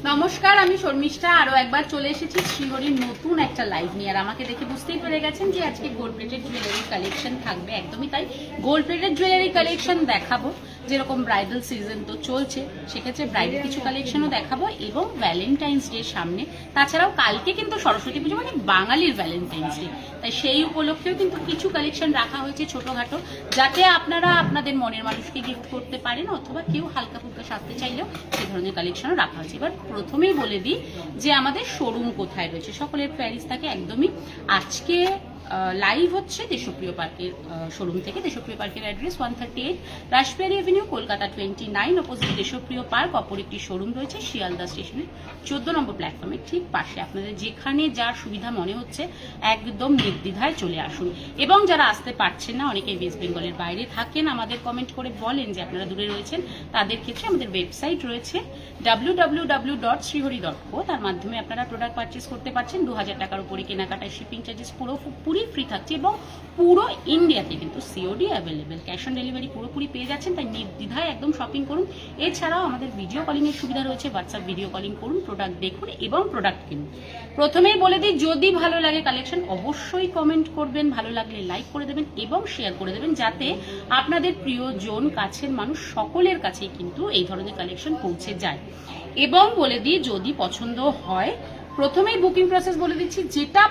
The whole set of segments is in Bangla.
নমস্কার, আমি শর্মিষ্ঠা আরো একবার চলে এসেছি শ্রীহরির নতুন একটা লাইভ নিয়ে। আর আমাকে দেখে বুঝতেই পেরে গেছেন যে আজকে গোল্ড প্লেটেড জুয়েলারি কালেকশন থাকবে। একদমই তাই, গোল্ড প্লেটেড জুয়েলারি কালেকশন দেখাবো। যেরকম ব্রাইডাল সিজন তো চলছে, সেক্ষেত্রে ব্রাইডাল কিছু কালেকশনও দেখাবো এবং ভ্যালেন্টাইন্স ডে সামনে। তাছাড়াও কালকে কিন্তু সরস্বতী পুজো, মানে বাঙালির ভ্যালেন্টাইন্স ডে, তাই সেই উপলক্ষেও কিন্তু কিছু কালেকশন রাখা হয়েছে ছোটখাটো, যাতে আপনারা আপনাদের মনের মানুষকে গিফট করতে পারেন, অথবা কেউ হালকা ফুলকা সাজতে চাইলেও সেই ধরনের কালেকশনও রাখা হয়েছে। এবার প্রথমেই বলে দিই যে আমাদের শোরুম কোথায় রয়েছে। সকলের প্যারিস থাকে একদমই। আজকে লাইভ হচ্ছে দেশপ্রিয় পার্কের শোরুম থেকে। দেশপ্রিয় পার্কের address 138 Rashbehari avenue, Kolkata 29, opposite Deshapriya park. অপর একটি শোরুম রয়েছে শিয়ালদা স্টেশনের 14 নম্বর প্ল্যাটফর্মের ঠিক পাশে। আপনাদের যেখানে যার সুবিধা মনে হচ্ছে একদম নির্দ্বিধায় চলে আসুন। এবং যারা আসতে পারছেন না, অনেকে ওয়েস্ট বেঙ্গলের বাইরে থাকেন, আমাদের কমেন্ট করে বলেন যে আপনারা দূরে রয়েছেন, তাদের ক্ষেত্রে আমাদের ওয়েবসাইট রয়েছে www.srihori.co। তার মাধ্যমে আপনারা প্রোডাক্ট পারচেস করতে পারছেন। 2000 টাকার উপরে কেনাকাটায় শিপিং চার্জেস পুরোপুরি ফ্রি থাকছে এবং পুরো ইন্ডিয়াতে কিন্তু COD available, cash on delivery পুরোপুরি পেয়ে যাচ্ছেন। তাই নির্দ্বিধায় একদম শপিং করুন। এছাড়াও আমাদের ভিডিও কলিং এর সুবিধা রয়েছে, হোয়াটসঅ্যাপ ভিডিও কলিং করুন, প্রোডাক্ট দেখুন এবং প্রোডাক্ট কিনুন। প্রথমেই বলে দিই, যদি ভালো লাগে কালেকশন অবশ্যই কমেন্ট করবেন, ভালো লাগলে লাইক করে দেবেন এবং শেয়ার করে দেবেন, যাতে আপনাদের প্রিয়জন, কাছের মানুষ সকলের কাছেই কিন্তু এই ধরনের কালেকশন পৌঁছে যায়। এবং বলে দিই, যদি পছন্দ হয়, প্রথমেই বুকিং প্রসেস বলে দিচ্ছি, যেটা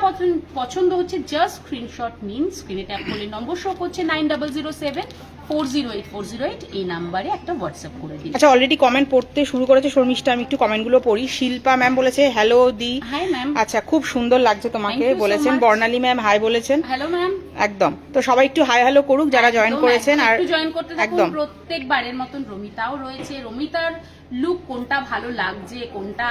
পছন্দ হচ্ছে জাস্ট স্ক্রিনশট নিন। স্ক্রিনে ট্যাপ করলে নম্বর শো করছে 9007408408 এই নাম্বারে একটা হোয়াটসঅ্যাপ করে দিন। আচ্ছা, অলরেডি কমেন্ট পড়তে শুরু করেছে শর্মিষ্ঠা, আমি একটু কমেন্টগুলো পড়ি। শিল্পা ম্যাম বলেছে হ্যালো দি। Hi ma'am. আচ্ছা, খুব সুন্দর লাগছে তোমাকে বলেছেন। বর্ণালী ম্যাম হাই বলেছেন। Hello ma'am. একদম, তো সবাই একটু হাই হ্যালো করুক যারা জয়েন করেছেন। আর একটু জয়েন করতে থাকুন। প্রত্যেকবারের মতন রমিতাও রয়েছে। রমিতার লুক কোনটা ভালো লাগছে, কোনটা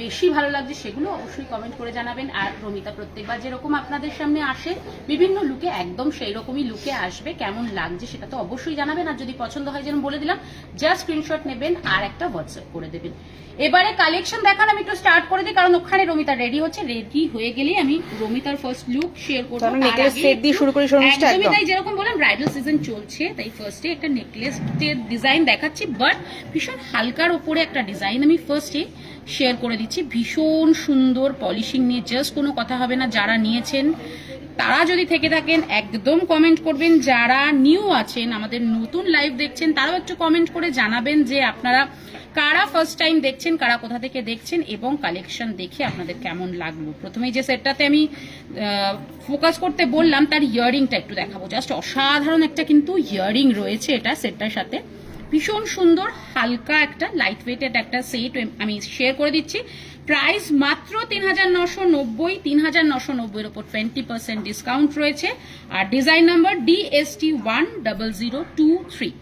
বেশি ভালো লাগছে, সেগুলো অবশ্যই কমেন্ট করে জানাবেন। আর রমিতা প্রত্যেকবার যেরকম আপনাদের সামনে আসে বিভিন্ন লুকে, একদম সেই রকমই লুকে আসবে। কেমন লাগছে সেটা তো অবশ্যই জানাবেন। আর যদি পছন্দ হয়, যেন বলে দিলাম, জাস্ট স্ক্রিনশট নেবেন আর একটা হোয়াটসঅ্যাপ করে দেবেন। এবারে কালেকশন দেখান আমি একটু স্টার্ট করে দিই, কারণ ওখানে রমিতা রেডি হচ্ছে। রেডি হয়ে গেলেই আমি রমিতার ফার্স্ট লুক শেয়ার করব। নেকলেস সেট দিয়ে শুরু করি শর্মিষ্ঠা। একদমই তাই, যেরকম বললাম ব্রাইডাল সিজন চলছে, তাই ফার্স্টে একটা নেকলেস এর ডিজাইন দেখাচ্ছি, বাট ভীষণ হালকার উপরে একটা ডিজাইন আমি ফার্স্টে শেয়ার করে দিচ্ছি। ভীষণ সুন্দর পলিশিং নিয়ে, জাস্ট কোনো কথা হবে না। যারা নিয়েছেন তারা যদি থেকে থাকেন একদম কমেন্ট করবেন। যারা নিউ আছেন, আমাদের নতুন লাইভ দেখছেন, তারাও একটু কমেন্ট করে জানাবেন যে আপনারা কারা ফার্স্ট টাইম দেখছেন, কারা কোথা থেকে দেখছেন এবং কালেকশন দেখে আপনাদের কেমন লাগলো। প্রথমেই যে সেটটাতে আমি ফোকাস করতে বললাম, তার ইয়ারিংটা একটু দেখাবো। জাস্ট অসাধারণ একটা কিন্তু ইয়ারিং রয়েছে এটা সেটটার সাথে। ভীষণ সুন্দর হালকা একটা লাইট ওয়েটেড একটা সেট আমি শেয়ার করে দিচ্ছি। প্রাইস মাত্র 3990। 3990 এর উপর 20% ডিসকাউন্ট রয়েছে। আর ডিজাইন নাম্বার DST10023।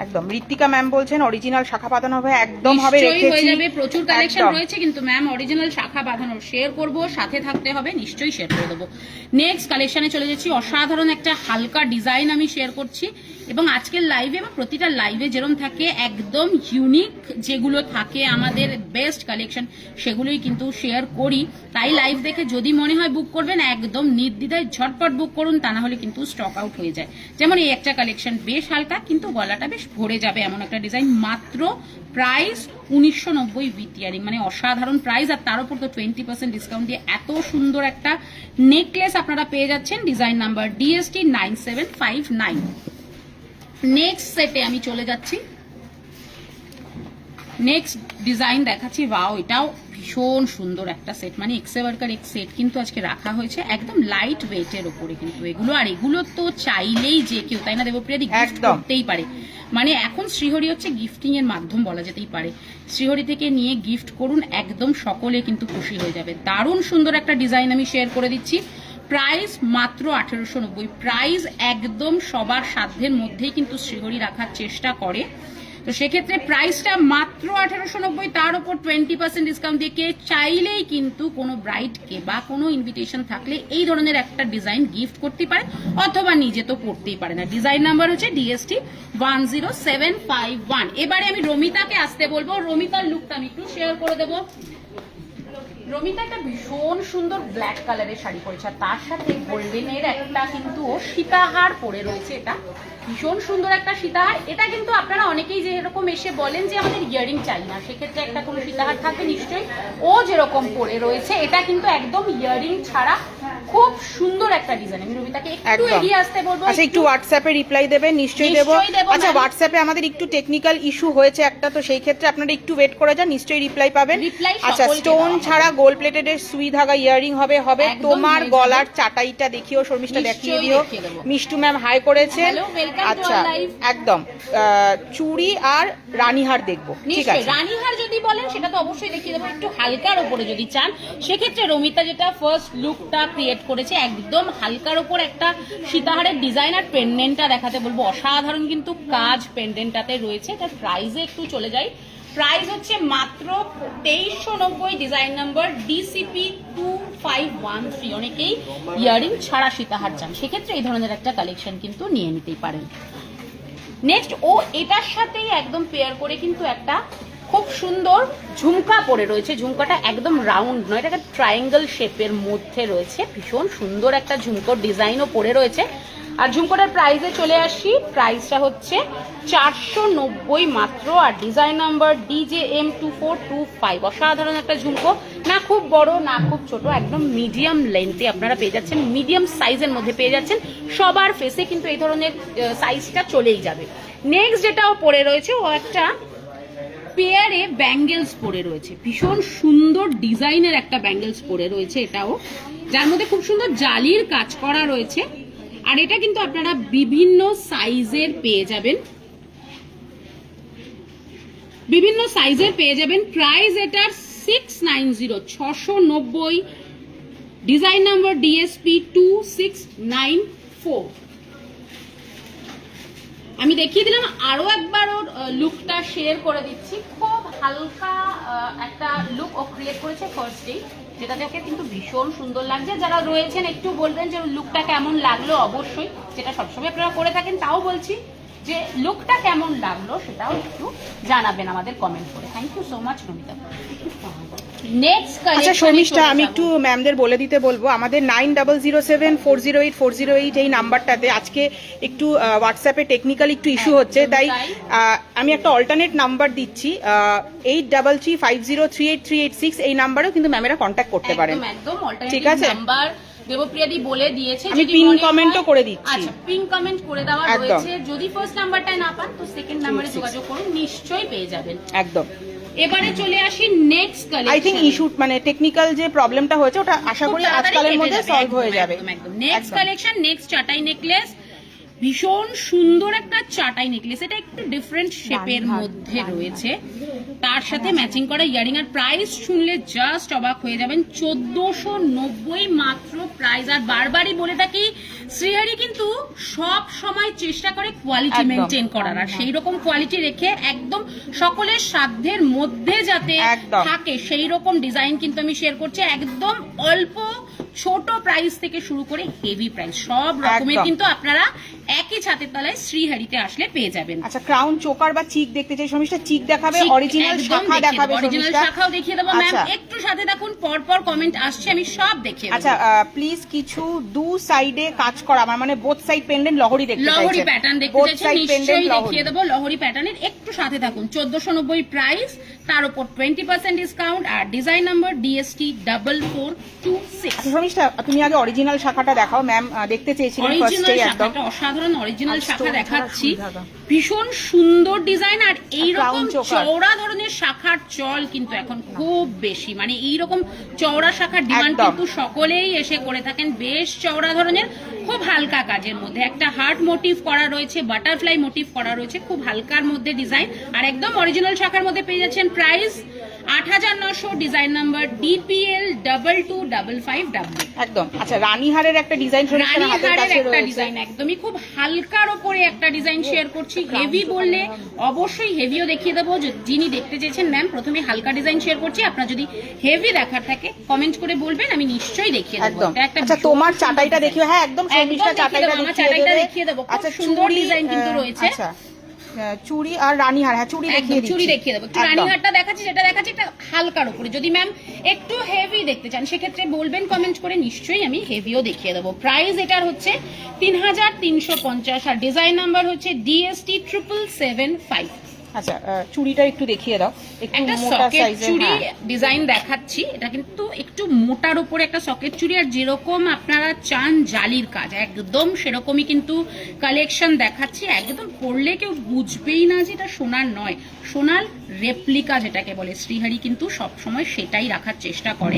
একদম ঋত্বিকা ম্যাম বলছেন অরিজিনাল শাখা বাঁধানো হবে, একদম হবে, রেখেছি হয়ে যাবে। প্রচুর কালেকশন রয়েছে কিন্তু ম্যাম অরিজিনাল শাখা বাঁধানোর শেয়ার করব, সাথে থাকতে হবে, নিশ্চয়ই শেয়ার করে দেবো। নেক্সট কালেকশনে চলে যাচ্ছি। অসাধারণ একটা হালকা ডিজাইন আমি শেয়ার করছি এবং আজকের লাইভে বা প্রতিটা লাইভে যেরকম থাকে একদম ইউনিক যেগুলো থাকে আমাদের বেস্ট কালেকশন, সেগুলোই কিন্তু শেয়ার করি। তাই লাইভ দেখে যদি মনে হয় বুক করবেন, একদম নির্দ্বিধায় ঝটপট বুক করুন, তা না হলে কিন্তু স্টক আউট হয়ে যায়। যেমন এই একটা কালেকশন বেশ হালকা কিন্তু গলাটা বেশ ভরে যাবে এমন একটা ডিজাইন। মাত্র প্রাইস 1990 উইথ ইয়ারিং, মানে অসাধারণ প্রাইস। আর তার উপর তো 20% ডিসকাউন্ট দিয়ে এত সুন্দর একটা নেকলেস আপনারা পেয়ে যাচ্ছেন। Design number DST9759। নেক্সট সেটে আমি চলে যাচ্ছি। নেক্সট ডিজাইন দেখাচ্ছি। ওয়াও, এটাও ভীষণ সুন্দর একটা সেট, মানে এক্সেবারকার এক সেট কিন্তু আজকে রাখা হয়েছে একদম লাইট ওয়েটের উপরে কিন্তু এগুলো। আর এগুলো তো চাইলেই যে কেউ, তাই না দেবপ্রিয়াদি, গিফট করতেই পারে। মানে এখন শ্রীহরি হচ্ছে গিফটিং এর মাধ্যম বলা যেতেই পারে। শ্রীহরি থেকে নিয়ে গিফট করুন, একদম সকলে কিন্তু খুশি হয়ে যাবে। দারুণ সুন্দর একটা ডিজাইন আমি শেয়ার করে দিচ্ছি। প্রাইস মাত্র 1890। প্রাইস একদম সবার সাধ্যের মধ্যেই কিন্তু শ্রীহরি রাখার চেষ্টা করে। তো সেক্ষেত্রে প্রাইসটা মাত্র 1890, তার উপর 20% ডিসকাউন্ট দিয়ে কে চাইলেই কিন্তু কোনো ব্রাইডকে বা কোনো ইনভিটেশন থাকলে এই ধরনের একটা ডিজাইন গিফট করতে পারে, অথবা নিজে তো পড়তেই পারে না। ডিজাইন নাম্বার হচ্ছে DST10751। এবারে আমি রমিতাকে আসতে বলবো। রমিতার লুকটা আমি একটু শেয়ার করে দেবো। রমিতা একটা ভীষণ সুন্দর ব্ল্যাক কালারের শাড়ি পরেছে, আর তার সাথে গোল্ডেনের একটা কিন্তু সীতাহার পরে রয়েছে। এটা ভীষণ সুন্দর একটা সীতাহার। এটা কিন্তু আপনারা অনেকেই যেরকম এসে বলেন যে আমাদের ইয়ারিং চাই না, সেক্ষেত্রে একটা কোনো সীতাহার থাকবে নিশ্চয়ই। ও যেরকম পরে রয়েছে এটা কিন্তু একদম ইয়ারিং ছাড়া খুব সুন্দর একটা ডিজাইন। আমি রবিতাকে একটু এগিয়ে আসতে বলবো। আচ্ছা, একটু হোয়াটসঅ্যাপে রিপ্লাই দেবেন। নিশ্চয়ই দেবো। আচ্ছা, হোয়াটসঅ্যাপে আমাদের একটু টেকনিক্যাল ইস্যু হয়েছে একটা, তো সেই ক্ষেত্রে আপনারা একটু ওয়েট করে যান, নিশ্চয়ই রিপ্লাই পাবেন। আচ্ছা, স্টোন ছাড়া গোল্ড প্লেটেড সুই ধাগা ইয়ারিং হবে। তোমার গলার চাটাইটা দেখিও, শর্মিষ্ঠা দেখিয়ে দিও। মিষ্টু ম্যাম হাই করেছেন। আচ্ছা, একদম চুড়ি আর রানীহার দেখবো। ঠিক আছে, রানীহার যদি বলেন সেটা তো অবশ্যই দেখিয়ে দেবো। একটু হালকার উপরে যদি চান সেক্ষেত্রে রমিতা যেটা ফার্স্ট লুকটা ক্রিয়েট করেছে একদম হালকার উপর একটা সীতাহারের ডিজাইন আর পেন্ডেন্টটা দেখাতে বলবো। অসাধারণ কিন্তু কাজ পেন্ডেন্টটাতে রয়েছে। তার প্রাইসে একটু চলে যাই। প্রাইস হচ্ছে মাত্র 2390, ডিজাইন নাম্বার DCP 2513। অনেকেই ইয়ারিং ছাড়া সীতাহার চান, সেক্ষেত্রে এই ধরনের একটা কালেকশন কিন্তু নিয়ে নিতেই পারেন। নেক্সট ও এটার সাথেই একদম পেয়ার করে কিন্তু একটা খুব সুন্দর ঝুমকা পরে রয়েছে। ঝুমকাটা একদম রাউন্ড নয়, এটা একটা ট্রায়াঙ্গেল শেপের মধ্যে রয়েছে। ভীষণ সুন্দর একটা ঝুমকোর ডিজাইনও পরে রয়েছে। আর ঝুমকোটার প্রাইসে চলে আসি। প্রাইসটা হচ্ছে 490 মাত্র, আর ডিজাইন নাম্বার DJM 2425। অসাধারণ একটা ঝুমকো, না খুব বড় না খুব ছোট, একদম মিডিয়াম লেন্থে আপনারা পেয়ে যাচ্ছেন, মিডিয়াম সাইজের মধ্যে পেয়ে যাচ্ছেন। সবার ফেসে কিন্তু এই ধরনের সাইজটা চলেই যাবে। নেক্সট যেটাও পরে রয়েছে ও একটা পেয়ারে ব্যাঙ্গেলস পরে রয়েছে। ভীষণ সুন্দর ডিজাইনের একটা ব্যাঙ্গেলস পরে রয়েছে এটাও, যার মধ্যে খুব সুন্দর জালির কাজ করা রয়েছে। আর এটা কিন্তু আপনারা বিভিন্ন সাইজের পেয়ে যাবেন, বিভিন্ন সাইজের পেয়ে যাবেন। প্রাইস এটার 690, 690, ডিজাইন নাম্বার DSP 2694। আমি দেখিয়ে দিলাম, আরো একবার ওর লুকটা শেয়ার করে দিচ্ছি। খুব হালকা একটা লুক ও ক্রিয়েট করেছে ফার্স্টেই, যেটা দেখে কিন্তু ভীষণ সুন্দর লাগছে। যারা রয়েছেন একটু বলবেন যে লুকটা কেমন লাগলো, অবশ্যই যেটা সবসময় আপনারা করে থাকেন তাও বলছি যে লুকটা কেমন লাগলো সেটাও একটু জানাবেন আমাদের কমেন্ট করে। Thank you so much Namita. Next আচ্ছা শর্মিষ্ঠা, আমি একটু ম্যামদের বলে দিতে বলবো, আমাদের 9007408408 এই নাম্বারটাতে আজকে একটু হোয়াটসঅ্যাপে টেকনিক্যাল একটু ইস্যু হচ্ছে, তাই আমি একটা অল্টারনেট নাম্বার দিচ্ছি 8335038386। এই নাম্বারেও কিন্তু ম্যামেরা কন্ট্যাক্ট করতে পারেন। একদম ঠিক আছে, নাম্বার দেবপ্রিয়াদি বলে দিয়েছে। আমি পিন কমেন্টও করে দিচ্ছি। আচ্ছা, পিন কমেন্ট করে দেওয়া রয়েছে। যদি ফার্স্ট নাম্বারটাই না পান তো সেকেন্ড নাম্বারে যোগাযোগ করুন, নিশ্চয়ই পেয়ে যাবেন। একদম। এবারে চলে আসি next collection. I think issue মানে টেকনিক্যাল যে প্রবলেমটা হয়েছে ওটা আশা করি আজকালের মধ্যে সলভ হয়ে যাবে। নেক্সট কালেকশন, নেক্সট চাটাই নেকলেস। ভীষণ সুন্দর একটা চাটাই নেকলেস, এটা একটু ডিফারেন্ট শেপের মধ্যে রয়েছে, তার সাথে ম্যাচিং করা ইয়ারিং। আর প্রাইস শুনলে জাস্ট অবাক হয়ে যাবেন, 1490 মাত্র প্রাইস। আর বারবারই বলে থাকি শ্রীহরি কিন্তু সব সময় চেষ্টা করে কোয়ালিটি মেনটেন করার, আর সেই রকম কোয়ালিটি রেখে একদম সকলের সাধ্যের মধ্যে যাতে থাকে সেই রকম ডিজাইন কিন্তু আমি শেয়ার করছি। একদম অল্প ছোট প্রাইস থেকে শুরু করে হেভি প্রাইস সব রকমের কিন্তু আপনারা একই ছাদের তলায় শ্রীহরিতে আসলে পেয়ে যাবেন। আচ্ছা, ক্রাউন চোকার বা চিক দেখতে চাই শর্মিষ্ঠা, চিক দেখাবে, অরিজিনাল শাখা দেখাবে, অরিজিনাল শাখাও দেখিয়ে দেবো ম্যাম। একটু সাথে দেখুন, পর পর কমেন্ট আসছে, আমি সব দেখিয়ে দেব। আচ্ছা প্লিজ কিছু দু সাইডে কাজ করা, আমার মানে বোথ সাইড পেন্ডেন্ট লহরি দেখতে চাইছেন, লহরি প্যাটার্ন দেখতে চাইছেন, নিশ্চয়ই দেখিয়ে দেব। লহরি প্যাটার্নের একটু সাথে থাকুন। 1490 প্রাইস, তার উপর 20% ডিসকাউন্ট, আর ডিজাইন নাম্বার DST 4426। শর্মিষ্ঠা, তুমি আগে অরিজিনাল শাখাটা দেখাও, ম্যাম দেখতে চেয়েছিলেন ফার্স্টেই। একদম অসাধারণ অরিজিনাল শাখা দেখাচ্ছি, ভীষণ সুন্দর ডিজাইন। আর এইরকম চওড়া ধরনের শাখার চল কিন্তু এখন খুব বেশি, মানে এইরকম চওড়া শাখার ডিমান্ড কিন্তু সকলেই এসে করে থাকেন। বেশ চওড়া ধরনের, খুব হালকা কাজের মধ্যে, একটা হার্ট মোটিভ করা রয়েছে, বাটারফ্লাই মোটিভ করা রয়েছে, খুব হালকার মধ্যে ডিজাইন, আর একদম অরিজিনাল শাখার মধ্যে পেয়ে যাচ্ছেন। Price 8900, design number DPL 2255W। একদম। আচ্ছা, রানীহারের একটা ডিজাইন, রানীহারের একটা ডিজাইন একদমই খুব হালকার উপরে একটা ডিজাইন শেয়ার করছি। হেভি বললে অবশ্যই হেভিও দেখিয়ে দেবো, যিনি দেখতে চেয়েছেন ম্যাম প্রথমে হালকা ডিজাইন শেয়ার করছি। আপনার যদি হেভি দেখার থাকে কমেন্ট করে বলবেন, আমি নিশ্চয়ই দেখিয়ে দেবো। আচ্ছা, তোমার চাটাইটা দেখিও। হ্যাঁ একদম, আমার চাটাইটা দেখিয়ে দেবো। আচ্ছা, সুন্দর ডিজাইন কিন্তু রয়েছে। চুড়ি আর রানীহার, হ্যাঁ চুড়ি দেখিয়ে দিচ্ছি, চুড়ি দেখিয়ে দেবো। একটু রানীহারটা দেখাচ্ছি, যেটা দেখাচ্ছি একটা হালকার উপরে। যদি ম্যাম একটু হেভি দেখতে চান সেক্ষেত্রে বলবেন কমেন্ট করে, নিশ্চয়ই আমি হেভিও দেখিয়ে দেবো। প্রাইস এটার হচ্ছে 3350 আর ডিজাইন নাম্বার হচ্ছে DST 77755। আচ্ছা চুড়িটা একটু দেখিয়ে দাও, একটু একটা মোটা সকেট সাইজের। চুড়ি ডিজাইন দেখাচ্ছি, এটা কিন্তু একটু মোটার উপরে একটা সকেট চুড়ি, আর যেরকম আপনারা চান জালির কাজ একদম সেরকমই কিন্তু কালেকশন দেখাচ্ছি। একদম পরলে কেউ বুঝবেই না যে এটা সোনার নয়, সোনার রেপ্লিকা যেটাকে বলে। শ্রীহরি কিন্তু সবসময় সেটাই রাখার চেষ্টা করে।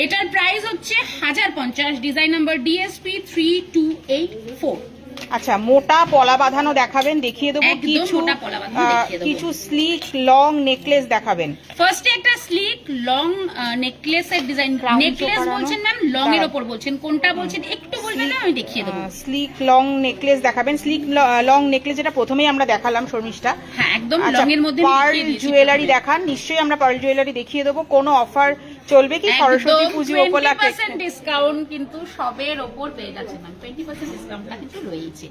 এটার প্রাইস হচ্ছে 1050, ডিজাইন নাম্বার DSP 3284। আচ্ছা মোটা পলা বাঁধানো দেখাবেন, দেখিয়ে দেবো কিছু, কিছু স্লিক লং নেকলেস দেখাবেন। ফার্স্টে একটা স্লিক লং নেকলেসের ডিজাইন, নেকলেস বলছেন ম্যাম, লং এর উপর বলছেন, কোনটা বলছেন একটু বলবেন না, আমি দেখিয়ে দেবো। স্লিক লং নেকলেস দেখাবেন, স্লিক লং নেকলেস যেটা প্রথমেই আমরা দেখালাম শর্মিষ্ঠা, হ্যাঁ একদম লং এর মধ্যে। পার্ল জুয়েলারি দেখান, নিশ্চয়ই আমরা পার্ল জুয়েলারি দেখিয়ে দেবো। কোনো অফার চলবে কি সরস্বতী পুজো উপলক্ষে? 20% ডিসকাউন্ট কিন্তু সবের উপর পেয়ে যাচ্ছে ম্যাম, 20% ডিসকাউন্টটা কিন্তু রয়েছে।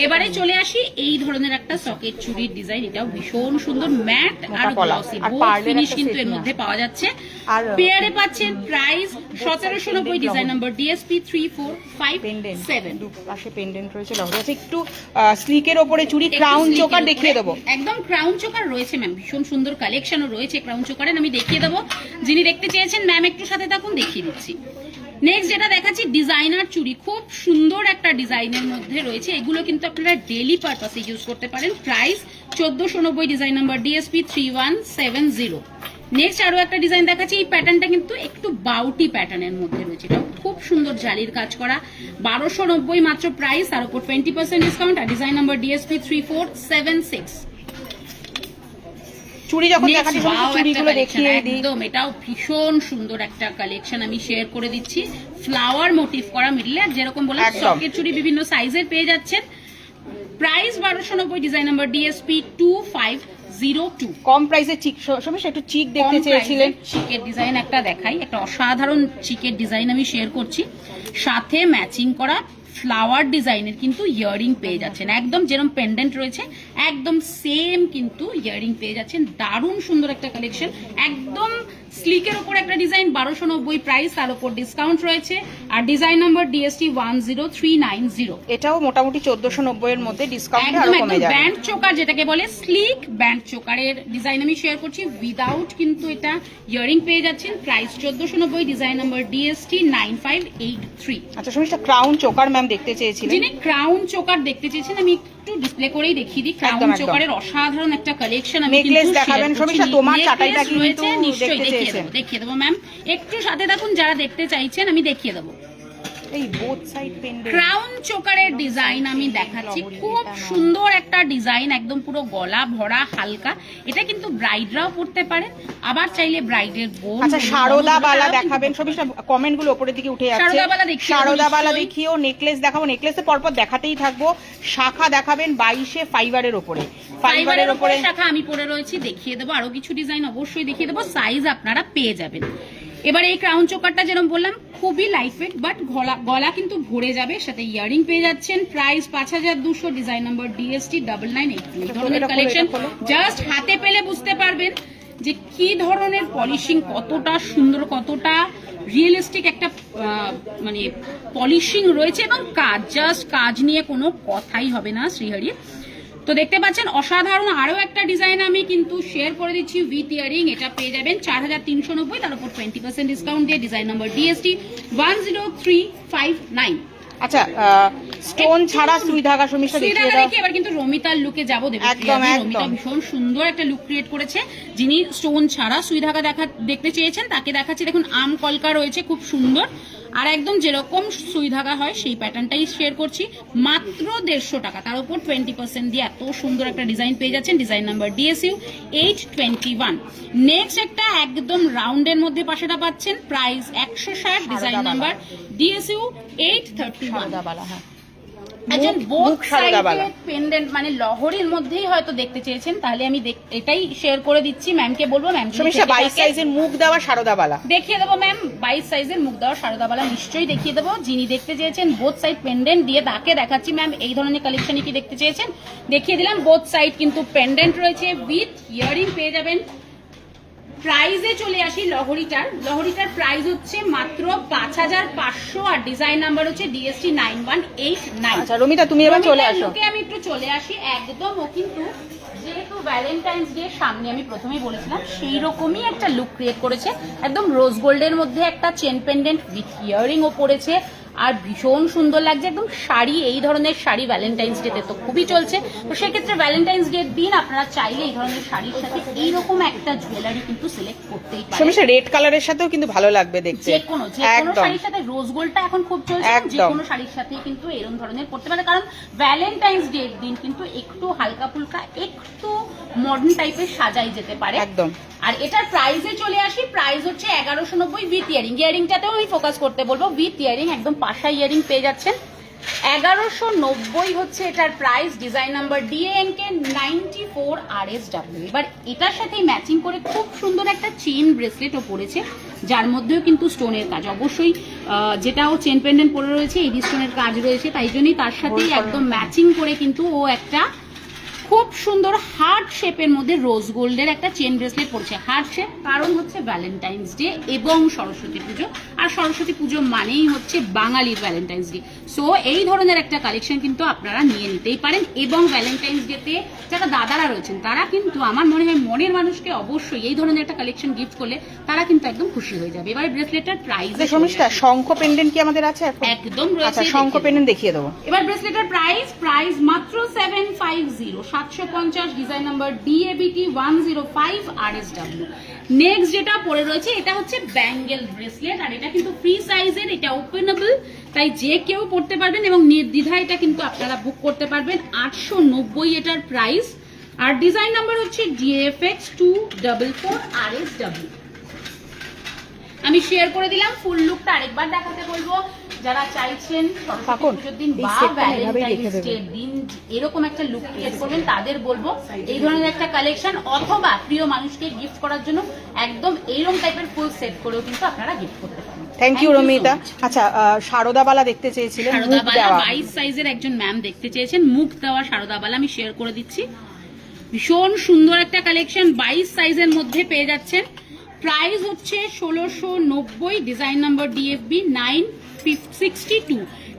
এবারে চলে আসি এই ধরনের একটা সকেট চুড়ির ডিজাইন, এটাও ভীষণ সুন্দর, ম্যাট আর গ্লসি বোথ ফিনিশ কিন্তু এর মধ্যে পাওয়া যাচ্ছে। পেয়ারে পাচ্ছেন প্রাইস 1790, ডিজাইন নাম্বার DSP 3457। পাশে পেন্ডেন্ট রয়েছে, লহরি আছে, একটু স্লিকের উপরে চুড়ি, ক্রাউন চোকার দেখিয়ে দেবো। একদম ক্রাউন চোকার রয়েছে ম্যাম, ভীষণ সুন্দর কালেকশনও রয়েছে ক্রাউন চোকারের, আমি দেখিয়ে দেবো। যিনি দেখতে চেয়েছেন ম্যাম একটু সাথে থাকুন, দেখিয়ে দিচ্ছি। নেক্সট যেটা দেখাচ্ছি ডিজাইনার চুড়ি, খুব সুন্দর একটা ডিজাইনের মধ্যে রয়েছে। এগুলো কিন্তু আপনারা ডেইলি পারপাসে ইউজ করতে পারেন। Price 1490, design number DSP 3170। Next আরো একটা ডিজাইন দেখাচ্ছি, এই প্যাটার্নটা কিন্তু একটু বাউটি প্যাটার্নের মধ্যে রয়েছে, এটাও খুব সুন্দর জালির কাজ করা, 1290 মাত্র প্রাইস, তার উপর 20% ডিসকাউন্ট, আর ডিজাইন নাম্বার DSP 3476। চুড়ি যখন দেখাচ্ছি চুড়িগুলো দেখিয়ে দিই, একদম এটাও ভীষণ সুন্দর একটা কালেকশন আমি শেয়ার করে দিচ্ছি। ফ্লাওয়ার মোটিভ করা মিডলে, আর যেরকম বললাম সকেট চুড়ি বিভিন্ন সাইজের পেয়ে যাচ্ছেন। Price 1290, design number DSP 2502। কম প্রাইসে চিক, সমস্যা একটু চিক দেখতে চেয়েছিলেন, চিকের ডিজাইন একটা দেখাই, একটা অসাধারণ চিকের ডিজাইন আমি শেয়ার করছি, সাথে ম্যাচিং করা ফ্লাওয়ার ডিজাইনের কিন্তু ইয়ারিং পেয়ে যাচ্ছেন, একদম যেরকম পেন্ডেন্ট রয়েছে একদম সেম কিন্তু ইয়ারিং পেয়ে যাচ্ছেন। দারুণ সুন্দর একটা কালেকশন, একদম স্লিকের উপর একটা ডিজাইন, 1290 প্রাইস, তার উপর ডিসকাউন্ট রয়েছে, আর ডিজাইন নাম্বার DST 10390। এটাও মোটামুটি 1490 এর মধ্যে ডিসকাউন্ট আরো কমে যাবে। ব্যান্ড চোকার যেটাকে বলে স্লিক ব্যান্ড চোকারের ডিজাইন আমি শেয়ার করছি, উইদাউট কিন্তু এটা ইয়ারিং পেয়ে যাচ্ছেন। Price 1490, design number DST 9583। আচ্ছা সমস্যা ক্রাউন চোকার ম্যাম দেখতে চেয়েছিলেন, যিনি ক্রাউন চোকার দেখতে চেয়েছেন আমি একটু ডিসপ্লে করেই দেখিয়ে দিই। ক্রাউন চোকারের অসাধারণ একটা কালেকশন আমি নেকলেস দেখাবেন সমস্যা, তোমার চাটাইটা কিন্তু নিশ্চয়ই দেখিয়ে দেবো ম্যাম, একটু সাথে থাকুন, যারা দেখতে চাইছেন আমি দেখিয়ে দেবো। এই বোথ সাইড পেন্ডেন্ট ক্রাউন চোকারের ডিজাইন আমি দেখাচ্ছি, খুব সুন্দর একটা ডিজাইন, একদম পুরো গলা ভরা হালকা। এটা কিন্তু ব্রাইডরাও পড়তে পারেন, আবার চাইলে ব্রাইডের বোন। আচ্ছা সারদা বালা দেখাবেন, সবই কমেন্ট গুলো উপরের দিকে উঠে যাচ্ছে। সারদা বালা দেখিও, নেকলেস দেখাবো, নেকলেসে পরপর দেখাতেই থাকবো। শাখা দেখাবেন 22 ফাইবারের উপরে, ফাইবারের উপরে শাখা আমি পরে রয়েছি, দেখিয়ে দেবো। আরো কিছু ডিজাইন অবশ্যই দেখিয়ে দেবো, সাইজ আপনারা পেয়ে যাবেন। এবার এই ক্রাউন চোকারটা যেরকম বললাম খুবই লাইট ওয়েট, বাট গলা কিন্তু ভরে যাবে, সাথে ইয়ারিং পেয়ে যাচ্ছেন। Price 5200, design number DST 9982। এই ধরনের কালেকশন জাস্ট হাতে পেলে বুঝতে পারবেন যে কি ধরনের পলিশিং, কতটা সুন্দর, কতটা রিয়েলিস্টিক একটা মানে পলিশিং রয়েছে, এবং কাজ, জাস্ট কাজ নিয়ে কোনো কথাই হবে না শ্রীহরি। তো দেখতে পাচ্ছেন অসাধারণ আরো একটা ডিজাইন আমি কিন্তু শেয়ার করে দিচ্ছি উইথ ইয়ারিং, এটা পেয়ে যাবেন 4390, তার উপর 20% ডিসকাউন্ট দিয়ে, ডিজাইন নাম্বার DST 10359। আচ্ছা স্টোন ছাড়া সুই ধাগা সমস্যা দেখিয়ে দাও। এবার কিন্তু রমিতার লুকে যাবো, রমিতা ভীষণ সুন্দর একটা লুক ক্রিয়েট করেছে। যিনি স্টোন ছাড়া সুই ধাগা দেখতে চেয়েছেন তাকে দেখাচ্ছি, দেখুন আম কলকা রয়েছে খুব সুন্দর, আর একদম যেরকম সুই ধাগা হয় সেই প্যাটার্নটাই শেয়ার করছি, মাত্র 150 টাকা, তার উপর 20% দিয়ে এত সুন্দর একটা ডিজাইন পেয়ে যাচ্ছেন। Design number DSU 821। নেক্সট একটা একদম রাউন্ডের মধ্যে পাশেটা পাচ্ছেন, প্রাইস 160, ডিজাইন নাম্বার DSU 831। একজন বোথ মুখ সারদাবালা সাইডের পেন্ডেন্ট মানে লহরির মধ্যেই হয়তো দেখতে চেয়েছেন, তাহলে আমি এটাই শেয়ার করে দিচ্ছি ম্যামকে, বলবো ম্যাম সমস্যা 22 সাইজের মুখ দেওয়া সারদাবালা দেখিয়ে দেবো ম্যাম। 22 সাইজের মুখ দেওয়া সারদাবালা নিশ্চয়ই দেখিয়ে দেবো। যিনি দেখতে চেয়েছেন বোথ সাইড পেন্ডেন্ট দিয়ে তাকে দেখাচ্ছি ম্যাম। এই ধরনের কালেকশনই কি দেখতে চেয়েছেন দেখিয়ে দিলাম। বোথ সাইড কিন্তু পেন্ডেন্ট রয়েছে, উইথ ইয়ারিং পেয়ে যাবেন। প্রাইজে চলে আসি লহরিটার প্রাইস হচ্ছে মাত্র 5500 আর ডিজাইন নাম্বার হচ্ছে DST 9189। আচ্ছা রমিতা তুমি এবার চলে আসো। আমি একটু চলে আসি একদম। ও কিন্তু যেহেতু ভ্যালেন্টাইন্স ডে সামনে, আমি প্রথমেই বলেছিলাম সেই রকমই একটা লুক ক্রিয়েট করেছে। একদম রোজ গোল্ডের মধ্যে একটা চেন পেন্ডেন্ট উইথ ইয়ারিং ও পড়েছে, আর ভীষণ সুন্দর লাগছে। একদম শাড়ি, এই ধরনের শাড়ি ভ্যালেন্টাইন্স ডে তে তো খুবই চলছে। তো সেক্ষেত্রে ভ্যালেন্টাইন্স ডে দিন আপনারা চাইলে এই ধরনের শাড়ির সাথে এইরকম একটা জুয়েলারি কিন্তু সিলেক্ট করতেই পারেন। সমস্যা রেড কালারের সাথেও কিন্তু ভালো লাগবে দেখতে। যে কোনো শাড়ির সাথে রোজ গোল্ডটা এখন খুব চলছে, যে কোনো শাড়ির সাথে কিন্তু এরকম ধরনের করতে পারে। কারণ ভ্যালেন্টাইন্স ডে দিন কিন্তু একটু হালকা ফুলকা, একটু মডার্ন টাইপের সাজাই যেতে পারে একদম। আর এটার প্রাইসে চলে আসি। প্রাইস হচ্ছে 1190 উইথ ইয়ারিং। ইয়ারিংটাতেও আমি ফোকাস করতে বলবো, উইথ ইয়ারিং একদম পাশা ইয়ারিং পেয়ে যাচ্ছেন। 1190 হচ্ছে এটার price. Design number DANK 94 RSW। এবার এটার সাথে ম্যাচিং করে খুব সুন্দর একটা চেন ব্রেসলেটও পড়েছে, যার মধ্যেও কিন্তু স্টোনের কাজ অবশ্যই, যেটাও চেন পেন্ডেন্ট পরে রয়েছে এডি স্টোনের কাজ রয়েছে, তাই জন্যই তার সাথেই একদম ম্যাচিং করে কিন্তু ও একটা খুব সুন্দর হার্ট শেপের মধ্যে রোজ গোল্ডের একটা চেন ব্রেসলেট পড়ছে। হার্ট শেপ কারণ হচ্ছে ভ্যালেন্টাইন্স ডে এবং সরস্বতী পুজো, আর সরস্বতী পুজো মানেই হচ্ছে বাঙালির ভ্যালেন্টাইন্স ডে। সো এই ধরনের একটা কালেকশন কিন্তু আপনারা নিয়ে নিতেই পারেন। এবং ভ্যালেন্টাইন্স ডেতে যারা দাদারা রয়েছেন তারা কিন্তু আমার মনে হয় মনের মানুষকে অবশ্যই এই ধরনের একটা কালেকশন গিফট করলে তারা কিন্তু একদম খুশি হয়ে যাবে। এবার ব্রেসলেটের প্রাইস সমস্যা শঙ্খ পেন্ডেন্ট কি আমাদের আছে এখন? একদম রয়েছে। আচ্ছা শঙ্খ পেন্ডেন্ট দেখিয়ে দেবো। এবার ব্রেসলেটের প্রাইস মাত্র 750, 750। Design number DABT 105 RSW। Next যেটা পরে রয়েছে এটা হচ্ছে ব্যাঙ্গেল ব্রেসলেট, আর এটা কিন্তু ফ্রি সাইজের, এটা ওপেনেবল, তাই যে কেউ পড়তে পারবেন এবং নির্দ্বিধায় এটা কিন্তু আপনারা বুক করতে পারবেন। 890 এটার প্রাইস, আর ডিজাইন নাম্বার হচ্ছে DFX 244 RSW। আমি শেয়ার করে দিলাম। ফুল লুকটা আরেকবার দেখাতে বলবো। যারা চাইছেন সরস্বতীর দিন বা ভ্যালেন্টাইন্স ডে দিন এরকম একটা লুক ক্রিয়েট করবেন, তাদের বলবো এই ধরনের একটা কালেকশন, অথবা প্রিয় মানুষকে গিফট করার জন্য একদম এইরকম টাইপের ফুল সেট করেও কিন্তু আপনারা গিফট করতে পারেন। Thank you Ramita. আচ্ছা সারদাবালা দেখতে চেয়েছিলেন, মুখ দেওয়া 22 সাইজের একজন ম্যাম দেখতে চেয়েছেন মুখ দেওয়া সারদাবালা, আমি শেয়ার করে দিচ্ছি। ভীষণ সুন্দর একটা কালেকশন 22 সাইজের মধ্যে পেয়ে যাচ্ছেন। প্রাইস হচ্ছে 1690। Design number DFB 962।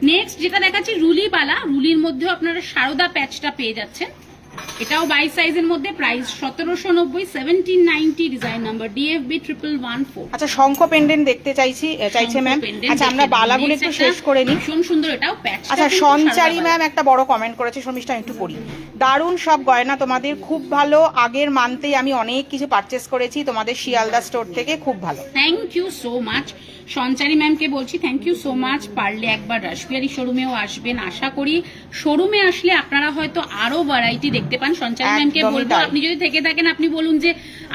নেক্সট যেটা দেখাচ্ছি রুলিবালা, রুলির মধ্যে আপনারা সারদা প্যাচটা পেয়ে যাচ্ছেন। এটাও 22 সাইজের মধ্যে। প্রাইস 1790, 1790। Design number DFB 1114। আচ্ছা শঙ্খ পেন্ডেন্ট দেখতে চাইছে ম্যাম। আচ্ছা আমরা বালাগুলো একটু শেষ করে নিই। ভীষণ সুন্দর এটাও প্যাচ। আচ্ছা সঞ্চারী ম্যাম একটা বড় কমেন্ট করেছে, শর্মিষ্ঠা একটু পড়ি। দারুণ সব গয়না তোমাদের, খুব ভালো। আগের মান্থেই আমি অনেক কিছু পারচেস করেছি তোমাদের শিয়ালদা স্টোর থেকে, খুব ভালো। থ্যাংক ইউ সো মাচ সঞ্চারী ম্যামকে বলছি থ্যাংক ইউ সো মাচ। পারলে একবার রাসবিহারী শোরুমেও আসবেন, আশা করি শোরুমে আসলে আপনারা হয়তো আরো ভ্যারাইটি দেখতে পান। সঞ্চারী ম্যামকে বলবো আপনি যদি থেকে থাকেন আপনি বলুন যে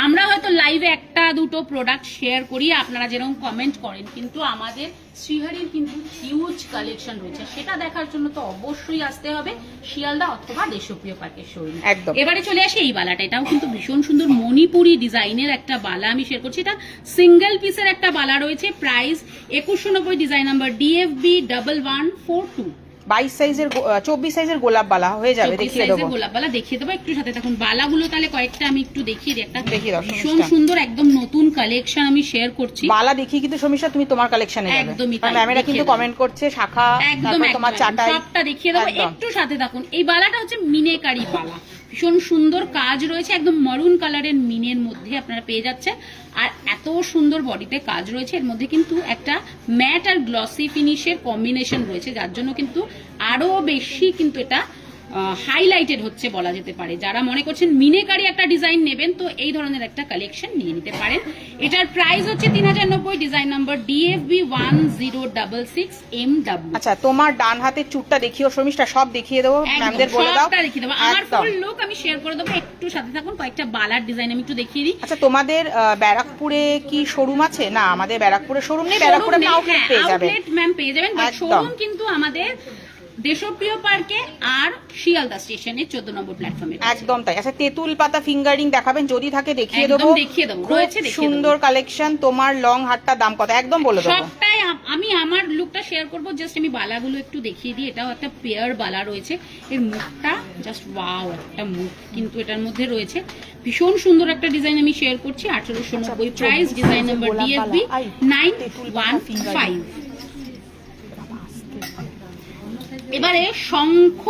আমরা হয়তো লাইভে একটা দুটো প্রোডাক্ট শেয়ার করি, আপনারা যেরকম কমেন্ট করেন, কিন্তু আমাদের শ্রীহরির কিন্তু হিউজ কালেকশন রয়েছে, সেটা দেখার জন্য তো অবশ্যই আসতে হবে শিয়ালদা অথবা দেশপ্রিয় পার্কের শোরুমে। এবারে চলে আসে এই বালাটা, এটাও কিন্তু ভীষণ সুন্দর মণিপুরি ডিজাইনের একটা বালা আমি শেয়ার করছি। এটা সিঙ্গেল পিসের একটা বালা রয়েছে। প্রাইস 2190। Design number DFB 1142। 22 সাইজের 24 সাইজের গোলাপ বালা হয়ে যাবে, দেখিয়ে দেবো। গোলাপ বালা দেখিয়ে দেবো একটু সাথে থাকুন। বালাগুলো তাহলে কয়েকটা আমি একটু দেখিয়ে দিই। একটা দেখিয়ে দাও। ভীষণ সুন্দর একদম নতুন কালেকশন আমি শেয়ার করছি। বালা দেখিয়ে কিন্তু সমস্যা তুমি তোমার কালেকশনে যাবে। একদমই তাই। ম্যামেরা কিন্তু কমেন্ট করছে শাখা, একদম তোমার চাটাই সবটা দেখিয়ে দেবো, একটু সাথে থাকুন। এই বালাটা হচ্ছে মিনেকারি বালা, ভীষণ সুন্দর কাজ রয়েছে, একদম মারুন কালারের মিনের মধ্যে আপনারা পেয়ে যাচ্ছেন। আর এত সুন্দর বডিতে কাজ রয়েছে, এর মধ্যে কিন্তু একটা ম্যাট আর গ্লসি ফিনিশের কম্বিনেশন রয়েছে, যার জন্য কিন্তু আরো বেশি কিন্তু এটা হাইলাইটেড হচ্ছে বলা যেতে পারে। যারা মনে করছেন মিনেকারি একটা ডিজাইন নেবেন তো এই ধরনের একটা কালেকশন নিয়ে নিতে পারেন। এটার প্রাইস হচ্ছে 3090। Design number DFB 1066 MW। আচ্ছা তোমার ডান হাতের চুটটা দেখিও শর্মিষ্ঠা, সব দেখিয়ে দেবো, ম্যামদের বলে দাও। সবটা দেখিয়ে দেবো, আমার ফুল লুক আমি শেয়ার করে দেবো, একটু সাথে থাকুন। কয়েকটা বালার ডিজাইন আমি একটু দেখিয়ে দিই। আচ্ছা তোমাদের ব্যারাকপুরে কি শোরুম আছে? না আমাদের ব্যারাকপুরে শোরুম নেই, ব্যারাকপুরে আউটলেট পেয়ে যাবেন। আউটলেট ম্যাম পেয়ে যাবেন, বাট শোরুম কিন্তু আমাদের দেশপ্রিয় পার্কে আর শিয়ালদা স্টেশনে 14 নম্বর প্ল্যাটফর্মে। একদম তাই। আচ্ছা তেঁতুল পাতা ফিঙ্গারিং দেখাবেন, যদি থাকে দেখিয়ে দেবো। দেখিয়ে দেবো, খুব সুন্দর কালেকশন। তোমার লং হারটার দাম কত একদম বলে দেবো। সবটাই আমি আমার লুকটা শেয়ার করব, জাস্ট আমি বালাগুলো একটু দেখিয়ে দিই। এটাও একটা পেয়ার বালা রয়েছে, এর মুখটা জাস্ট ওয়াও, একটা মুখ কিন্তু এটার মধ্যে রয়েছে। ভীষণ সুন্দর একটা ডিজাইন আমি শেয়ার করছি। 1890 প্রাইস, ডিজাইন নাম্বার DFB 915। এবারে শঙ্খ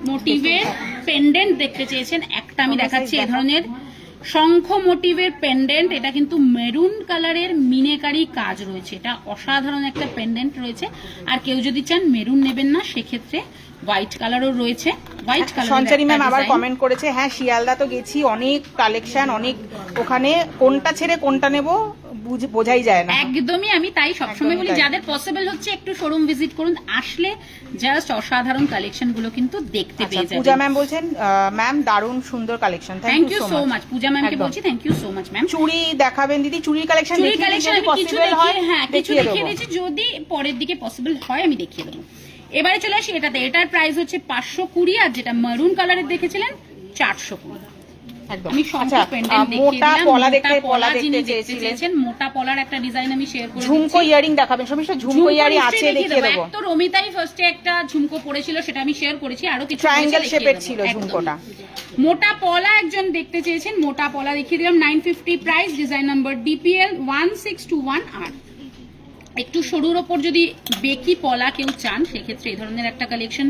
মোটিভের পেন্ডেন্ট দেখতে চেয়েছেন, একটা আমি দেখাচ্ছি এই ধরনের শঙ্খ মোটিভের পেন্ডেন্ট। এটা কিন্তু মেরুন কালারের মিনেকারি কাজ রয়েছে, এটা অসাধারণ একটা পেন্ডেন্ট রয়েছে। আর কেউ যদি চান মেরুন নেবেন না, সেক্ষেত্রে হোয়াইট কালারও রয়েছে। হোয়াইট কালার সঞ্চারী ম্যাম আবার কমেন্ট করেছে, হ্যাঁ শিয়ালদা তো গেছি, অনেক কালেকশন, অনেক, ওখানে কোনটা ছেড়ে কোনটা নেব বোঝাই যায় না। একদমই, আমি তাই সবসময় বলি যাদের পসিবল হচ্ছে একটু শোরুম ভিজিট করুন, আসলে জাস্ট অসাধারণ কালেকশন গুলো কিন্তু দেখতে পেয়ে যাবেন। পূজা ম্যাম বলছেন ম্যাম দারুণ সুন্দর collection, thank you so much. Puja ম্যামকে বলছি thank you so much ma'am. চুড়ি দেখাবেন দিদি, চুড়ির কালেকশন আমি কিছু দেখিয়ে দিয়েছি, যদি পরের দিকে পসিবল হয় আমি দেখিয়ে দেবো। এবারে চলে আসি এটাতে। এটার প্রাইস হচ্ছে 520, আর যেটা মারুন কালারের দেখেছিলেন 420। আমি মোটা পলার একটা ডিজাইন আমি শেয়ার করেছি। ঝুমকো ইয়ারিং দেখাবেন, সমস্ত ঝুমকো ইয়ারিং আছে দেখিয়ে দেব। তো রমিতাই ফার্স্টে একটা ঝুমকো পড়েছিল, সেটা আমি শেয়ার করেছি, আরো কিছু ট্রায়াঙ্গেল শেপের ছিল ঝুমকোটা। মোটা পলা একজন দেখতে চেয়েছেন, মোটা পলা দেখিয়ে দিলাম 950 price, design number DPL 1621R। একটু সরুর ওপর যদি বেকি পলা কেউ চান, সেক্ষেত্রে এই ধরনের একটা কালেকশন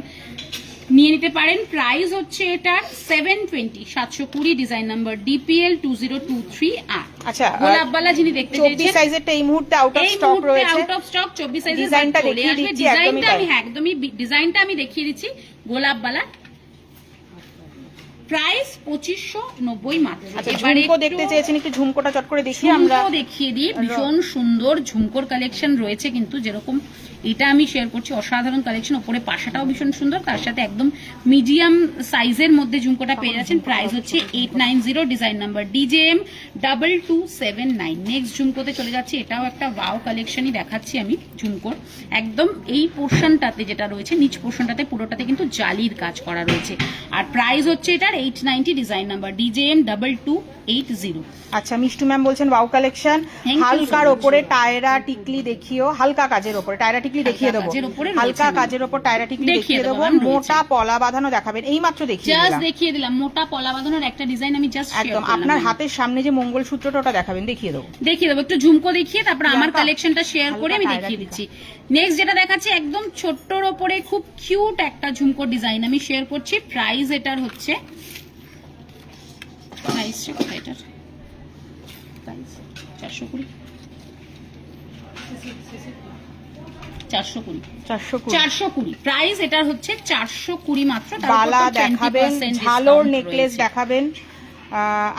নিয়ে নিতে পারেন। প্রাইস হচ্ছে এটার 720, 720, ডিজাইন নাম্বার DPL 2023R। আচ্ছা গোলাপবালা যিনি দেখতে চেয়েছেন, 24 সাইজেরটা এই মুহূর্তে আউট অফ স্টক রয়েছে, আউট অফ স্টক 24 সাইজের ডিজাইনটা দেখিয়ে দিচ্ছি। একদমই ডিজাইনটা আমি দেখিয়ে দিচ্ছি। গোলাপবালা প্রাইস 2590 মাত্র। আচ্ছা ঝুমকো দেখতে চেয়েছেন, একটু ঝুমকোটা চট করে দেখিয়ে আমরা দেখিয়ে দিই। ভীষণ সুন্দর ঝুমকোর কালেকশন রয়েছে কিন্তু, যেরকম এটা আমি শেয়ার করছি, অসাধারণ কালেকশন। ওপরে পাশাটাও ভীষণ সুন্দর, তার সাথে একদম মিডিয়াম সাইজের মধ্যে ঝুমকোটা পেয়ে যাচ্ছেন। প্রাইস হচ্ছে 890, ডিজাইন নাম্বার DJM 2279। নেক্সট ঝুমকোতে চলে যাচ্ছি, এটাও একটা ওয়াও কালেকশনই দেখাচ্ছি আমি ঝুমকোর। একদম এই পোর্শনটাতে যেটা রয়েছে, নিচ পোর্শনটাতে পুরোটাতে কিন্তু জালির কাজ করা রয়েছে। আর প্রাইস হচ্ছে এটার 890, ডিজাইন নাম্বার DJM 2280। আচ্ছা মিষ্টু ম্যাম বলছেন ওয়াও কালেকশন, হালকার ওপরে টায়রা টিকলি দেখিও, হালকা কাজের ওপরে টায়রা টিকলি দেখিয়ে দেবো, হালকা কাজের ওপর টায়রা টিকলি দেখিয়ে দেবো। মোটা পলা বাঁধানো দেখাবেন, এই মাত্র দেখিয়ে দিলাম। মোটা পলা বাঁধানোর একটা ডিজাইন আমি জাস্ট একদম আপনার হাতের সামনে যে মঙ্গলসূত্রটা ওটা দেখাবেন, দেখিয়ে দেবো। একটু ঝুমকো দেখিয়ে তারপর আমার কালেকশনটা শেয়ার করে আমি দেখিয়ে দিচ্ছি। নেক্সট যেটা দেখাচ্ছি, একদম ছোট্টর ওপরে খুব কিউট একটা ঝুমকো ডিজাইন আমি শেয়ার করছি। প্রাইস এটার হচ্ছে 420 প্রাইস এটার হচ্ছে 420 মাত্র। বালা দেখাবেন, ঝালোর নেকলেস দেখাবেন।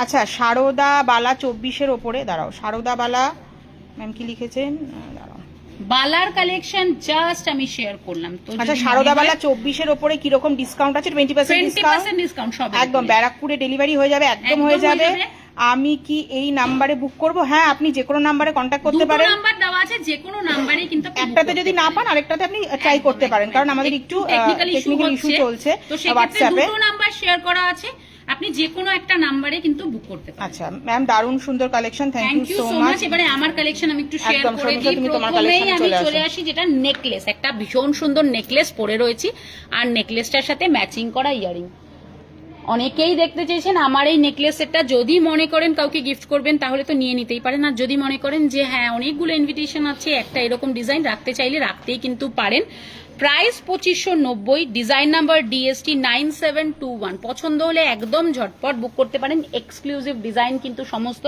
আচ্ছা সারদা বালা 24-এর ওপরে, দাঁড়াও সারদা বালা ম্যাম কি লিখেছেন, বালার কালেকশন জাস্ট আমি শেয়ার করলাম। তো আচ্ছা সারদা বালা 24-এর ওপরে কি রকম ডিসকাউন্ট আছে? 20% ডিসকাউন্ট সব একদম ব্যারাকপুরে ডেলিভারি হয়ে যাবে, একদম হয়ে যাবে। আমি কি এই নাম্বারে বুক করব? হ্যাঁ আপনি যে কোনো নাম্বারে কন্টাক্ট করতে পারেন, দুটো নাম্বার দেওয়া আছে, যে কোনো নাম্বারে কিন্তু একটাতে যদি না পান আরেকটাতে আপনি ট্রাই করতে পারেন, কারণ আমাদের একটু টেকনিক্যাল ইস্যু চলছে। তো সেক্ষেত্রে দুটো নাম্বার শেয়ার করা আছে, আপনি যে কোনো একটা নাম্বারে কিন্তু বুক করতে পারেন। আচ্ছা ম্যাম দারুণ সুন্দর collection, thank you so much. এবারে আমার কালেকশন আমি একটু শেয়ার করে দিই। প্রথমেই আমি চলে আসি যেটা নেকলেস, একটা ভীষণ সুন্দর নেকলেস পরে রয়েছি, আর নেকলেসটার সাথে ম্যাচিং করা ইয়ারিং। অনেকেই দেখতে চেয়েছেন আমার এই নেকলেস সেটটা, যদি মনে করেন কাউকে গিফট করবেন তাহলে তো নিয়ে নিতেই পারেন, আর যদি মনে করেন যে হ্যাঁ অনেকগুলো ইনভিটেশন আছে, একটা এরকম ডিজাইন রাখতে চাইলে রাখতেই কিন্তু পারেন। Price 2590, design number DST 9721। পছন্দ হলে একদম ঝটপট বুক করতে পারেন। এক্সক্লুসিভ ডিজাইন কিন্তু সমস্ত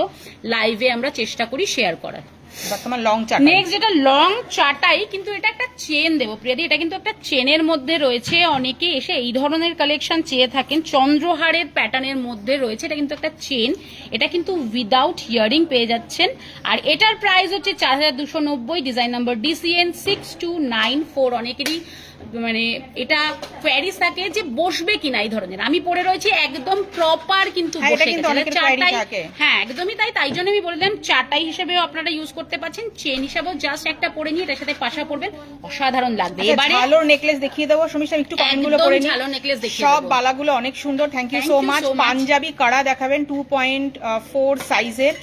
লাইভে আমরা চেষ্টা করি শেয়ার করার। নেক্সট যেটা লং চাটাই, কিন্তু এটা একটা চেন দেবো প্রিয়াদি, এটা কিন্তু একটা চেনের মধ্যে রয়েছে। অনেকে এসে এই ধরনের কালেকশন চেয়ে থাকেন, চন্দ্রহারের প্যাটার্নের মধ্যে রয়েছে। এটা কিন্তু একটা চেন, এটা কিন্তু উইদাউট ইয়ারিং পেয়ে যাচ্ছেন। আর এটার প্রাইস হচ্ছে 4290, ডিজাইন নাম্বার DCN 6294। অনেকেরই মানে এটা কোয়ারিজ থাকে যে বসবে কিনা এই ধরনের, আমি পরে রয়েছি একদম প্রপার কিন্তু বসে গেছে চাটাই। হ্যাঁ একদমই তাই জন্য আমি বলে দিলাম চাটাই হিসেবেও আপনারা ইউজ করতে করতে পারছেন, চেন হিসাবেও জাস্ট একটা পরে নিয়ে এটার সাথে পাশা পরবেন, অসাধারণ লাগবে। এবারে ঝালোর নেকলেস দেখিয়ে দেবো সমীষা, একটু কমেন্টগুলো পড়ে নিই। ঝালোর নেকলেস দেখিয়ে সব দেবো। বালাগুলো অনেক সুন্দর, thank you so much. Punjabi কাড়া দেখাবেন 2.4 সাইজের,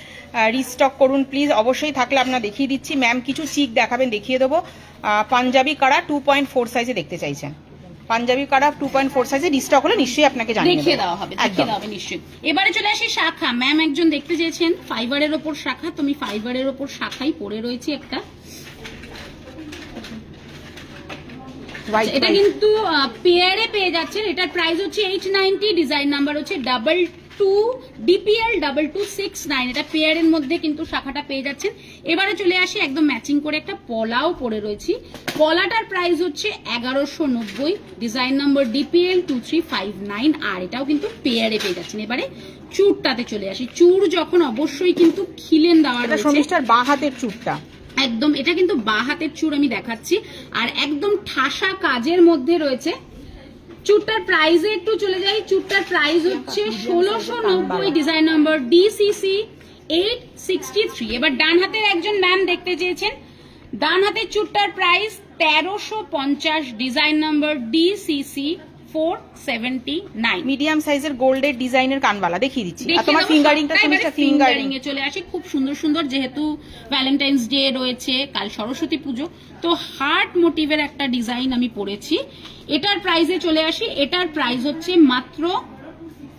রিস্টক করুন প্লিজ, অবশ্যই থাকলে আপনারা দেখিয়ে দিচ্ছি। ম্যাম কিছু চিক দেখাবেন, দেখিয়ে দেবো। পাঞ্জাবি কাড়া 2.4 সাইজে দেখতে চাইছেন, পাঞ্জাবি কাড়া 2.4 সাইজে রিস্টক হলে নিশ্চয়ই আপনাকে দেখিয়ে দেওয়া হবে, দেখিয়ে দেওয়া হবে নিশ্চয়ই। এবারে চলে আসি শাখা। ম্যাম একজন দেখতে চেয়েছেন ফাইবারের ওপর শাখা, তুমি ফাইবারের ওপর শাখাই পরে রয়েছে একটা। এটা কিন্তু পেয়ারে পেয়ে যাচ্ছেন, এটার প্রাইস হচ্ছে 890, ডিজাইন নাম্বার হচ্ছে 22 DPL 2269। এটা পেয়ারের মধ্যে কিন্তু শাখাটা পেয়ে যাচ্ছেন। এবারে চলে আসি একদম ম্যাচিং করে একটা পলাও পরে রয়েছি, পলাটার প্রাইস হচ্ছে 1190, ডিজাইন নাম্বার DPL 2359, আর এটাও কিন্তু পেয়ারে পেয়ে যাচ্ছেন। এবারে চুড়টাতে চলে আসি, চুড় যখন অবশ্যই কিন্তু খিলেন দেওয়া রয়েছে, সমীষ্ঠার বাঁ হাতের চুড়টা একদম, এটা কিন্তু বাঁ হাতের চুড় আমি দেখাচ্ছি, আর একদম ঠাসা কাজের মধ্যে রয়েছে। চুড়টার প্রাইসে একটু চলে যাই, চুড়টার প্রাইস হচ্ছে 1690, ডিজাইন নাম্বার DCC 863। এবার ডান হাতের একজন ম্যাম দেখতে চেয়েছেন, ডান হাতের চুড়টার price 1350, design number DCC 479। Medium সাইজের গোল্ডের ডিজাইনের কানবালা দেখিয়ে দিচ্ছি। আর তোমার ফিঙ্গারিংটা সমীষ্ঠা, ফিঙ্গারিং এ চলে আসি, খুব সুন্দর সুন্দর, যেহেতু ভ্যালেন্টাইন্স ডে রয়েছে, কাল সরস্বতী পুজো, তো হার্ট মোটিভের একটা ডিজাইন আমি পরেছি। এটার প্রাইসে চলে আসি, এটার প্রাইস হচ্ছে মাত্র,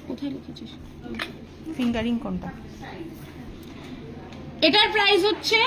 কোথায় লিখেছিস ফিঙ্গারিং কোনটা, এটার প্রাইস হচ্ছে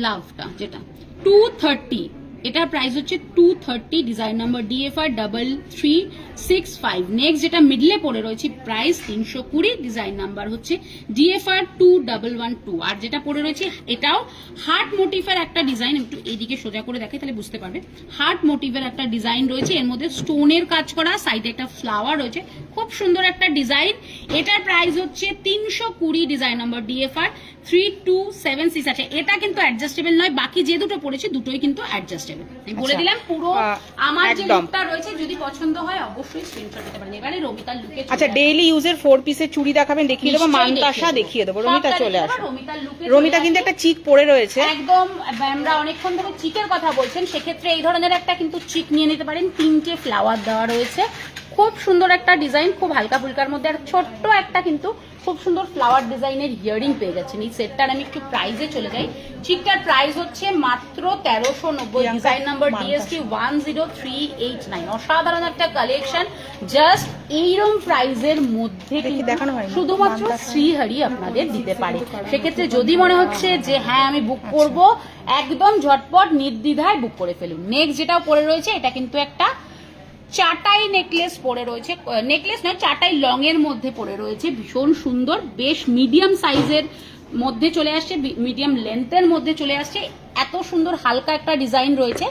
লাভটা যেটা 230, এটার প্রাইস হচ্ছে 230, ডিজাইন নাম্বার DFR 3365। নেক্সট যেটা মিডলে পড়ে রয়েছে প্রাইস 320, ডিজাইন নাম্বার হচ্ছে DFR 2112। আর যেটা পড়ে রয়েছে এটাও হার্ট মোটিভের একটা ডিজাইন, একটু এইদিকে সোজা করে দেখাই তাহলে বুঝতে পারবে। হার্ট মোটিভের একটা ডিজাইন রয়েছে, এর মধ্যে স্টোনের কাজ করা, সাইডে একটা ফ্লাওয়ার রয়েছে, খুব সুন্দর একটা ডিজাইন। এটার প্রাইস হচ্ছে 320, ডিজাইন নাম্বার DFR 3276 আছে। এটা কিন্তু অ্যাডজাস্টেবল নয়, বাকি যে দুটো পড়েছে দুটোই কিন্তু অ্যাডজাস্টেবল। আমি বলে দিলাম পুরো আমার যে লুকটা রয়েছে, যদি পছন্দ হয় অবশ্যই স্ক্রিনশট দিতে পারেন। এবারে রমিতার লুকে, আচ্ছা ডেইলি ইউজের 4 পিসের চুড়ি দেখাবেন, দেখিয়ে দেবো। মানতাসা দেখিয়ে দেবো, রমিতা চলে আসে। রমিতা কিন্তু একটা চিক পরে রয়েছে, একদম। আমরা অনেকক্ষণ ধরে চিকের কথা বলছেন, সেক্ষেত্রে এই ধরনের একটা কিন্তু চিক নিয়ে নিতে পারেন, 3টে ফ্লাওয়ার দেওয়া রয়েছে, খুব সুন্দর একটা ডিজাইন, খুব হালকা ফুলকার মধ্যে, আর ছোট্ট একটা কিন্তু খুব সুন্দর ফ্লাওয়ার ডিজাইনের ইয়ারিং পেয়ে যাচ্ছেন। এই সেটটার আমি একটু প্রাইসে চলে যাই, চিকটার প্রাইস হচ্ছে মাত্র 1390, ডিজাইন নাম্বার DST 10389। অসাধারণ একটা কালেকশন, জাস্ট এইরকম প্রাইসের মধ্যে শুধুমাত্র শ্রীহরি আপনাদের দিতে পারে। সেক্ষেত্রে যদি মনে হচ্ছে যে হ্যাঁ আমি বুক করব, একদম ঝটপট নির্দ্বিধায় বুক করে ফেলুন। নেক্সট যেটাও পড়ে রয়েছে, এটা কিন্তু একটা চাটাই নেকলেস পরে রয়েছে, নেকলেস নয় চাটাই লং এর মধ্যে পরে রয়েছে, ভীষণ সুন্দর, বেশ মিডিয়াম সাইজের মধ্যে চলে আসছে, মিডিয়াম লেন্থের মধ্যে চলে আসছে। এত সুন্দর হালকা একটা ডিজাইন রয়েছে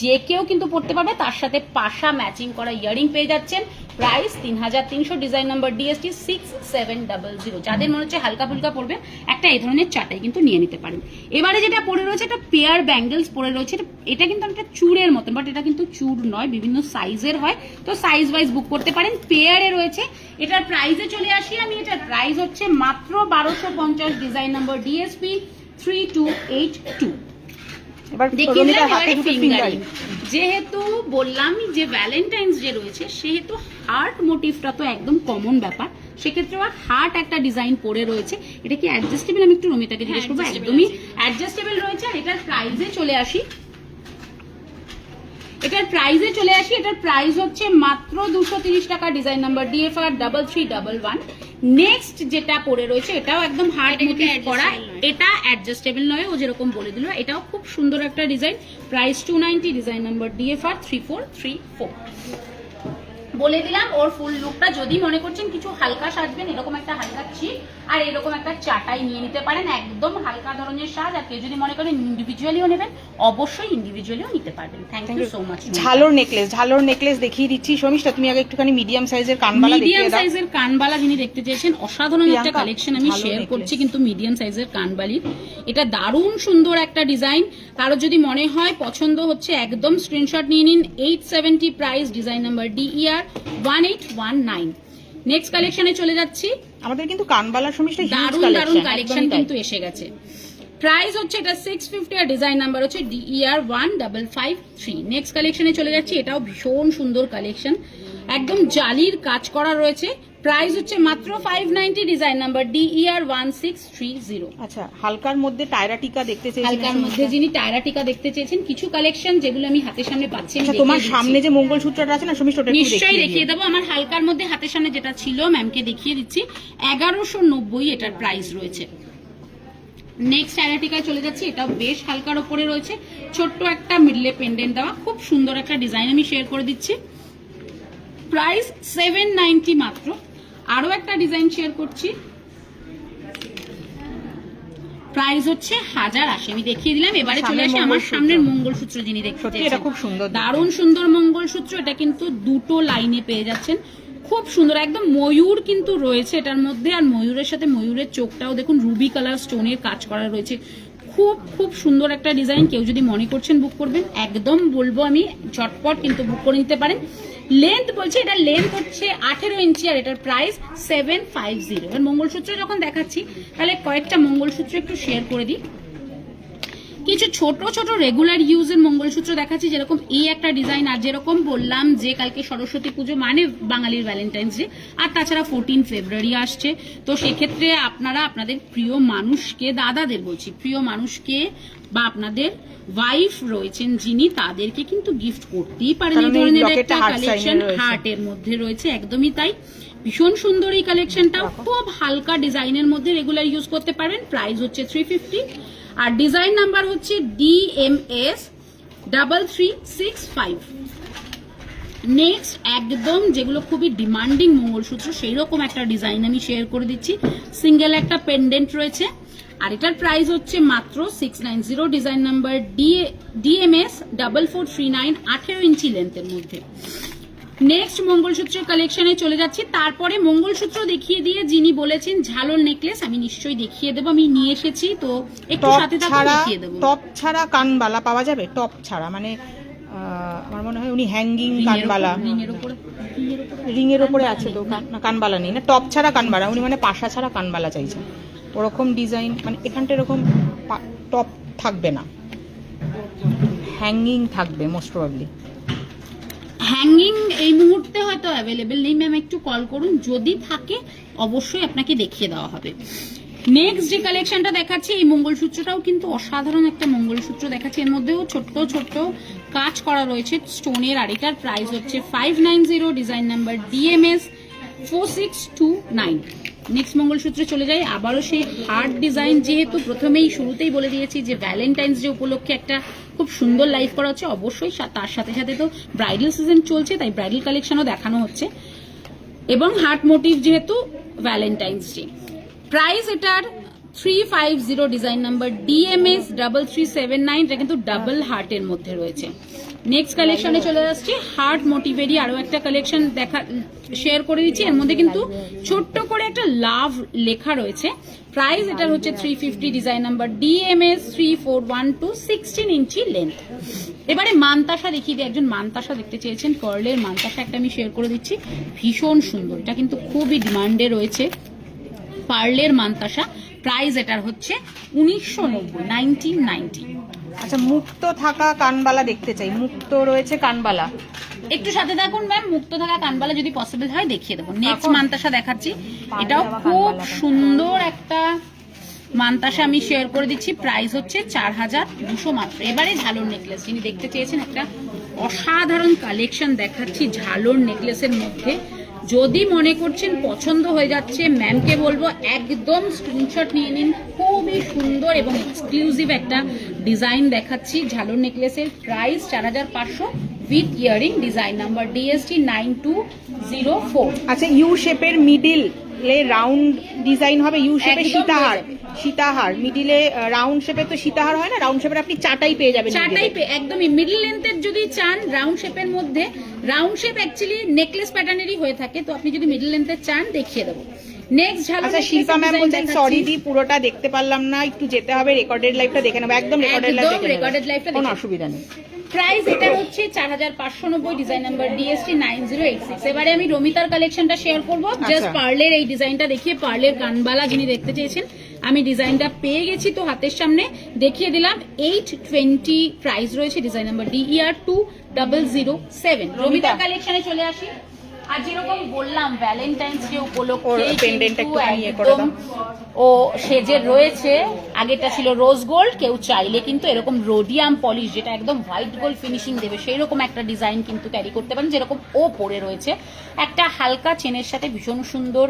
যে কেউ কিন্তু পড়তে পারবে, তার সাথে পাশা ম্যাচিং করা ইয়ারিং পেয়ে যাচ্ছেন। Price 3300, design number DST 6700। যাদের মনে হচ্ছে হালকা ফুলকা পড়বে, একটা এই ধরনের চাটাই কিন্তু নিয়ে নিতে পারেন। এবারে যেটা পড়ে রয়েছে, এটা পেয়ার ব্যাঙ্গেলস পড়ে রয়েছে, এটা কিন্তু একটা চুড়ের মতন, বাট এটা কিন্তু চুড় নয়, বিভিন্ন সাইজের হয়, তো সাইজ ওয়াইজ বুক করতে পারেন। পেয়ারে রয়েছে, এটার প্রাইসে চলে আসি আমি, এটার প্রাইস হচ্ছে মাত্র 1250, ডিজাইন নাম্বার DSP 3282। যেহেতু বললাম যে ভ্যালেন্টাইন্স ডে রয়েছে, সেহেতু হার্ট মোটিভটা তো একদম কমন ব্যাপার, সেক্ষেত্রে হার্ট একটা ডিজাইন পরে রয়েছে। এটা কি অ্যাডজাস্টেবল? আমি একটু রমিতাকে জিজ্ঞেস করবো। একদমই অ্যাডজাস্টেবল রয়েছে। আর এটার প্রাইসে চলে আসি, এটার প্রাইস হচ্ছে মাত্র 230 টাকা, ডিজাইন নাম্বার DFR 3311। নেক্সট যেটা পরে রয়েছে, এটাও একদম হার্ড মোটিভ করা, এটা অ্যাডজাস্টেবল নয়, ও যেরকম বলে দিল। এটাও খুব সুন্দর একটা design, price 290, design number DFR 3434। বলে দিলাম ওর ফুল লুকটা। যদি মনে করছেন কিছু হালকা সাজবেন, এরকম একটা হালকা চিক আর এরকম একটা চাটাই নিয়ে নিতে পারেন, একদম হালকা ধরনের সাজ। আর কেউ যদি মনে করেন ইন্ডিভিজুয়ালিও নেবেন, অবশ্যই ইন্ডিভিজুয়ালিও নিতে পারবেন। Thank you so much. ঝালোর নেকলেস দেখিয়ে দিচ্ছি। শমিষ্ঠা তুমি আগে একটুখানি মিডিয়াম সাইজের কানবালা দেখিয়ে দাও। মিডিয়াম সাইজের কানবালা যিনি দেখতে চেয়েছেন, অসাধারণ একটা কালেকশন আমি শেয়ার করছি কিন্তু মিডিয়াম সাইজের কানবালির। এটা দারুণ সুন্দর একটা ডিজাইন, কারো যদি মনে হয় পছন্দ হচ্ছে একদম স্ক্রিনশট নিয়ে নিন। 870 price, design number DER 1819। Next কালেকশনে চলে যাচ্ছি। আমাদের কিন্তু কানবালার সমস্যা দারুণ দারুণ কালেকশন কিন্তু এসে গেছে। প্রাইস হচ্ছে এটা 650 আর ডিজাইন নাম্বার হচ্ছে DER 1553। নেক্সট কালেকশনে চলে যাচ্ছি, এটাও ভীষণ সুন্দর কালেকশন, একদম জালির কাজ করা রয়েছে। প্রাইস হচ্ছে মাত্র 590, ডিজাইন নাম্বার DER 1630। আচ্ছা, হালকার মধ্যে টায়রা টিকা দেখতে চেয়েছেন, হালকার মধ্যে যিনি টায়রা টিকা দেখতে চেয়েছেন, কিছু কালেকশন যেগুলো আমি হাতের সামনে পাচ্ছি। আচ্ছা, তোমার সামনে যে মঙ্গলসূত্রটা আছে না সুমি, ওটা নিশ্চয়ই দেখিয়ে দেবো। আমার হালকার মধ্যে হাতের সামনে যেটা ছিল ম্যামকে দেখিয়ে দিচ্ছি, 1190 এটার প্রাইস রয়েছে। নেক্সট টায়রাটিকায় চলে যাচ্ছি, এটা বেশ হালকার ওপরে রয়েছে, ছোট্ট একটা মিডলে পেন্ডেন্ট দেওয়া, খুব সুন্দর একটা ডিজাইন আমি শেয়ার করে দিচ্ছি। প্রাইস 790 মাত্র। আরো একটা ডিজাইন শেয়ার করছি, প্রাইস হচ্ছে 1080। আমি দেখিয়ে দিলাম। এবারে চলে আসি আমার সামনের মঙ্গলসূত্র, যিনি দেখতে চাইছেন, এটা খুব সুন্দর, দারুণ সুন্দর মঙ্গলসূত্র। এটা কিন্তু দুটো লাইনে পেয়ে যাচ্ছেন, খুব সুন্দর, একদম ময়ূর কিন্তু রয়েছে এটার মধ্যে, আর ময়ূরের সাথে ময়ূরের চোখটাও দেখুন রুবি কালার স্টোনের কাজ করা রয়েছে। খুব খুব সুন্দর একটা ডিজাইন। কেউ যদি মনে করছেন বুক করবেন, একদম বলবো আমি ঝটপট কিন্তু বুক করে নিতে পারেন। লেন্থ বলছে, এটা লেন্থ হচ্ছে 18 ইঞ্চি আর এটার প্রাইস 750। এবার মঙ্গলসূত্র যখন দেখাচ্ছি তাহলে কয়েকটা মঙ্গলসূত্র একটু শেয়ার করে দিই। কিছু ছোট ছোট রেগুলার ইউজের মঙ্গলসূত্র দেখাচ্ছি, যেরকম এই একটা ডিজাইন, আর যেরকম বললাম যে কালকে সরস্বতী পুজো মানে বাঙালির ভ্যালেন্টাইন্স ডে, আর তাছাড়া 14 ফেব্রুয়ারি আসছে, তো সেক্ষেত্রে আপনারা আপনাদের প্রিয় মানুষকে, দাদাদের বলছি, প্রিয় মানুষকে বা আপনাদের ওয়াইফ রয়েছেন যিনি, তাদেরকে কিন্তু গিফট করতেই পারেন। এই ধরনের একটা কালেকশন হার্টের মধ্যে রয়েছে, একদমই তাই, ভীষণ সুন্দর এই কালেকশনটা, খুব হালকা ডিজাইনের মধ্যে রেগুলার ইউজ করতে পারবেন। প্রাইস হচ্ছে 350 আর ডিজাইন নাম্বার হচ্ছে DMS 3365। নেক্সট একদম যেগুলো খুবই ডিমান্ডিং মঙ্গলসূত্র, সেই রকম একটা ডিজাইন আমি শেয়ার করে দিচ্ছি। সিঙ্গেল একটা পেন্ডেন্ট রয়েছে আর এটার প্রাইস হচ্ছে মাত্র 690, ডিজাইন নাম্বার DMS 4439, 18 ইঞ্চি লেন্থের মধ্যে। নেক্সট মঙ্গলসূত্রের কালেকশনে চলে যাচ্ছি। তারপরে মঙ্গলসূত্র দেখিয়ে দিয়ে যিনি বলেছেন ঝালর নেকলেস, আমি নিশ্চয়ই দেখিয়ে দেবো, আমি নিয়ে এসেছি, তো একটু সাথে সাথে দেখিয়ে দেবো। টপ ছাড়া কানবালা পাওয়া যাবে? টপ ছাড়া মানে আমার মনে হয় উনি হ্যাঙ্গিং কানবালা, রিং এর উপরে আছে তো, না কানবালা নেই, না টপ ছাড়া কানবালা, উনি মানে পাশা ছাড়া কানবালা চাইছেন, ওরকম ডিজাইন, মানে এখানটা এরকম টপ থাকবে না, হ্যাঙ্গিং থাকবে মোস্ট প্রবাবলি। হ্যাঙ্গিং এই মুহূর্তে হয়তো অ্যাভেলেবেল নেই, ম্যাম একটু কল করুন, যদি থাকে অবশ্যই আপনাকে দেখিয়ে দেওয়া হবে। নেক্সট যে কালেকশনটা দেখাচ্ছি, এই মঙ্গলসূত্রটাও কিন্তু অসাধারণ একটা মঙ্গলসূত্র দেখাচ্ছি, এর মধ্যেও ছোট্ট ছোট্ট কাজ করা রয়েছে স্টোনের, আর এটার প্রাইস হচ্ছে 590, ডিজাইন নাম্বার DMS 4629। নেক্সট মঙ্গলসূত্রে চলে যাই, আবারও সেই হার্ট ডিজাইন, যেহেতু প্রথমেই শুরুতেই বলে দিয়েছি যে ভ্যালেন্টাইন্স ডে উপলক্ষে একটা খুব সুন্দর লাইভ করা হচ্ছে, অবশ্যই তার সাথে সাথে তো ব্রাইডাল সিজন চলছে, তাই ব্রাইডাল কালেকশনও দেখানো হচ্ছে, এবং হার্ট মোটিভ যেহেতু ভ্যালেন্টাইন্স ডে। প্রাইস এটার 350, ডিজাইন নাম্বার DMS 3379, এটা কিন্তু ডাবল হার্টের মধ্যে রয়েছে। নেক্সট কালেকশনে চলে আসছি, হার্ট মোটিভেরই আরো একটা কালেকশন শেয়ার করে দিচ্ছি, এর মধ্যে কিন্তু ছোট্ট করে একটা লাভ লেখা রয়েছে। প্রাইস এটার হচ্ছে 350, ডিজাইন নাম্বার DMS 3412, 16 ইঞ্চি লেন্থ। এবারে মানতাসা দেখিয়ে দিই, একজন মানতাসা দেখতে চেয়েছেন, পার্লের মানতাসা একটা আমি শেয়ার করে দিচ্ছি, ভীষণ সুন্দর, এটা কিন্তু খুবই ডিমান্ডে রয়েছে, পার্লের মানতাসা। প্রাইস এটার হচ্ছে 1990। আচ্ছা, মুক্ত থাকা কানবালা দেখতে চাই, মুক্ত রয়েছে কানবালা, একটু সাথে থাকুন ম্যাম, মুক্ত থাকা কানবালা যদি পসিবল হয় দেখিয়ে দেবো। নেক্সট মানতাসা দেখাচ্ছি, এটাও খুব সুন্দর একটা মানতাসা আমি শেয়ার করে দিচ্ছি, প্রাইস হচ্ছে 4200 মাত্র। এবারে ঝালর নেকলেস, যিনি দেখতে চেয়েছেন, একটা অসাধারণ কালেকশন দেখাচ্ছি ঝালর নেকলেসের মধ্যে, যদি মনে করছেন পছন্দ হয়ে যাচ্ছে, ম্যামকে বলবো একদম স্ক্রিনশট নিয়ে নিন, খুবই সুন্দর এবং এক্সক্লুসিভ একটা ডিজাইন দেখাচ্ছি ঝালর নেকলেসের। Price 4500 with earring, design number DST 9204। আচ্ছা, ইউ শেপের মিডিল রাউন্ড ডিজাইন হবে, ইউ শেপের সীতাহার, সীতাহার মিডিলে রাউন্ড শেপের, তো সীতাহার হয় না, রাউন্ড শেপের আপনি চাটাই পেয়ে যাবেন, চাটাই একদমই মিডল লেন্থের যদি চান, রাউন্ড শেপের মধ্যে, রাউন্ড শেপ অ্যাকচুয়ালি নেকলেস প্যাটার্নেরই হয়ে থাকে, তো আপনি যদি মিডল লেন্থের চান দেখিয়ে দেবো। নেক্সট ঝালর আচ্ছা শিল্পা ম্যাম বলছেন সরি দি পুরোটা দেখতে পারলাম না, একটু যেতে হবে, রেকর্ডেড লাইভটা দেখে নেবো। একদম রেকর্ডেড লাইভ দেখে রেকর্ডেড লাইভটা কোনো অসুবিধা নেই। প্রাইস এটা হচ্ছে 4590, ডিজাইন নাম্বার ডিএসটি 9086। এবারে আমি রমিতার কালেকশনটা শেয়ার করব। জাস্ট পার্লের এই ডিজাইনটা দেখিয়ে, পার্লের কানবালা যিনি দেখতে চেয়েছেন, আমি ডিজাইনটা পেয়ে গেছি তো হাতের সামনে দেখিয়ে দিলাম। 820 প্রাইস রয়েছে, ডিজাইন নাম্বার DER 2007। রমিতার কালেকশনে চলে আসি। আর যেরকম বললাম ভ্যালেন্টাইন্স ডে উপলক্ষে একদম ও সেজে রয়েছে। আগেটা ছিল রোজ গোল্ড, কেউ চাইলে কিন্তু এরকম রোডিয়াম পলিশ যেটা একদম হোয়াইট গোল্ড ফিনিশিং দেবে সেই রকম একটা ডিজাইন কিন্তু ক্যারি করতে পারেন, যেরকম ও পরে রয়েছে। একটা হালকা চেনের সাথে ভীষণ সুন্দর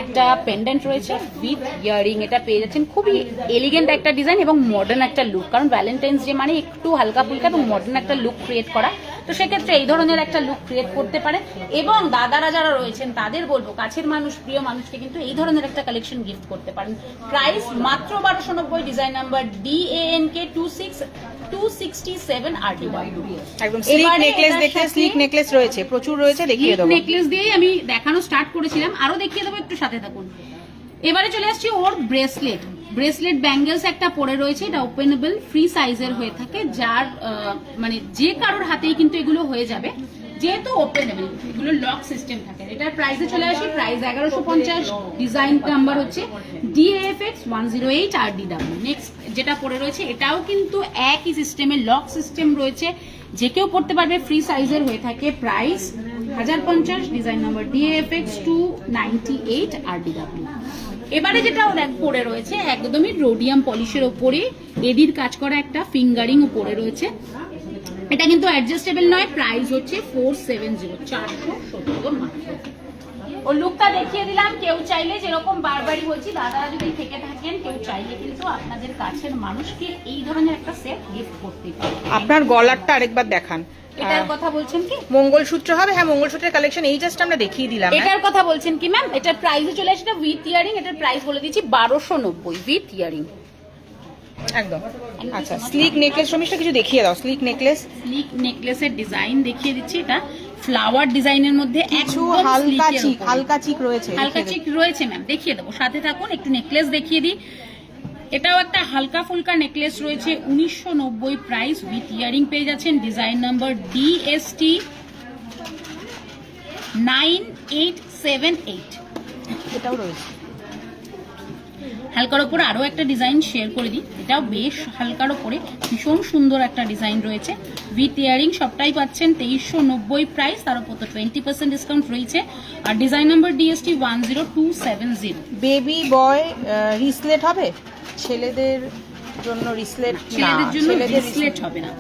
একটা পেন্ডেন্ট রয়েছে উইথ ইয়ারিং, এটা পেয়ে যাচ্ছেন। খুবই এলিগেন্ট একটা ডিজাইন এবং মডার্ন একটা লুক, কারণ ভ্যালেন্টাইন্স ডে মানে একটু হালকা ফুলকা এবং মডার্ন একটা লুক ক্রিয়েট করা, তো সেক্ষেত্রে এই ধরনের একটা লুক ক্রিয়েট করতে পারে। এবং দাদারা যারা রয়েছেন তাদের বলবো, কাছের মানুষ প্রিয় মানুষকে কিন্তু এই ধরনের একটা কালেকশন গিফট করতে পারেন। প্রাইস মাত্র 1290, ডিজাইন নাম্বার DANK 267 RDW। একদম স্লিক নেকলেস দেখতে, স্লিক নেকলেস রয়েছে, প্রচুর রয়েছে, দেখিয়ে দেবো। নেকলেস দিয়েই আমি দেখানো স্টার্ট করেছিলাম, আরো দেখিয়ে দেবো, একটু সাথে থাকুন। এবারে চলে আসছি ওর ব্রেসলেট ব্যাঙ্গেলস একটা পরে রয়েছে, এটা ওপেনেবল ফ্রি সাইজের হয়ে থাকে, যার মানে যে কারোর হাতেই কিন্তু এগুলো হয়ে যাবে, যেহেতু ওপেনেবল, এগুলো লক সিস্টেম থাকে। এটার প্রাইসে চলে আসি, প্রাইস 1150, ডিজাইন নাম্বার হচ্ছে DAFX 108 RDW। নেক্সট যেটা পরে রয়েছে এটাও কিন্তু একই সিস্টেমে লক সিস্টেম রয়েছে, যে কেউ পড়তে পারবে, ফ্রি সাইজের হয়ে থাকে। Price 1050, design number DAFX 298 RDW। এবারে যেটা পরে রয়েছে একদমই রোডিয়াম পলিশের ওপরে এডির কাজ করা একটা ফিঙ্গারিং উপরে রয়েছে, এটা কিন্তু অ্যাডজাস্টেবল নয়। প্রাইস হচ্ছে 470, 470 মাত্র। ও লুকটা দেখিয়ে দিলাম। কেউ চাইলে, যেরকম বারবারই বলছি, দাদারা যদি থেকে থাকেন, কেউ চাইলে কিন্তু আপনাদের কাছের মানুষকে এই ধরনের একটা সেট গিফট করতে পারে। আপনার গলারটা আরেকবার দেখান। এটার কথা বলছেন কি? মঙ্গলসূত্র হবে? হ্যাঁ, মঙ্গলসূত্রের কালেকশন এই জাস্ট আমরা দেখিয়ে দিলাম। এটার কথা বলছেন কি ম্যাম? এটার প্রাইসে চলে আসে উইথ ইয়ারিং, এটার প্রাইস বলে দিচ্ছি 1290 উইথ ইয়ারিং। একদম। আচ্ছা স্লিক নেকলেস, রমিশটা কিছু দেখিয়ে দাও। স্লিক নেকলেসের ডিজাইন দেখিয়ে দিচ্ছি। এটা ফ্লাওয়ার ডিজাইনের মধ্যে কিছু হালকা চিক রয়েছে ম্যাম, দেখিয়ে দেবো, সাথে থাকুন। একটু নেকলেস দেখিয়ে দিই। এটাও একটা হালকা ফুলকা নেকলেস রয়েছে, 1990 প্রাইস, উইথ ইয়ারিং পেয়ে যাচ্ছেন। Design number DST 9878। এটাও রয়েছে হালকার ওপরে আরো একটা ডিজাইন শেয়ার করে দিই, এটাও বেশ হালকার ওপরে ভীষণ সুন্দর একটা ডিজাইন রয়েছে, উইথ ইয়ারিং সবটাই পাচ্ছেন 2390 প্রাইস, তার উপর তো 20% ডিসকাউন্ট রয়েছে। আর design number DST 10270। Baby boy bracelet হবে? ছেলেদের জন্য রিসলেট, রিসলেট হবে না,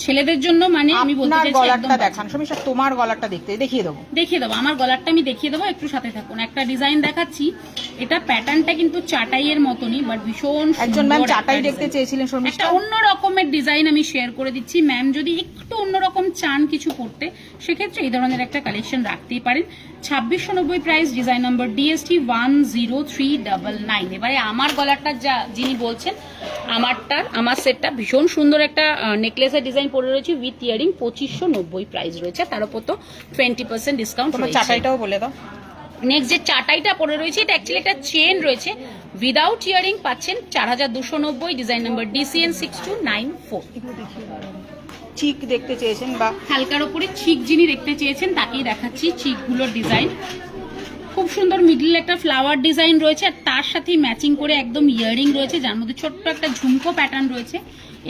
ছেলেদের জন্য মানে আমি বলতে চাইছি গলারটা দেখান সমীষা, তোমার গলারটা দেখিয়ে দেবো। আমার গলারটা আমি দেখিয়ে দেবো, একটু সাথে থাকুন। একটা ডিজাইন দেখাচ্ছি, এটা প্যাটার্নটা কিন্তু চাটাইয়ের মতনই, বাট ভীষণ একজন ম্যাম চাটাই দেখতে চেয়েছিলেন, একটা অন্য রকমের ডিজাইন আমি শেয়ার করে দিচ্ছি। ম্যাম যদি একটু অন্যরকম চান কিছু করতে, সেক্ষেত্রে এই ধরনের একটা কালেকশন রাখতেই পারেন। 2690 প্রাইস, ডিজাইন নাম্বার DST 10399। এবারে আমার গলারটা যা যিনি বলছেন, আমার সেটটা ভীষণ সুন্দর একটা নেকলেসের ডিজাইন পরে রয়েছে উইথ ইয়ারিং, 2590 প্রাইস রয়েছে, তার উপর তো 20% ডিসকাউন্ট রয়েছে। চাটাইটাও বলে দাও। নেক্সট যে চাটাইটা পরে রয়েছে, এটা অ্যাকচুয়ালি একটা চেন রয়েছে, উইদাউট ইয়ারিং পাচ্ছেন 4290, ডিজাইন নাম্বার DCN 6294। চিক দেখতে চেয়েছেন বা হালকার উপরে চিক যিনি দেখতে চেয়েছেন তাকেই দেখাচ্ছি। চিকগুলোর ডিজাইন খুব সুন্দর, মিডল একটা ফ্লাওয়ার ডিজাইন রয়েছে, আর তার সাথেই ম্যাচিং করে একদম ইয়ারিং রয়েছে, যার মধ্যে ছোট্ট একটা ঝুমকো প্যাটার্ন রয়েছে।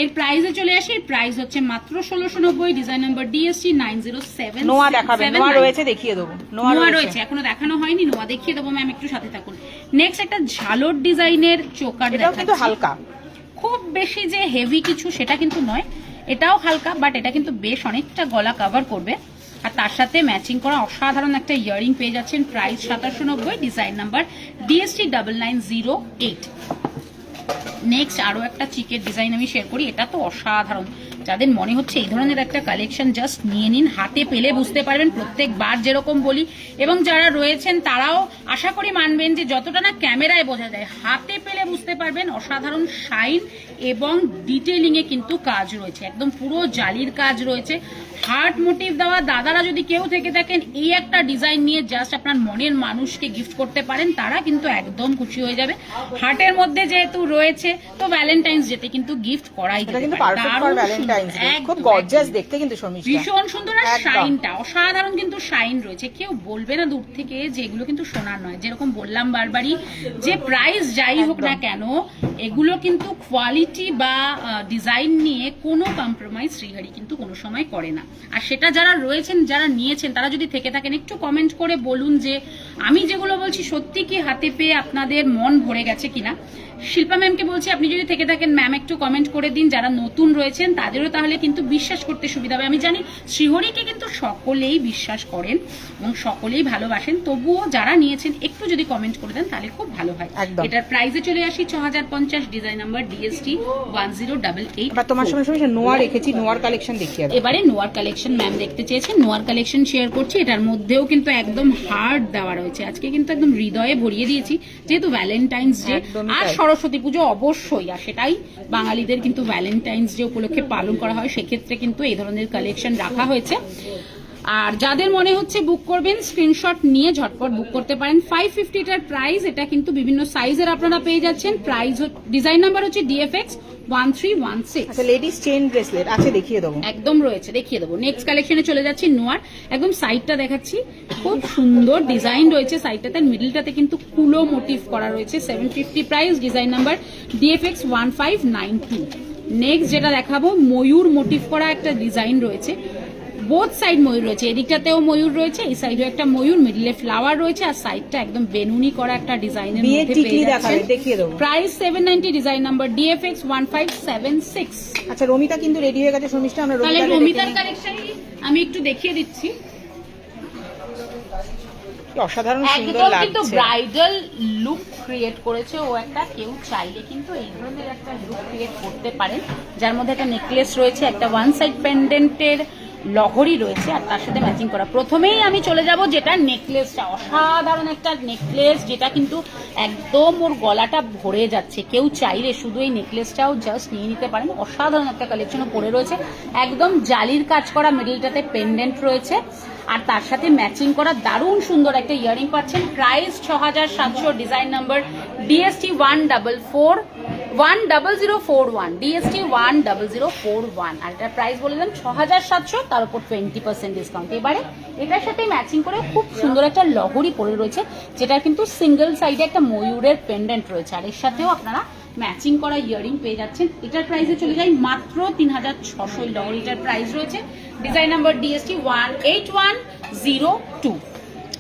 এর প্রাইসে চলে আসে, এর প্রাইস হচ্ছে মাত্র 1690, ডিজাইন নাম্বার DST 907। নোয়া দেখাবেন? নোয়া রয়েছে, দেখিয়ে দেবো। নোয়া রয়েছে, এখনো দেখানো হয়নি, নোয়া দেখিয়ে দেবো ম্যাম, একটু সাথে থাকুন। নেক্সট একটা ঝালর ডিজাইনের চোকার, এটাও কিন্তু হালকা, খুব বেশি যে হেভি কিছু সেটা কিন্তু নয়, এটাও হালকা, বাট এটা কিন্তু বেশ অনেকটা গলা কভার করবে, আর তার সাথে ম্যাচিং করা অসাধারণ একটা ইয়ারিং পেয়ে যাচ্ছেন। Price 2790, design number DST 9908। Next আরো একটা চিকের ডিজাইন আমি শেয়ার করি, এটা তো অসাধারণ। যাদের মনে হচ্ছে এই ধরনের একটা কালেকশন জাস্ট নিয়ে নিন, হাতে পেলে বুঝতে পারবেন, প্রত্যেকবার যেরকম বলি, এবং যারা রয়েছেন তারাও আশা করি মানবেন যে যতটা না ক্যামেরায় বোঝা যায়, হাতে পেলে বুঝতে পারবেন। অসাধারণ শাইন এবং ডিটেইলিং এ কিন্তু কাজ রয়েছে, একদম পুরো জালির কাজ রয়েছে, হার্ট মোটিভ দেওয়া দাদারা যদি কেউ থেকে থাকেন, এই একটা ডিজাইন নিয়ে জাস্ট আপনার মনের মানুষকে গিফট করতে পারেন, তারা কিন্তু একদম খুশি হয়ে যাবে। হার্টের মধ্যে যেহেতু রয়েছে, তো ভ্যালেন্টাইন্স ডেতে কিন্তু গিফট করাই এটা কিন্তু পারফেক্ট ফর ভ্যালেন্টাইন্স ডে, খুব গর্জিয়াস দেখতে কিন্তু শর্মিষ্ঠা, ভীষণ সুন্দর। আর শাইনটা অসাধারণ কিন্তু শাইন রয়েছে, কেউ বলবে না দূর থেকে যে এগুলো কিন্তু সোনার নয়। যেরকম বললাম বারবারই, যে প্রাইস যাই হোক না কেন, এগুলো কিন্তু কোয়ালিটি বা ডিজাইন নিয়ে কোনো কম্প্রোমাইজ শ্রীহরি কিন্তু কোনো সময় করে না। আর সেটা যারা রয়েছেন, যারা নিয়েছেন, তারা যদি থেকে থাকেন একটু কমেন্ট করে বলুন যে আমি যেগুলো বলছি সত্যি কি হাতে পেয়ে আপনাদের মন ভরে গেছে কিনা। শিল্পা ম্যামকে বলছি, আপনি যদি থেকে থাকেন ম্যাম একটু কমেন্ট করে দিন, যারা নতুন রয়েছেন তাদেরও তাহলে কিন্তু বিশ্বাস করতে সুবিধা হবে। আমি জানি শ্রীহরিকে কিন্তু সকলেই বিশ্বাস করেন এবং সকলেই ভালোবাসেন, তবুও যারা নিয়েছেন একটু যদি কমেন্ট করে দেন তাহলে খুব ভালো হয়। এটার প্রাইসে চলে আসি 6050, ডিজাইন নাম্বার DST 1088। এবার তোমার সঙ্গে সঙ্গে নোয়া রেখেছি, নোয়ার কালেকশন দেখিয়ে দাও। এবারে নোয়ার কালেকশন ম্যাম দেখতে চেয়েছেন, নোয়ার কালেকশন শেয়ার করছি। এটার মধ্যেও কিন্তু একদম হার্ড দেওয়া রয়েছে, আজকে কিন্তু একদম হৃদয়ে ভরিয়ে দিয়েছি, যেহেতু ভ্যালেন্টাইন্স ডে আর সরস্বতী পুজো অবশ্যই, আর সেটাই বাঙালিদের কিন্তু ভ্যালেন্টাইন্স ডে উপলক্ষে পালন করা হয়, সেক্ষেত্রে কিন্তু এই ধরনের কালেকশন রাখা হয়েছে। আর যাদের মনে হচ্ছে বুক করবেন, স্ক্রিনশট নিয়ে ঝটপট বুক করতে পারেন। 550টার প্রাইস, এটা কিন্তু বিভিন্ন সাইজের আপনারা পেয়ে যাচ্ছেন। প্রাইস ডিজাইন নাম্বার হচ্ছে DFX 1316। আচ্ছা, লেডিস চেইন ব্রেসলেট আছে, দেখিয়ে দেবো। একদম রয়েছে, দেখিয়ে দেবো। নেক্সট কালেকশনে চলে যাচ্ছি নোয়ার, একদম সাইডটা দেখাচ্ছি, খুব সুন্দর ডিজাইন রয়েছে সাইডটাতে, মিডলটাতে কিন্তু কুলো মোটিভ করা রয়েছে। 750 price, design number DFX 1592। Next যেটা দেখাবো, ময়ূর মোটিভ করা একটা ডিজাইন রয়েছে, বোথ সাইড ময়ূর রয়েছে, এদিকটাতেও ময়ূর রয়েছে, এই সাইডেও একটা ময়ূর, মিডলে ফ্লাওয়ার রয়েছে, আর সাইডটা একদম বেনুনি করা একটা ডিজাইনের মধ্যে পেয়ে যাচ্ছেন। দেখিয়ে দেবো। Price 790, design number DFX 1576। আচ্ছা, রমিতা কিন্তু রেডি হয়ে গেছে শর্মিষ্ঠা, আমরা রমিতার কালেকশনই আমি একটু দেখিয়ে দিচ্ছি। অসাধারণ সুন্দর একদম লাগছে, কিন্তু ব্রাইডাল লুক ক্রিয়েট করেছে ও একটা, কেউ চাইলে কিন্তু এই ধরনের একটা লুক ক্রিয়েট করতে পারেন, যার মধ্যে একটা নেকলেস রয়েছে, একটা ওয়ান সাইড পেন্ডেন্টের লহরি রয়েছে, আর তার সাথে ম্যাচিং করা। প্রথমেই আমি চলে যাব যেটা নেকলেসটা, অসাধারণ একটা নেকলেস, যেটা কিন্তু একদম ওর গলাটা ভরে যাচ্ছে, কেউ চাইলে শুধু এই নেকলেসটাও জাস্ট নিয়ে নিতে পারেন। অসাধারণ একটা কালেকশনও পরে রয়েছে, একদম জালির কাজ করা, মিডলটাতে পেন্ডেন্ট রয়েছে, আর তার সাথে ম্যাচিং করা দারুণ সুন্দর একটা ইয়ারিং পাচ্ছেন। Price 6700, design number DST 10041, DST 10041। আর এটার প্রাইস বলে দিলাম 6700, তার উপর 20% ডিসকাউন্ট। এবারে এটার সাথে ম্যাচিং করে খুব সুন্দর একটা লহরি পরে রয়েছে, যেটা কিন্তু সিঙ্গেল সাইডে একটা ময়ূরের পেন্ডেন্ট রয়েছে, আর এর সাথেও আপনারা ম্যাচিং করা ইয়ারিং পেয়ে যাচ্ছেন। এটার প্রাইসে চলে যায় মাত্র 3600। লহরিটার প্রাইস রয়েছে, ডিজাইন নাম্বার DST 18102।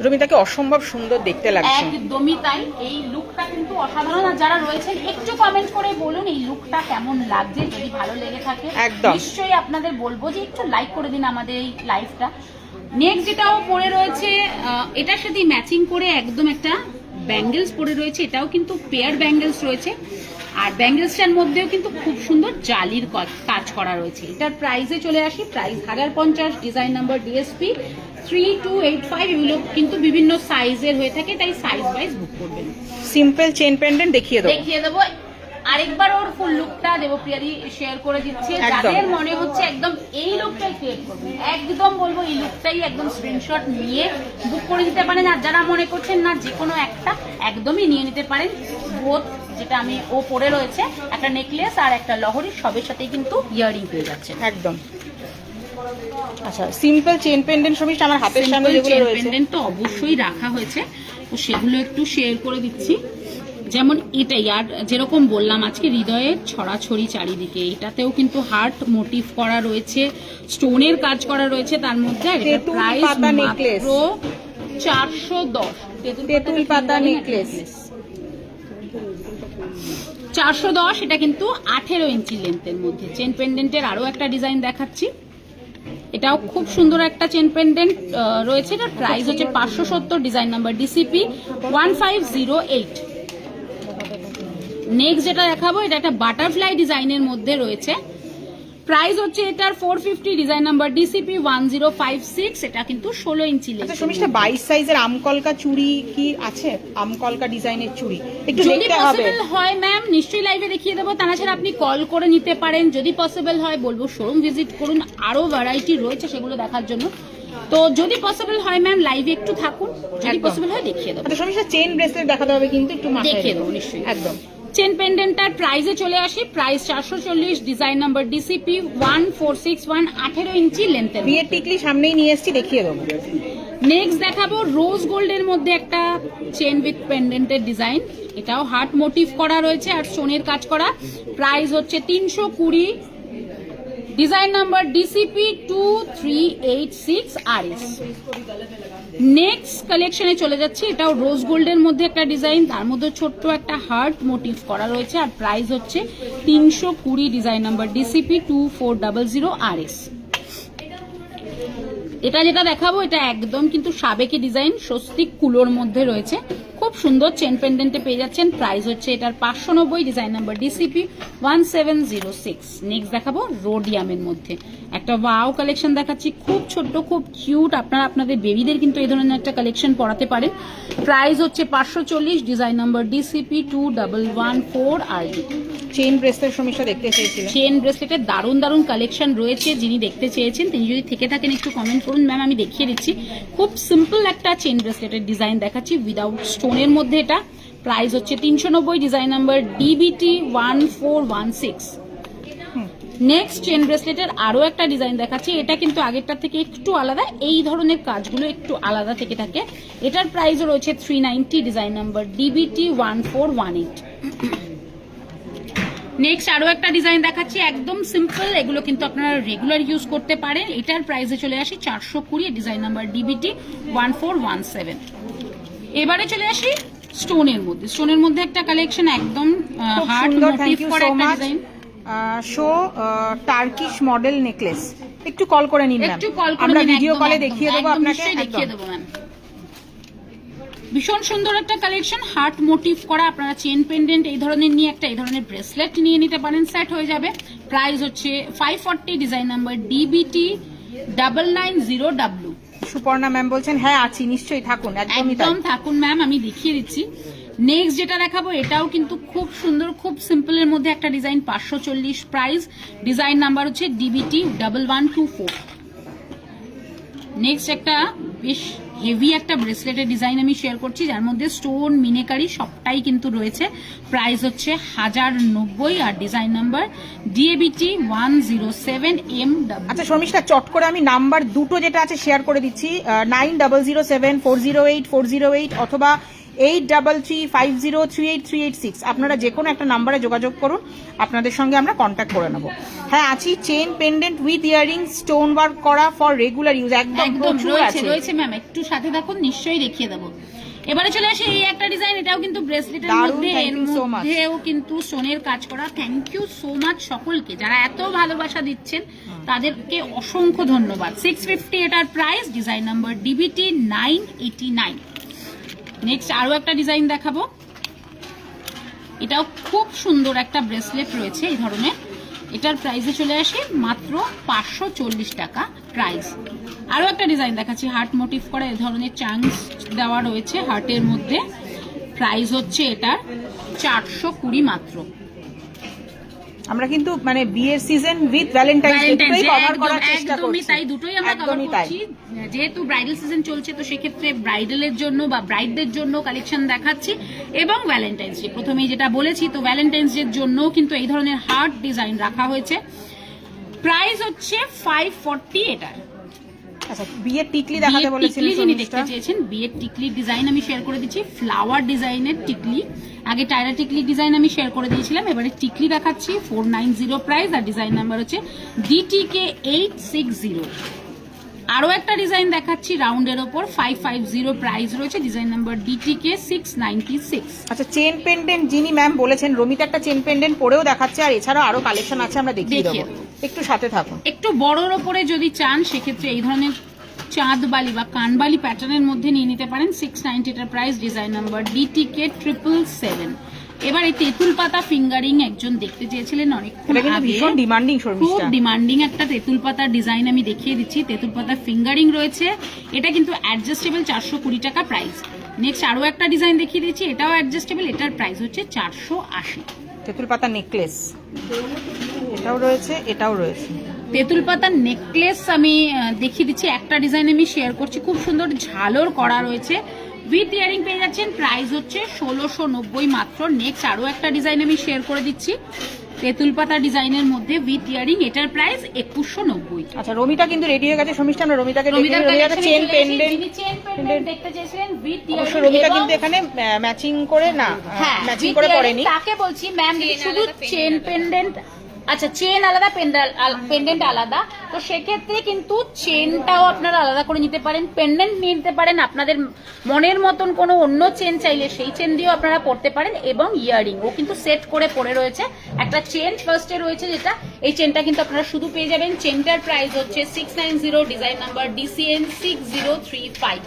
রমিতাকে অসম্ভব সুন্দর দেখতে লাগছে, একদমই তাই। এই লুকটা কিন্তু অসাধারণ, আর যারা রয়েছেন একটু কমেন্ট করে বলুন এই লুকটা কেমন লাগছে, যদি ভালো লেগে থাকে নিশ্চয়ই আপনাদের বলবো যে একটু লাইক করে দিন আমাদের এই লাইভটা। নেক্সট যেটাও পরে রয়েছে, এটার সাথে ম্যাচিং করে একদম একটা ব্যাঙ্গেলস পরে রয়েছে, এটাও কিন্তু পেয়ার ব্যাঙ্গেলস রয়েছে, আর ব্যাঙ্গেলসটার মধ্যেও কিন্তু খুব সুন্দর জালির কাজ করা রয়েছে। এটার প্রাইসে চলে আসি, প্রাইস 1050, ডিজাইন নাম্বার DSP 3285। এগুলো কিন্তু বিভিন্ন সাইজের হয়ে থাকে, তাই সাইজ ওয়াইজ বুক করবেন। সিম্পল চেইন পেন্ডেন্ট দেখিয়ে দেবো। আরেকবার ওর ফুল লুকটা দেবপ্রিয়াদি শেয়ার করে দিচ্ছে, যাদের মনে হচ্ছে একদম এই লুকটাই ক্রিয়েট করবেন, একদম বলবো এই লুকটাই একদম স্ক্রিনশট নিয়ে বুক করে দিতে পারেন। আর যারা মনে করছেন না যে কোনো একটা, একদমই নিয়ে নিতে পারেন। বোথ যেটা ও পরে রয়েছে, একটা নেকলেস আর একটা লহরি, সবের সাথেই কিন্তু ইয়ারিং পেয়ে যাচ্ছে একদম। আচ্ছা, সিম্পল চেইন পেন্ডেন্ট শর্মিষ্ঠা আমার হাতের সামনে যেগুলো রয়েছে, পেন্ডেন্ট তো অবশ্যই রাখা হয়েছে, তো সেগুলো একটু শেয়ার করে দিচ্ছি। যেমন এটাই, আর যেরকম বললাম আজকে হৃদয়ের ছড়াছড়ি চারিদিকে, এটাতেও কিন্তু হার্ট মোটিভ করা রয়েছে, স্টোনের কাজ করা রয়েছে তার মধ্যে। আর এটা প্রাইস মাত্র 410, তেঁতুল পাতা নেকলেস 410। এটা কিন্তু 18 ইঞ্চি লেন্থের মধ্যে। চেন পেন্ডেন্টের আরো একটা ডিজাইন দেখাচ্ছি, এটাও খুব সুন্দর একটা চেন পেন্ডেন্ট রয়েছে, এটার প্রাইস হচ্ছে 570, ডিজাইন নাম্বার DCP 1508। নেক্সট যেটা দেখাবো, এটা একটা বাটারফ্লাই ডিজাইনের মধ্যে রয়েছে, প্রাইস হচ্ছে এটার 450, ডিজাইন নাম্বার ডিসিপি 1056, এটা কিন্তু 16 ইঞ্চি লেন্থ। আচ্ছা শর্মিষ্ঠা 22 সাইজের আমকলকা চুড়ি কি আছে? আমকলকা ডিজাইনের চুড়ি একটু যদি দেখতে হবে। পসিবল হয় ম্যাম নিশ্চয়ই লাইভে দেখিয়ে দেবো, তাছাড়া আপনি কল করে নিতে পারেন। যদি পসিবল হয় বলবো শোরুম ভিজিট করুন, আরো ভ্যারাইটি রয়েছে সেগুলো দেখার জন্য। তো যদি পসিবল হয় ম্যাম লাইভে একটু থাকুন, যদি পসিবল হয় দেখিয়ে দেবো। আচ্ছা শর্মিষ্ঠা চেইন ব্রেসলেট দেখাতে হবে কিন্তু একটু মাথায় দেখিয়ে দেবো নিশ্চয়ই। একদম। চেন পেন্ডেন্টটার প্রাইসে চলে আসি, প্রাইস 440, ডিজাইন নাম্বার ডিসিপি 1461, 18 ইঞ্চি লেন্থের। বিয়ের টিকলি সামনেই নিয়ে এসেছি, দেখিয়ে দেবো। নেক্সট দেখাবো রোজ গোল্ডের মধ্যে একটা চেন উইথ পেন্ডেন্টের ডিজাইন, এটাও হার্ট মোটিভ করা রয়েছে আর সোনের কাজ করা। প্রাইস হচ্ছে 320, design number DCP 2386 RS। Next কালেকশনে চলে যাচ্ছি, এটাও রোজ গোল্ডের মধ্যে একটা ডিজাইন, তার মধ্যে ছোট্ট একটা হার্ট মোটিভ করা রয়েছে আর প্রাইস হচ্ছে 320, ডিজাইন নাম্বার ডিসিপি 2400 RS। এটা যেটা দেখাবো এটা একদম কিন্তু সাবেকি ডিজাইন, স্বস্তিক কুলোর মধ্যে রয়েছে, খুব সুন্দর চেন পেন্ডেন্টে পেয়ে যাচ্ছেন। প্রাইস হচ্ছে এটার 590, ডিজাইন নাম্বার ডিসিপি 1706। নেক্সট দেখাবো রোডিয়ামের মধ্যে একটা ওয়াও কালেকশন দেখাচ্ছি, খুব ছোট্ট খুব কিউট, আপনারা আপনাদের বেবিদের কিন্তু এই ধরনের একটা কালেকশন পরাতে পারেন। প্রাইস হচ্ছে 540, design number DCP 2114 RD। Chain bracelet সমস্যা দেখতে চেয়েছিলেন? চেন ব্রেসলেটের দারুণ দারুণ কালেকশন রয়েছে, যিনি দেখতে চেয়েছেন তিনি যদি থেকে থাকেন একটু কমেন্ট করুন ম্যাম, আমি দেখিয়ে দিচ্ছি। খুব সিম্পল একটা চেন ব্রেসলেটের ডিজাইন দেখাচ্ছি উইদাউট স্টোনের মধ্যে। এটা প্রাইস হচ্ছে 390, design number DBT 1416। Next chain ব্রেসলেটের আরো একটা ডিজাইন দেখাচ্ছি, এটা কিন্তু আগেরটার থেকে একটু আলাদা, এই ধরনের কাজগুলো একটু আলাদা থেকে থাকে। এটার প্রাইসও রয়েছে 390, ডিজাইন নাম্বার ডিবিটি 1418। নেক্সট আরো একটা ডিজাইন দেখাচ্ছি, একদম সিম্পল, এগুলো কিন্তু আপনারা রেগুলার ইউজ করতে পারেন। এটার প্রাইসে চলে আসি 420, ডিজাইন নাম্বার ডিবিটি 1417। এবারে চলে আসি স্টোনের মধ্যে, স্টোনের মধ্যে একটা কালেকশন একদম হার্ট মোটিভ করা একটা design. Show Turkish model necklace, একটু কল করে নিন ম্যাম, একটু কল করে আমরা নিন, ভিডিও একদম, কলে একদম, দেখিয়ে দেবো একদম আপনাকে। নিশ্চয়ই দেখিয়ে দেবো ম্যাম। ভীষণ সুন্দর একটা কালেকশন, হার্ট মোটিভ করা, আপনারা চেন পেন্ডেন্ট এই ধরনের নিয়ে একটা এই ধরনের ব্রেসলেট নিয়ে নিতে পারেন, সেট হয়ে যাবে। প্রাইস হচ্ছে 540, design number DBT 990W। Suparna ma'am বলছেন হ্যাঁ আছি, নিশ্চয়ই থাকুন, একদমই তাই। একদম থাকুন ম্যাম, আমি দেখিয়ে দিচ্ছি। নেক্সট যেটা দেখাবো এটাও কিন্তু খুব সুন্দর, খুব সিম্পলের মধ্যে একটা ডিজাইন, 540 প্রাইস, ডিজাইন নাম্বার হচ্ছে ডিবিটি 1124। নেক্সট একটা বেশ হেভি একটা ব্রেসলেটের ডিজাইন আমি শেয়ার করছি, যার মধ্যে স্টোন মিনেকারি সবটাই কিন্তু রয়েছে। প্রাইস হচ্ছে 1090 আর ডিজাইন নাম্বার ডিএবিটি 107MW। আচ্ছা শর্মিষ্ঠা চট করে আমি নাম্বার দুটো যেটা আছে শেয়ার করে দিচ্ছি, 9007408408 অথবা 8335038386। আপনারা যে কোনো একটা নাম্বারে যোগাযোগ করুন, আপনাদের সঙ্গে আমরা কন্ট্যাক্ট করে নেবো। হ্যাঁ আছি, chain pendant with earring stone work করা ফর রেগুলার ইউজ, একদম রয়েছে ম্যাম, একটু সাথে থাকুন নিশ্চয়ই দেখিয়ে দেবো। এবারে চলে আসে এই একটা ডিজাইন, এটাও কিন্তু ব্রেসলেটের মধ্যে, এর মধ্যেও কিন্তু সোনের কাজ করা। থ্যাংক ইউ সো মাচ সকলকে যারা এত ভালোবাসা দিচ্ছেন, তাদেরকে অসংখ্য ধন্যবাদ। 650 এটার price, design number DBT 989। Next আরো একটা ডিজাইন দেখাবো, এটাও খুব সুন্দর একটা ব্রেসলেট রয়েছে এই ধরনের, এটার প্রাইসে চলে আসে মাত্র 540 টাকা প্রাইস। আরো একটা ডিজাইন দেখাচ্ছি, হার্ট মোটিভ করা এই ধরনের চাংস দেওয়া রয়েছে হার্টের মধ্যে, প্রাইস হচ্ছে এটার 420 মাত্র। আমরা কিন্তু মানে বিয়ের season with Valentine's day cover করার চেষ্টা করছি, তাই দুটোই আমরা কভার করছি। যেহেতু ব্রাইডাল সিজন চলছে তো সেক্ষেত্রে ব্রাইডালের জন্য বা ব্রাইডদের জন্য কালেকশন দেখাচ্ছি, এবং ভ্যালেন্টাইন্স ডে প্রথমেই যেটা বলেছি, তো ভ্যালেন্টাইন্স ডের জন্য কিন্তু এই ধরনের হার্ট ডিজাইন রাখা হয়েছে। প্রাইস হচ্ছে 540 এটার। আচ্ছা বিয়ের টিকলি দেখাতে বলেছিলেন, যিনি দেখতে চেয়েছেন বিয়ের টিকলির ডিজাইন আমি শেয়ার করে দিচ্ছি, ফ্লাওয়ার ডিজাইনের টিকলি। আগে টায়রা টিকলি ডিজাইন আমি শেয়ার করে দিয়েছিলাম, এবারে টিকলি দেখাচ্ছি 490 প্রাইস আর ডিজাইন নাম্বার হচ্ছে DTK 860। আরো একটা ডিজাইন দেখাচ্ছি রাউন্ডের ওপর, 550 প্রাইস রয়েছে, ডিজাইন নাম্বার DTK 696। আচ্ছা চেন পেন্ডেন্ট যিনি ম্যাম বলেছেন, রমিতা একটা চেন পেন্ডেন্ট পরেও দেখাচ্ছে, আর এছাড়াও আরো কালেকশন আছে, আমরা দেখিয়ে দেবো, একটু সাথে থাকুন। একটু বড়র ওপরে যদি চান সেক্ষেত্রে এই ধরনের চাঁদবালি বা কানবালি প্যাটার্নের মধ্যে নিয়ে নিতে পারেন। 690 এর প্রাইস, ডিজাইন নাম্বার DTK 777। এবার এই তেঁতুল পাতা ফিঙ্গারিং একজন দেখতে চেয়েছিলেন অনেকক্ষণ আগে, ভীষণ ডিমান্ডিং খুব ডিমান্ডিং একটা তেঁতুল পাতার ডিজাইন আমি দেখিয়ে দিচ্ছি। তেঁতুল পাতা ফিঙ্গারিং রয়েছে, এটা কিন্তু অ্যাডজাস্টেবল, 420 টাকা প্রাইস। নেক্সট আরো একটা ডিজাইন দেখিয়ে দিচ্ছি, এটাও অ্যাডজাস্টেবল, এটার প্রাইস হচ্ছে 480। তেঁতুল পাতা নেকলেস এটাও রয়েছে, এটাও রয়েছে। তেঁতুল পাতার নেকলেস আমি দেখিয়ে দিচ্ছি, একটা ডিজাইন আমি শেয়ার করছি, খুব সুন্দর ঝালর করা রয়েছে, উইথ ইয়ারিং পেয়ে যাচ্ছেন, প্রাইস হচ্ছে 1690 মাত্র। নেক্সট আরো একটা ডিজাইন আমি শেয়ার করে দিচ্ছি, তেঁতুল পাতা ডিজাইনের মধ্যে উইথ ইয়ারিং, এটার প্রাইস 2190। আচ্ছা, রমিতা কিন্তু রেডি হয়ে গেছে, শর্মিষ্ঠা আমরা রমিতাকে চেন পেন্ডেন্ট দেখতে চেয়েছিলেন উইথ ইয়ারিং। রমিতা কিন্তু এখানে ম্যাচিং করে না, ম্যাচিং করে পড়েনি, তাকে বলছি ম্যাম শুধু চেন পেন্ডেন্ট, আচ্ছা চেন আলাদা পেন্ডেন্ট আলাদা, তো সেক্ষেত্রে কিন্তু চেনটাও আপনারা আলাদা করে নিতে পারেন, পেন্ডেন্ট নিয়ে নিতে পারেন, আপনাদের মনের মতন কোনো অন্য চেন চাইলে সেই চেন দিয়েও আপনারা পড়তে পারেন, এবং ইয়ারিং ও কিন্তু সেট করে পড়ে রয়েছে। একটা চেন ফার্স্টে রয়েছে যেটা, এই চেনটা কিন্তু আপনারা শুধু পেয়ে যাবেন, চেনটার প্রাইস হচ্ছে 690, ডিজাইন নাম্বার DCN 6035।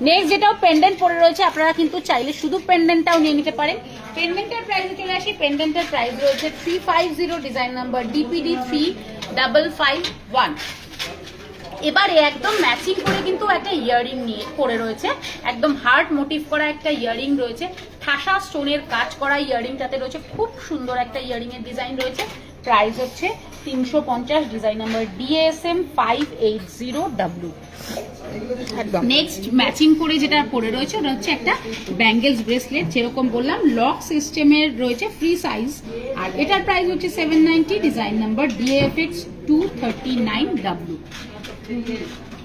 নেক্সট যেটাও পেন্ডেন্ট পরে রয়েছে, আপনারা কিন্তু চাইলে শুধু পেন্ডেন্টটাও নিয়ে নিতে পারেন। পেন্ডেন্টের প্রাইসে চলে আসি, পেন্ডেন্টের প্রাইস রয়েছে 350, ডিজাইন নাম্বার DPD 3551। এবারে একদম ম্যাচিং করে কিন্তু একটা ইয়ারিং নিয়ে পরে রয়েছে, একদম হার্ট মোটিভ করা একটা ইয়ারিং রয়েছে, ঠাসা স্টোনের কাজ করা ইয়ারিংটাতে রয়েছে, খুব সুন্দর একটা ইয়ারিং এর ডিজাইন রয়েছে, প্রাইস হচ্ছে 350, design number DASM 580W। Next matching করে যেটা পরে রয়েছে ওটা হচ্ছে একটা ব্যাঙ্গেলস ব্রেসলেট, যেরকম বললাম লক সিস্টেমের রয়েছে, ফ্রি সাইজ, আর এটার প্রাইস হচ্ছে 790, ডিজাইন নাম্বার DAFX 239W।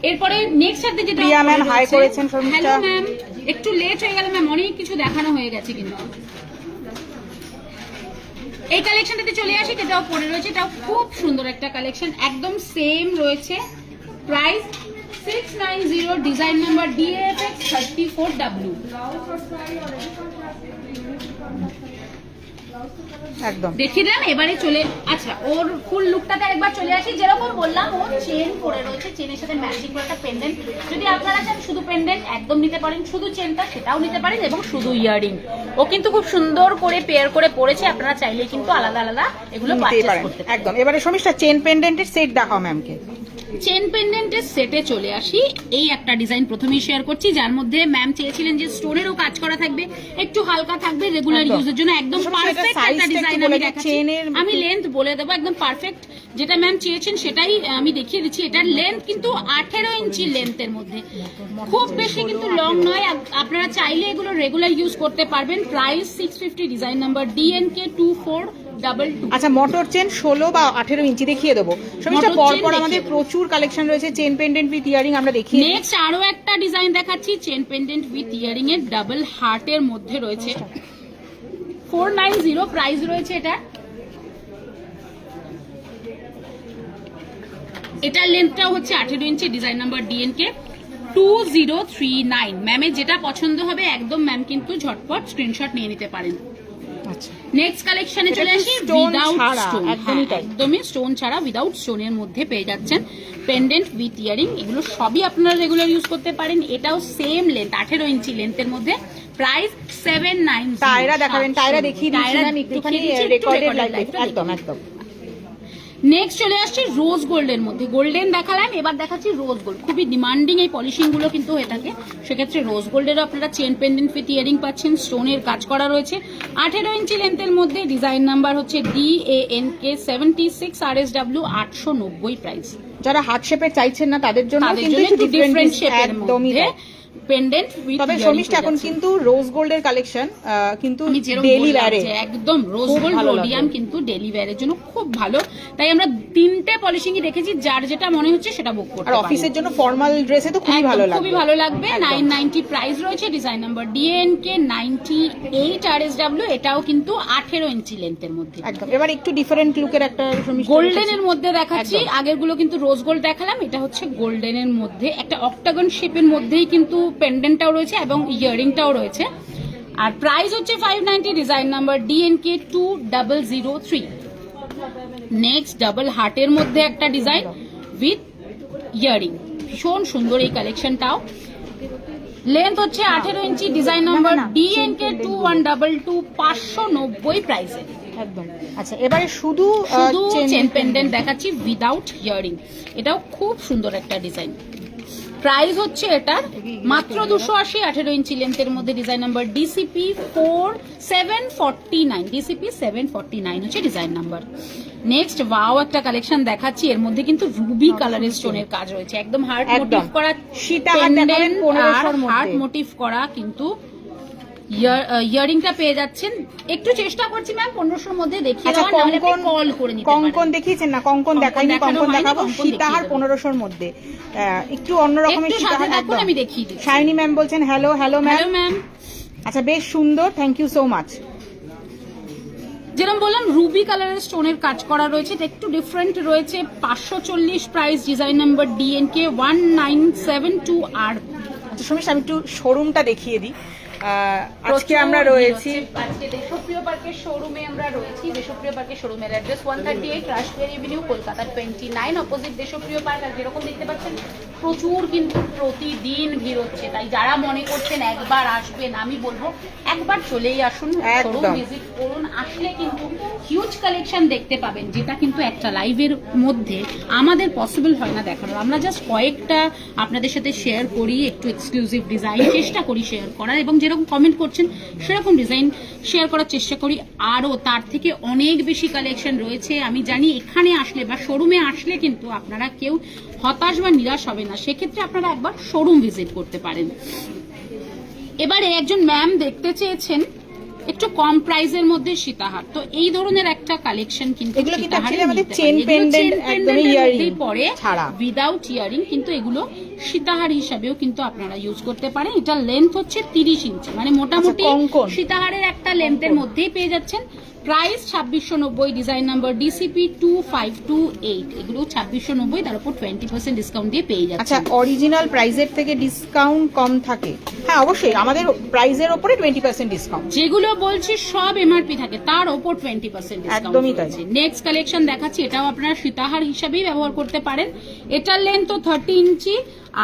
এরপরে নেক্সট সাথে যেটা প্রিয়া ম্যাম হাই করেছেন, হ্যালো ম্যাম, একটু লেট হয়ে গেল ম্যাম, অনেক কিছু দেখানো হয়ে গেছে কিন্তু। এই কালেকশনটাতে চলে আসি, এটাও পরে রয়েছে, এটাও খুব সুন্দর একটা কালেকশন, একদম সেম রয়েছে, price 690, design number DAFX 34W। একদম দেখিয়ে দিলাম। এবারে চলে, আচ্ছা ওর ফুল লুকটাতে একবার চলে আসি, যেরকম বললাম ওর চেন পরে রয়েছে, চেনের সাথে ম্যাচিং করে একটা পেন্ডেন্ট, যদি আপনারা চান শুধু পেন্ডেন্ট একদম নিতে পারেন, শুধু চেনটা সেটাও নিতে পারেন, এবং শুধু ইয়ারিং ও কিন্তু খুব সুন্দর করে পেয়ার করে পড়েছে, আপনারা চাইলে কিন্তু আলাদা আলাদা এগুলো পারচেজ করতে পারেন। একদম। এবারে শর্মিষ্ঠা চেন পেন্ডেন্টের সেট দেখাও ম্যামকে। চেন পেন্ডেন্টের সেটে চলে আসি, এই একটা ডিজাইন প্রথমেই শেয়ার করছি, যার মধ্যে ম্যাম চেয়েছিলেন যে স্টোনেরও কাজ করা থাকবে, একটু হালকা থাকবে, রেগুলার ইউজের জন্য একদম পারফেক্ট একটা ডিজাইন আমি দেখাচ্ছি, আমি লেন্থ বলে দেবো, একদম পারফেক্ট যেটা ম্যাম চেয়েছেন সেটাই আমি দেখিয়ে দিচ্ছি। এটার লেন্থ কিন্তু 18 ইঞ্চি লেন্থের মধ্যে, খুব বেশি কিন্তু লং নয়, আপনারা চাইলে এগুলো রেগুলার ইউজ করতে পারবেন, প্রাইস 650, ডিজাইন নাম্বার DNK 2422। আচ্ছা, মোটর চেন 16 বা 18 ইঞ্চি দেখিয়ে দেবো শর্মিষ্ঠা, পরপর আমাদের প্রচুর কালেকশন রয়েছে চেন পেন্ডেন্ট উইথ ইয়ারিং, আমরা দেখি। নেক্সট আরো একটা ডিজাইন দেখাচ্ছি, চেন পেন্ডেন্ট উইথ ইয়ারিং এর ডাবল হার্টের মধ্যে রয়েছে, 490 প্রাইস রয়েছে এটা। এটার লেন্থটাও হচ্ছে 18 ইঞ্চি, ডিজাইন নাম্বার DNK 2039। ম্যামের যেটা পছন্দ হবে একদম ম্যাম কিন্তু ঝটপট স্ক্রিনশট নিয়ে নিতে পারেন। আচ্ছা, নেক্সট কালেকশনে চলে আসি, উইদাউট স্টোন, একদমই স্টোন ছাড়া উইদাউট স্টোনের মধ্যে পেয়ে যাচ্ছেন পেন্ডেন্ট উইথ ইয়ারিং, এগুলো সবই আপনারা রেগুলার ইউজ করতে পারেন, এটাও সেম লেন্থ 18 ইঞ্চি লেন্থের মধ্যে, প্রাইস 790। টায়রা দেখাবেন, টায়রা দেখিয়ে দিচ্ছি ম্যাম একটুখানি রেকর্ডেড লাইভ, একদম একদম। নেক্সট চলে আসছে রোজ গোল্ডের মধ্যে, গোল্ডেন দেখালাম, এবার দেখাচ্ছি রোজ গোল্ড, খুবই ডিমান্ডিং এই পলিশিং গুলো কিন্তু হয়ে থাকে, সেক্ষেত্রে রোজ গোল্ডেরও আপনারা চেন পেন্ডেন্ট উইথ ইয়ারিং পাচ্ছেন, স্টোনের কাজ করা রয়েছে, 18 ইঞ্চি লেন্থের মধ্যে, ডিজাইন নাম্বার হচ্ছে DANK 76 RSW 890 প্রাইস। যারা হার্ট শেপের চাইছেন না তাদের জন্য কিন্তু একটু ডিফারেন্ট শেপের মধ্যে পেন্ডেন্ট উইথ, তবে শর্মিষ্ঠা এখন কিন্তু রোজ গোল্ডের কালেকশন কিন্তু ডেইলি ওয়্যারে একদম রোজ গোল্ড রোডিয়াম কিন্তু ডেইলি ওয়্যারের জন্য খুব ভালো, তাই আমরা তিনটে পলিশিংই রেখেছি, যার যেটা মনে হচ্ছে সেটা বুক করতে পারেন। আর অফিসের জন্য ফর্মাল ড্রেসে তো খুবই ভালো লাগবে, খুবই ভালো লাগবে। 990 প্রাইস রয়েছে, ডিজাইন নাম্বার DNK 98 RSW, এটাও কিন্তু 18 ইঞ্চি লেন্থের মধ্যে, একদম। এবার একটু ডিফারেন্ট লুকের একটা গোল্ডেনের মধ্যে দেখাচ্ছি, আগের গুলো কিন্তু রোজ গোল্ড দেখালাম, এটা হচ্ছে গোল্ডেনের মধ্যে, একটা অক্টাগন শেপের মধ্যেই কিন্তু পেন্ডেন্টটাও রয়েছে এবং ইয়ারিংটাও রয়েছে, আর প্রাইস হচ্ছে 590, design number DNK 2003। Next double হার্টের মধ্যে একটা ডিজাইন উইথ ইয়ারিং, ভীষণ সুন্দর এই কালেকশনটাও, লেন্থ হচ্ছে 18 ইঞ্চি, ডিজাইন নাম্বার DNK 2122, 590 প্রাইসে একদম। আচ্ছা এবারে শুধু চেন পেন্ডেন্ট দেখাচ্ছি উইদাউট ইয়ারিং, এটাও খুব সুন্দর একটা ডিজাইন। প্রাইস হচ্ছে এটার মাত্র 280, 18 ইঞ্চি লেন্থের মধ্যে, ডিজাইন নাম্বার DCP 749, DCP 749 হচ্ছে ডিজাইন নাম্বার। নেক্সট ওয়াও একটা কালেকশন দেখাচ্ছি, এর মধ্যে কিন্তু রুবি কালারের স্টোনের কাজ রয়েছে, একদম হার্ট মোটিভ করা, হার্ট মোটিভ করা, কিন্তু ইয়ারিংটা পেয়ে যাচ্ছেন। একটু চেষ্টা করছি ম্যাম 1500 মধ্যে দেখিয়ে দেওয়ার, নাহলে আপনি কল করে নিতে পারেন। কঙ্কন দেখিয়েছেন না? কঙ্কন দেখাইনি, কঙ্কন দেখাবো। সীতাহার 1500 মধ্যে, একটু অন্যরকমের সীতাহার। একদম আমি দেখিয়ে দিই। শাইনি ম্যাম বলছেন হ্যালো ম্যাম। আচ্ছা বেশ সুন্দর, থ্যাংক ইউ সো মাচ। যেরকম বললাম রুবি কালারের স্টোনের কাজ করা রয়েছে, এটা একটু ডিফারেন্ট রয়েছে। 540 price, design number DNK 1972R। আচ্ছা সুমিশ, আমি একটু শোরুমটা দেখিয়ে দিই। আজকে আমরা রয়েছি আজকে দেশপ্রিয় পার্কের শোরুমে, আমরা রয়েছি দেশপ্রিয় পার্কের শোরুমের address 138 রাশবিহারী Avenue, Kolkata 29, opposite Deshapriya park. আর যেরকম দেখতে পাচ্ছেন প্রচুর কিন্তু প্রতিদিন ভিড় হচ্ছে, তাই যারা মনে করছেন একবার আসবেন, আমি বলবো একবার চলেই আসুন, শোরুম ভিজিট করুন। আসলে কিন্তু হিউজ কালেকশন দেখতে পাবেন, যেটা কিন্তু একটা লাইভের মধ্যে আমাদের পসিবল হয় না দেখানোর। আমরা জাস্ট কয়েকটা আপনাদের সাথে শেয়ার করি, একটু এক্সক্লুসিভ ডিজাইন চেষ্টা করি শেয়ার করার, এবং যেরকম কমেন্ট করছেন সেরকম ডিজাইন শেয়ার করার চেষ্টা করি। আরও তার থেকে অনেক বেশি কালেকশন রয়েছে। আমি জানি এখানে আসলে বা শোরুমে আসলে কিন্তু আপনারা কেউ হতাশ বা নিরাশ হবে না, সেক্ষেত্রে আপনারা একবার শোরুম ভিজিট করতে পারেন। এবারে একজন ম্যাম দেখতে চেয়েছেন একটু কম প্রাইসের মধ্যে সীতাহার, তো এই ধরনের একটা কালেকশন কিন্তু পরে উইদাউট ইয়ারিং, কিন্তু এগুলো সীতাহার হিসাবেও কিন্তু আপনারা ইউজ করতে পারেন। এটা লেন্থ হচ্ছে 30 ইঞ্চি, মানে মোটামুটি সীতাহারের একটা লেন্থের মধ্যেই পেয়ে যাচ্ছেন। প্রাইস 2690, ডিজাইন নাম্বার DCP 2528, এগুলো 2690, তার উপর 20% ডিসকাউন্ট দিয়ে পেয়ে যাচ্ছে। আচ্ছা অরিজিনাল প্রাইসের থেকে ডিসকাউন্ট কম থাকে? হ্যাঁ অবশ্যই, আমাদের প্রাইসের উপরে 20% ডিসকাউন্ট, যেগুলো বলছি সব MRP থাকে, তার উপর 20% ডিসকাউন্ট। একদমই তাই। নেক্সট কালেকশন দেখাচ্ছি, এটাও আপনারা সীতাহার হিসাবেই ব্যবহার করতে পারেন। এটার লেন্থ তো 30 ইঞ্চি,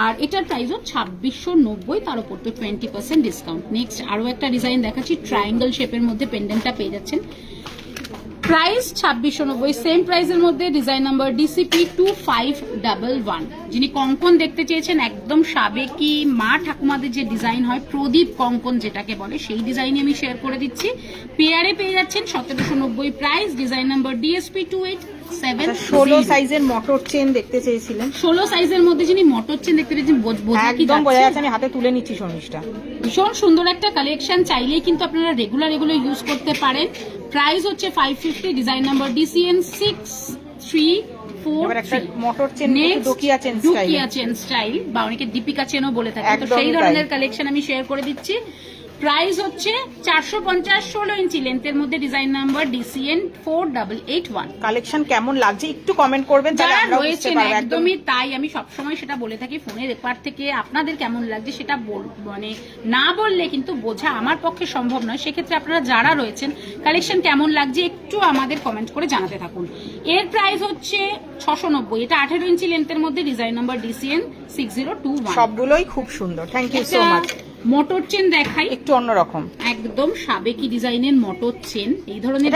আর এটার প্রাইসও 2690, তার উপর তো 20% ডিসকাউন্ট। নেক্সট আরো একটা ডিজাইন দেখাচ্ছি, ট্রায়াঙ্গেল শেপের মধ্যে পেন্ডেন্টটা পেয়ে যাচ্ছেন। প্রাইস 2690, সেম প্রাইসের মধ্যে, ডিজাইন নাম্বার DCP 2511। যিনি কঙ্কন দেখতে চেয়েছেন, একদম সাবেকি মা ঠাকুমাদের যে ডিজাইন হয়, প্রদীপ কঙ্কন যেটাকে বলে, সেই ডিজাইনই আমি শেয়ার করে দিচ্ছি। পেয়ারে পেয়ে যাচ্ছেন 1790 প্রাইস, ডিজাইন নাম্বার DSP 2870। 16 সাইজের মোটর চেন দেখতে চেয়েছিলেন, 16 সাইজের মধ্যে যিনি মোটর চেন দেখতে পেয়েছেন, একদম বোঝা যাচ্ছে। আমি হাতে তুলে নিচ্ছি শর্মিষ্ঠা, ভীষণ সুন্দর একটা কালেকশন, চাইলেই কিন্তু আপনারা রেগুলার এগুলো ইউজ করতে পারেন। প্রাইস হচ্ছে 550, ডিজাইন নাম্বার DCN 6343। মোটর চেন, ডোকিয়া চেন স্টাইল, বা অনেকে দীপিকা চেনও বলে থাকে, তো সেই ধরনের কালেকশন আমি শেয়ার করে দিচ্ছি। প্রাইস হচ্ছে 450, 16 ইঞ্চি লেন্থের মধ্যে, ডিজাইন নাম্বার DCN 4881। কালেকশন কেমন লাগছে একটু কমেন্ট করবেন, যারা রয়েছেন একদমই তাই। আমি সবসময় সেটা বলে থাকি, ফোনের এপার থেকে আপনাদের কেমন লাগছে সেটা মানে না বললে কিন্তু বোঝা আমার পক্ষে সম্ভব নয়। সেক্ষেত্রে আপনারা যারা রয়েছেন কালেকশন কেমন লাগছে একটু আমাদের কমেন্ট করে জানাতে থাকুন। এর প্রাইস হচ্ছে 690, এটা 18 ইঞ্চি লেন্থের মধ্যে, ডিজাইন নাম্বার DCN 6021। সবগুলোই খুব সুন্দর, thank you so much. Motor chain দেখাই, একটু অন্যরকম, একদম সাবেকি ডিজাইনের মোটর চেন। এই ধরনের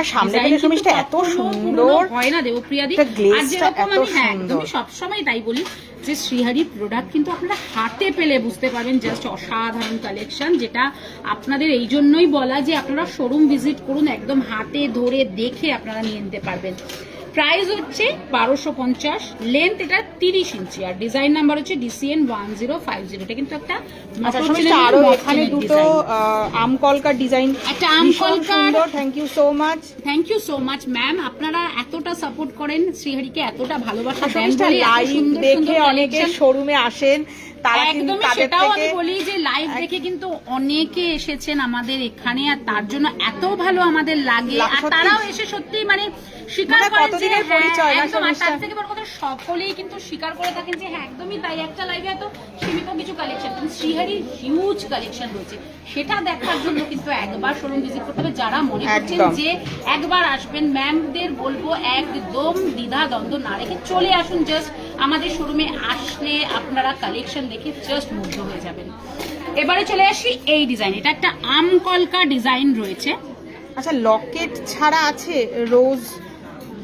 এত সুন্দর হয় না দেবপ্রিয়া দি, আর যেরকম আমি একদমই সবসময় তাই বলি যে শ্রীহারি প্রোডাক্ট কিন্তু আপনারা হাতে পেলে বুঝতে পারবেন, জাস্ট অসাধারণ কালেকশন, যেটা আপনাদের এই জন্যই বলা যে আপনারা শোরুম ভিজিট করুন, একদম হাতে ধরে দেখে আপনারা নিয়ে নিতে পারবেন। প্রাইস হচ্ছে 1250, লেন্থ এটা 30 ইঞ্চি, আর ডিজাইন নাম্বার হচ্ছে DCN 1050। এটা কিন্তু একটা আরো এখানে দুটো আমকলকার ডিজাইন, একটা আমকলকার। Thank you so much, thank you so much ma'am, আপনারা এতটা সাপোর্ট করেন, শ্রীহারিকে এতটা ভালোবাসা দেন, লাইভ দেখে অনেকে শোরুমে আসেন, একদমই সেটাও আমি বলি যে লাইভ দেখে কিন্তু অনেকে এসেছেন আমাদের এখানে, আর তার জন্য এত ভালো আমাদের লাগে, আর তারাও এসে সত্যি মানে স্বীকার করেন যে একদম, আর তার থেকে বড় কথা সকলেই কিন্তু স্বীকার করে থাকেন যে হ্যাঁ একদমই তাই, একটা লাইভে এত সীমিত কিছু কালেকশন, কিন্তু শ্রীহারির হিউজ কালেকশন রয়েছে, সেটা দেখার জন্য কিন্তু একবার শোরুম ভিজিট করতে হবে। যারা মনে করছেন যে একবার আসবেন, ম্যামদের বলবো একদম দ্বিধা দ্বন্দ্ব না রেখে চলে আসুন, জাস্ট আমাদের শোরুমে আসলে আপনারা কালেকশন দেখে জাস্ট মুগ্ধ হয়ে যাবেন। এবারে চলে আসি এই ডিজাইন, এটা একটা আম কলকা ডিজাইন রয়েছে। আচ্ছা লকেট ছাড়া আছে রোজ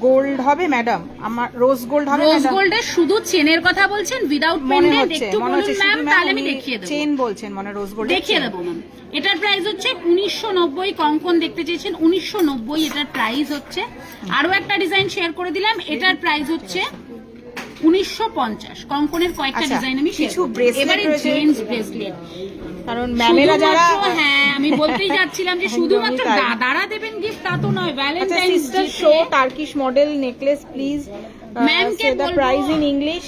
গোল্ড হবে ম্যাডাম? আমার রোজ গোল্ড হবে রোজ গোল্ডের শুধু চেনের কথা বলছেন উইদাউট পেন্ডেন্ট? একটু বলুন ম্যাম, তাহলে আমি দেখিয়ে দেব। চেন বলছেন মানে রোজ গোল্ড দেখিয়ে দেব ম্যাম। এটার প্রাইস হচ্ছে 1990, কঙ্কন দেখতে চেয়েছেন 1990 এটার প্রাইস হচ্ছে। আরো একটা ডিজাইন শেয়ার করে দিলাম, এটার প্রাইস হচ্ছে 1950। কঙ্কনের কয়েকটা ডিজাইন আমি শেয়ার করব। এবারে জেন্টস ব্রেসলেট, কারণ ম্যামেরা যারা, হ্যাঁ আমি বলতেই যাচ্ছিলাম যে শুধুমাত্র দাদারা দেবেন গিফট তা তো নয়। Valentine's day show Turkish model necklace please ma'am K say the price in English.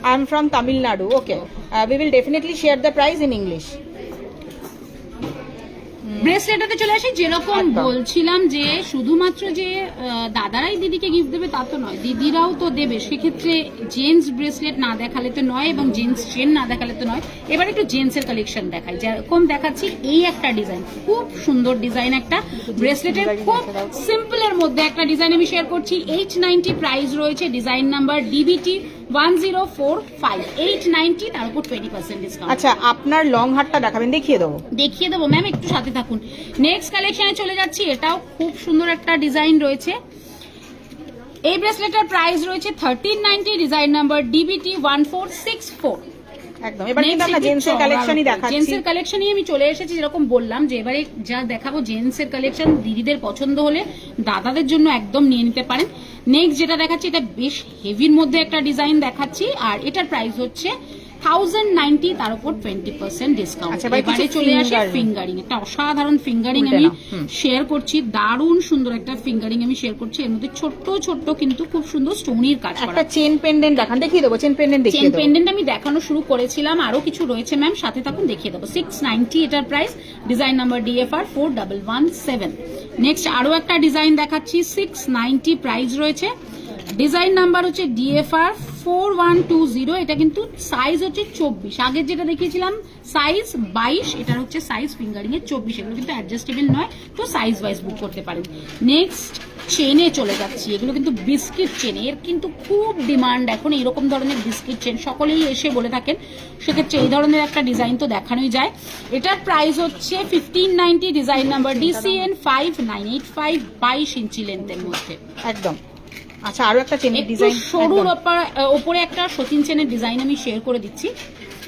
I am from Tamil Nadu. Okay, we will definitely share the price in English. ব্রেসলেটটাতে চলে আসি, যেরকম বলছিলাম যে শুধুমাত্র যে দাদারাই দিদিকে গিফট দেবে তা তো নয়, দিদিরাও তো দেবে। সেক্ষেত্রে জেন্টস ব্রেসলেট না দেখালে তো নয় এবং জেন্টস চেন না দেখালে তো নয়। এবার একটু জেন্টসের কালেকশন দেখাই, যেরকম দেখাচ্ছি এই একটা ডিজাইন, খুব সুন্দর ডিজাইন, একটা ব্রেসলেটের খুব সিম্পলের মধ্যে একটা ডিজাইন আমি শেয়ার করছি। 890 প্রাইস রয়েছে, ডিজাইন নাম্বার DBT 1045, 890, তার উপর 20% ডিসকাউন্ট। আচ্ছা আপনার লং হারটা দেখাবেন? দেখিয়ে দেবো ম্যাম, একটু সাথে থাকুন। নেক্সট কালেকশনে চলে যাচ্ছি, এটাও খুব সুন্দর একটা ডিজাইন রয়েছে। এই ব্রেসলেটের প্রাইস রয়েছে 1390, ডিজাইন নাম্বার DBT 1464। একদম। এবারে কিন্তু আমরা জেন্টসের কালেকশনই দেখাচ্ছি। জেন্টসের কালেকশনই আমি চলে এসেছি, যেরকম বললাম যে এবারে যা দেখাবো জেন্টসের কালেকশন, দিদিদের পছন্দ হলে দাদাদের জন্য একদম নিয়ে নিতে পারেন। নেক্সট যেটা দেখাচ্ছি, এটা বেশ হেভির মধ্যে একটা ডিজাইন দেখাচ্ছি, আর এটার প্রাইস হচ্ছে 1090, তার উপর 20% ডিসকাউন্ট। এবারে চলে আসে ফিঙ্গারিং, একটা অসাধারণ ফিঙ্গারিং আমি শেয়ার করছি, দারুণ সুন্দর একটা ফিঙ্গারিং আমি শেয়ার করছি। এর মধ্যে ছোট্ট ছোট্ট কিন্তু খুব সুন্দর স্টোনির কাজ করা। একটা চেন পেন্ডেন্ট দেখান, দেখিয়ে দেবো। চেন পেন্ডেন্ট দেখিয়ে দেবো। চেন পেন্ডেন্ট আমি দেখানো শুরু করেছিলাম, আরো কিছু রয়েছে ম্যাম, সাথে থাকুন দেখিয়ে দেবো। 690 এটার price, design number DFR 4117। Next আরো একটা ডিজাইন দেখাচ্ছি, 690 প্রাইস রয়েছে, ডিজাইন নাম্বার হচ্ছে DFR 4120। এটা কিন্তু সাইজ হচ্ছে 24, আগের যেটা দেখিয়েছিলাম সাইজ 22, এটার হচ্ছে সাইজ ফিঙ্গারিং এর 24। এগুলো কিন্তু অ্যাডজাস্টেবল নয়, তো সাইজ ওয়াইজ বুক করতে পারেন। নেক্সট চেনে চলে যাচ্ছি, এগুলো কিন্তু বিস্কিট চেন, এর কিন্তু খুব ডিমান্ড এখন এরকম ধরনের বিস্কিট চেন, সকলেই এসে বলে থাকেন। সেক্ষেত্রে এই ধরনের একটা ডিজাইন তো দেখানোই যায়। এটার প্রাইস হচ্ছে 1590, ডিজাইন নাম্বার DCN 5985, 22 ইঞ্চি লেন্থের মধ্যে একদম। আচ্ছা আরো একটা চেনের ডিজাইন, সরুর উপরে একটা সচিন চেনের ডিজাইন আমি শেয়ার করে দিচ্ছি।